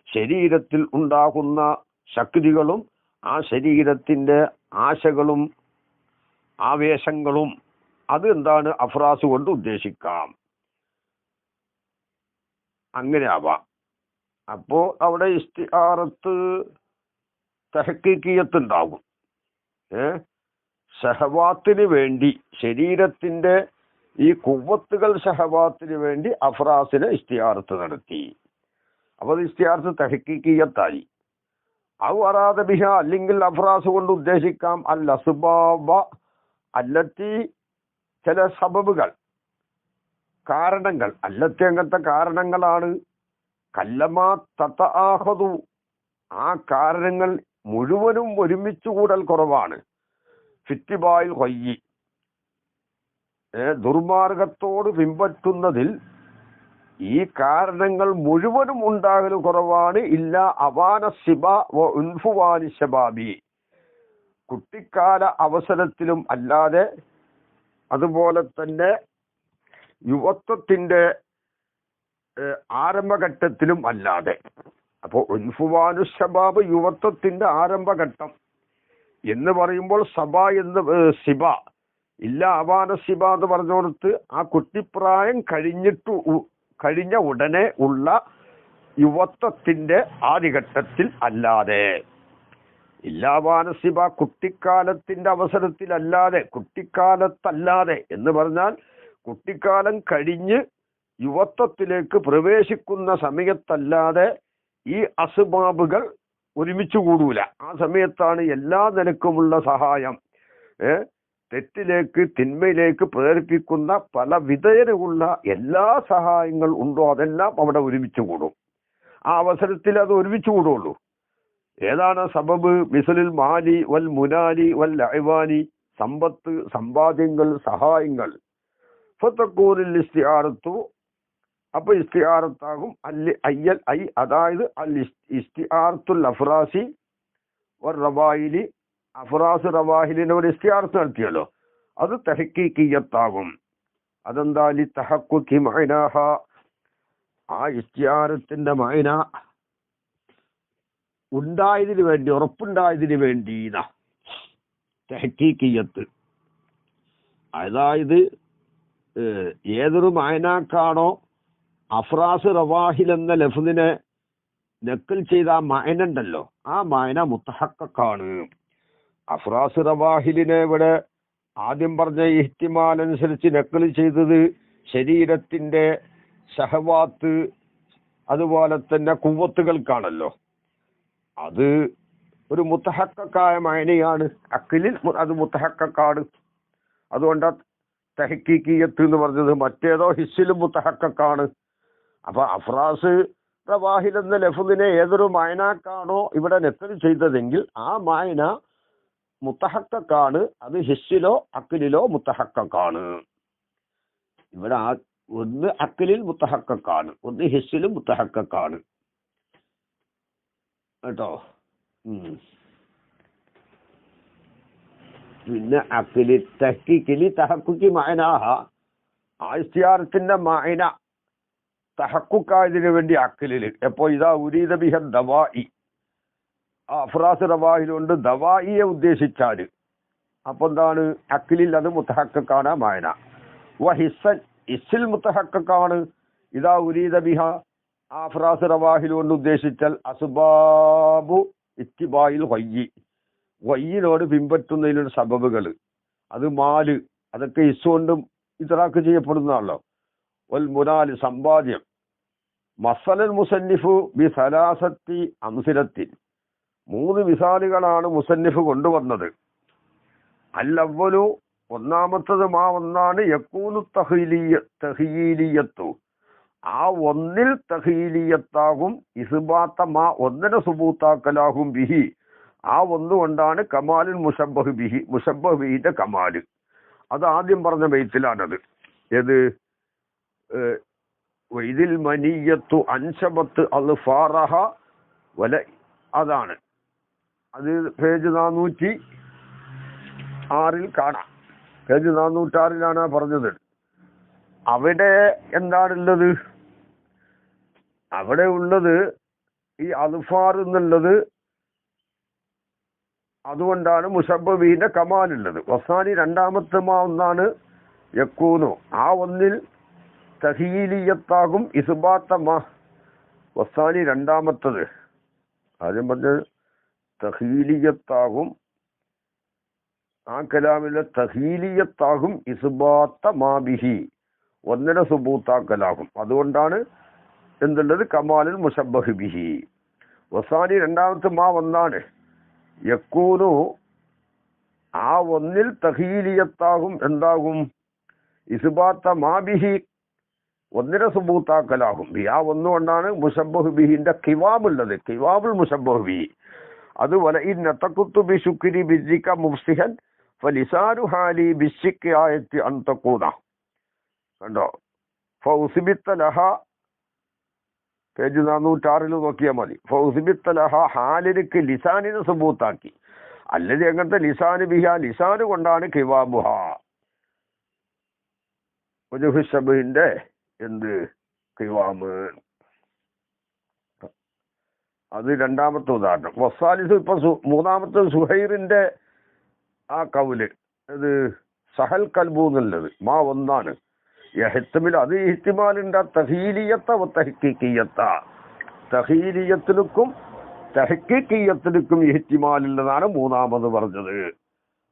S1: ശരീരത്തിൽ ഉണ്ടാകുന്ന ശക്തികളും ആ ശരീരത്തിന്റെ ആശകളും ആവേശങ്ങളും, അത് എന്താണ്? അഫ്രാസ് കൊണ്ട് ഉദ്ദേശിക്കാം. അങ്ങനെ ആവാം. അപ്പോ അവിടെ ഇസ്തിആറത്ത് തഹ്ഖീഖിയത്തുണ്ടാകും. ഷഹവാത്തിന് വേണ്ടി, ശരീരത്തിന്റെ ഈ കുവ്വത്തുകൾ ഷഹവാത്തിന് വേണ്ടി അഫ്രാസിനെ ഇസ്തിആറത്ത് നടത്തി. അപ്പൊ അത് ഇസ്തിആറത്ത് തഹ്ഖീഖിയത്തായി. ഔ അറാദ ബിഹ, അല്ലെങ്കിൽ അഫ്രാസ് കൊണ്ട് ഉദ്ദേശിക്കാം അൽ അസ്ബാബ അല്ലത്തി, ചില സബബുകൾ, കാരണങ്ങൾ. അല്ലത്തി അങ്ങനത്തെ കാരണങ്ങളാണ്. കല്ലമാ തതആഖദു, ആ കാരണങ്ങൾ മുഴുവനും ഒരുമിച്ച് കൂടൽ കുറവാണ്. ഫിത്തിബായിൽ ഖയ്യി, ദുർമാർഗത്തോട് പിൻപറ്റുന്നതിൽ ഈ കാരണങ്ങൾ മുഴുവനും ഉണ്ടാകൽ കുറവാണ്. ഇല്ല അവാന സിബ വ ഉൻഫുവാനി ശബാബി, കുട്ടിക്കാല അവസരത്തിലും അല്ലാതെ, അതുപോലെ തന്നെ യുവത്വത്തിന്റെ ആരംഭഘട്ടത്തിലും അല്ലാതെ. അപ്പോൾ ഉൻഫുവാനു ശബാബ് യുവത്വത്തിന്റെ ആരംഭഘട്ടം എന്ന് പറയുമ്പോൾ സബ എന്ന് സിബ ഇല്ല അവാന സിബ എന്ന് പറഞ്ഞോടത്ത് ആ കുട്ടിപ്രായം കഴിഞ്ഞ ഉടനെ ഉള്ള യുവത്വത്തിന്റെ ആദ്യഘട്ടത്തിൽ അല്ലാതെ. ഇല്ലാവാന സിബ കുട്ടിക്കാലത്തിന്റെ അവസരത്തിലല്ലാതെ, കുട്ടിക്കാലത്തല്ലാതെ എന്ന് പറഞ്ഞാൽ കുട്ടിക്കാലം കഴിഞ്ഞ് യുവത്വത്തിലേക്ക് പ്രവേശിക്കുന്ന സമയത്തല്ലാതെ ഈ അസ്ബാബുകൾ ഒരുമിച്ച് കൂടൂല. ആ സമയത്താണ് എല്ലാ നിലക്കുമുള്ള സഹായം, തെറ്റിലേക്ക് തിന്മയിലേക്ക് പ്രേരിപ്പിക്കുന്ന പല വിധേയനുള്ള എല്ലാ സഹായങ്ങൾ ഉണ്ടോ അതെല്ലാം അവിടെ ഒരുമിച്ച് കൂടും. ആ അവസരത്തിൽ അത് ഒരുമിച്ച് കൂടുള്ളൂ. ഏതാണ് സബബ്? മിസലിൽ മാലി വൽ മുനാലി വൽ അയ്വാനി, സമ്പത്ത്, സമ്പാദ്യങ്ങൾ, സഹായങ്ങൾ. ഫതകൂനിൽ ഇസ്തിആറത്തു, അപ്പൊ ഇസ്തിആറത്താകും അയ്യൽ ഐ, അതായത് അൽ ഇസ്തിആറത്തുൽ അഫ്റാസി വർ റവായിലി, അഫ്റാസ് റവാഹിലിനെ ഒരു ഇസ്തിആറത്ത് നടത്തിയല്ലോ, അത് തഹ്ഖീഖിയത്താകും. അതെന്താ? ലി തഹഖുഖി മഅനാഹ, ആ ഇസ്തിആറത്തിന്റെ മഅന ഉണ്ടായതിനു വേണ്ടി, ഉറപ്പുണ്ടായതിനു വേണ്ടി തഹ്ഖീഖിയത്ത്. അതായത് ഏതൊരു മഅനാക്കാണോ അഫ്റാസ് റവാഹിൽ എന്ന ലഫ്ദിനെ നക്കൽ ചെയ്ത ആ മഅനണ്ടല്ലോ, ആ മഅന മുത്തഹഖഖാണ്. അഫ്റാസ് റവാഹിലിനെ ഇവിടെ ആദ്യം പറഞ്ഞ ഇഹ്തിമാൽ അനുസരിച്ച് നക്കൽ ചെയ്തത് ശരീരത്തിന്റെ ശഹവാത്ത് അതുപോലെ തന്നെ കുവ്വത്തുകൾക്കാണല്ലോ. അത് ഒരു മുത്തഹഖഖായ മഅനയാണ്. അഖിലിൽ അത് മുത്തഹഖഖാണ്. അതുകൊണ്ട് തഹ്ഖീഖിയത്ത് എന്ന് പറഞ്ഞത്. മറ്റേതോ ഹിസ്സിലും മുത്തഹഖഖാണ്. അപ്പൊ അഫ്റാസ് റവാഹിൽ എന്ന ലഫ്ദിനെ ഏതൊരു മഅനാക്കാണോ ഇവിടെ നഖൽ ചെയ്തതെങ്കിൽ ആ മഅന മുത്തഹഖഖാണ്. അത് ഹിസ്സിലോ അഖിലിലോ മുത്തഹഖഖാണ്. ഇവിടെ ഒന്ന് അഖിലിൽ മുത്തഹഖഖാണ്, ഒന്ന് ഹിസ്സിലും മുത്തഹഖഖാണ് കേട്ടോ. പിന്നെ അഖിലി തഹ്ഖീഖിലി തഹഖുഖി മഅനാഹ, ആ ഇസ്തിആറത്തിന്റെ മഅന തഹഖുഖായതിനു വേണ്ടി അഖിലില്. എപ്പോ ഇതാ ഉരീദ ബിഹ ദവാഇ, ആ അഫ്റാസ് റവാഹിലുണ്ട് ദവായിയെ ഉദ്ദേശിച്ചാല് അപ്പൊ എന്താണ്? അഖിലിൽ അത് മുത്തഹഖഖാണ് മഅന. വ ഹിസ്സിൽ മുത്തഹഖഖാണ്. ഇതാ ഉരീദ ബിഹ, ആ അഫ്റാസ് റവാഹിലുണ്ട് ഉദ്ദേശിച്ചാൽ അസ്ബാബു ഇത്തിബായിൽ വയ്യി, വയ്യിനോട് പിൻപറ്റുന്നതിനുള്ള സബബുകൾ, അത് മാല്, അതൊക്കെ ഹിസ്സുകൊണ്ടും ഇത്റാക്ക് ചെയ്യപ്പെടുന്നതാണല്ലോ. വൽ മുനാല്, സമ്പാദ്യം. മസലൽ മുസന്നിഫു ബി സലാസത്തി അംസിലത്തിൻ, 3 മിസാലുകളാണ് മുസന്നിഫ് കൊണ്ടുവന്നത്. അല്ലവ്വലു, ഒന്നാമത്തത് മാ ഒന്നാണ്, യക്കൂനു തഹ്യീലിയത്തു, ആ ഒന്നിൽ തഹ്യീലിയത്താകും, ഇസ്ബാത്ത മാ ഒന്നിനെ സുബൂത്താക്കലാകും, ബിഹി ആ ഒന്നുകൊണ്ടാണ് കമാലിൽ മുശബ്ബഹ് ബിഹി, മുശബ്ബഹ് ബിഹിന്റെ കമാല്. അത് ആദ്യം പറഞ്ഞ ബൈത്തിലാണത്. ഏത്? വൈദിൽ മനീയത്തു അൻശബത്ത് അൽഫാറഹ വല, അതാണ്. അത് പേജ് 406 കാണാം. പേജ് 406 പറഞ്ഞത്. അവിടെ എന്താണുള്ളത്? അവിടെ ഉള്ളത് ഈ അൽഫാർ എന്നുള്ളത്, അതുകൊണ്ടാണ് മുശബ്ബഹ് ബിഹിന്റെ കമാലുള്ളത്. വസാനി, രണ്ടാമത്തെ മാ ഒന്നാണ്, യക്കൂനു ആ ഒന്നിൽ തഹ്യീലിയത്താകും, ഇസ്ബാത്ത മാ. വസാനി രണ്ടാമത്തത്, ആദ്യം പറഞ്ഞത് തഹ്യീലിയത്താകും, ആ കലാമിലെ തഹ്യീലിയത്താകും, ഇസ്ബാത്ത മാ ബിഹി ഒന്നിനെ സുബൂത്താക്കലാകും. അതുകൊണ്ടാണ് എന്തുള്ളത്? കമാലിൽ മുശബ്ബഹ് ബിഹി. വസാനി രണ്ടാമത്തെ മാ ഒന്നാണ്, യക്കൂനു ആ ഒന്നിൽ തഹ്യീലിയത്താകും, എന്താകും? ഇസ്ബാത്ത മാ ബിഹി ഒന്നിനെ സുബൂത്താക്കലാകും. ആ ഒന്നുകൊണ്ടാണ് മുശബ്ബഹ് ബിഹിന്റെ കിവാമുള്ളത്, കിവാമുൽ മുശബ്ബഹ് ബിഹി. അത് വല ഇൻ നതഖതു ബി ശുക്രി ബിസിക മുഫ്സിഹൻ ഫലിസാനു ഹാലി ബിശിക് ആയത്തി അൻ തഖൂന. കണ്ടോ? ഫൗസിബിത്ത ലഹ, പേജ് 406 നോക്കിയാൽ മതി. ഫൗസിബിത്ത ലഹ, ഹാലിലേക്ക് ലിസാനിനെ സുബൂത്താക്കി. അല്ലത് എങ്ങനത്തെ? ലിസാന് ബിഹ, ലിസാന് കൊണ്ടാണ് കിവാബുഹ. വജുഹുശബഹിന്റെ എന്ത്? കിവാമ്. അത് രണ്ടാമത്തെ ഉദാഹരണം. വസാലിസ്, ഇപ്പൊ മൂന്നാമത്തെ സുഹൈറിന്റെ ആ കൗല്, ഇത് സഹൽ കൽബു എന്നുള്ളത് മാ ഒന്നാണ്. യഹ്തമിൽ, അത് ഇഹ്തിമാലുണ്ട്. തഹ്യീലിയത്ത തഹ്ഖീഖിയത്ത, തഹ്യീലിയത്തിനും തഹ്ഖീഖിയത്തിനും ഇഹ്തിമാലുള്ളതാണ് മൂന്നാമത് പറഞ്ഞത്.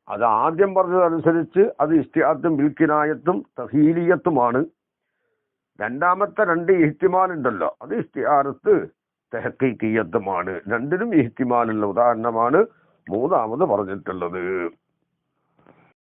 S1: അത് ആദ്യം പറഞ്ഞതനുസരിച്ച് അത് ഇസ്തിആത്തും ബിൽകിനായത്തും തഹ്യീലിയത്തുമാണ്. രണ്ടാമത്തെ 2 ഇഹ്തിമാലുണ്ടല്ലോ, അത് ഇസ്തിആറത്ത് തെഹക്കീക്കിയത്തുമാണ്. രണ്ടിനും ഇഹ്തിമാലുള്ള ഉദാഹരണമാണ് മൂന്നാമത് പറഞ്ഞിട്ടുള്ളത്.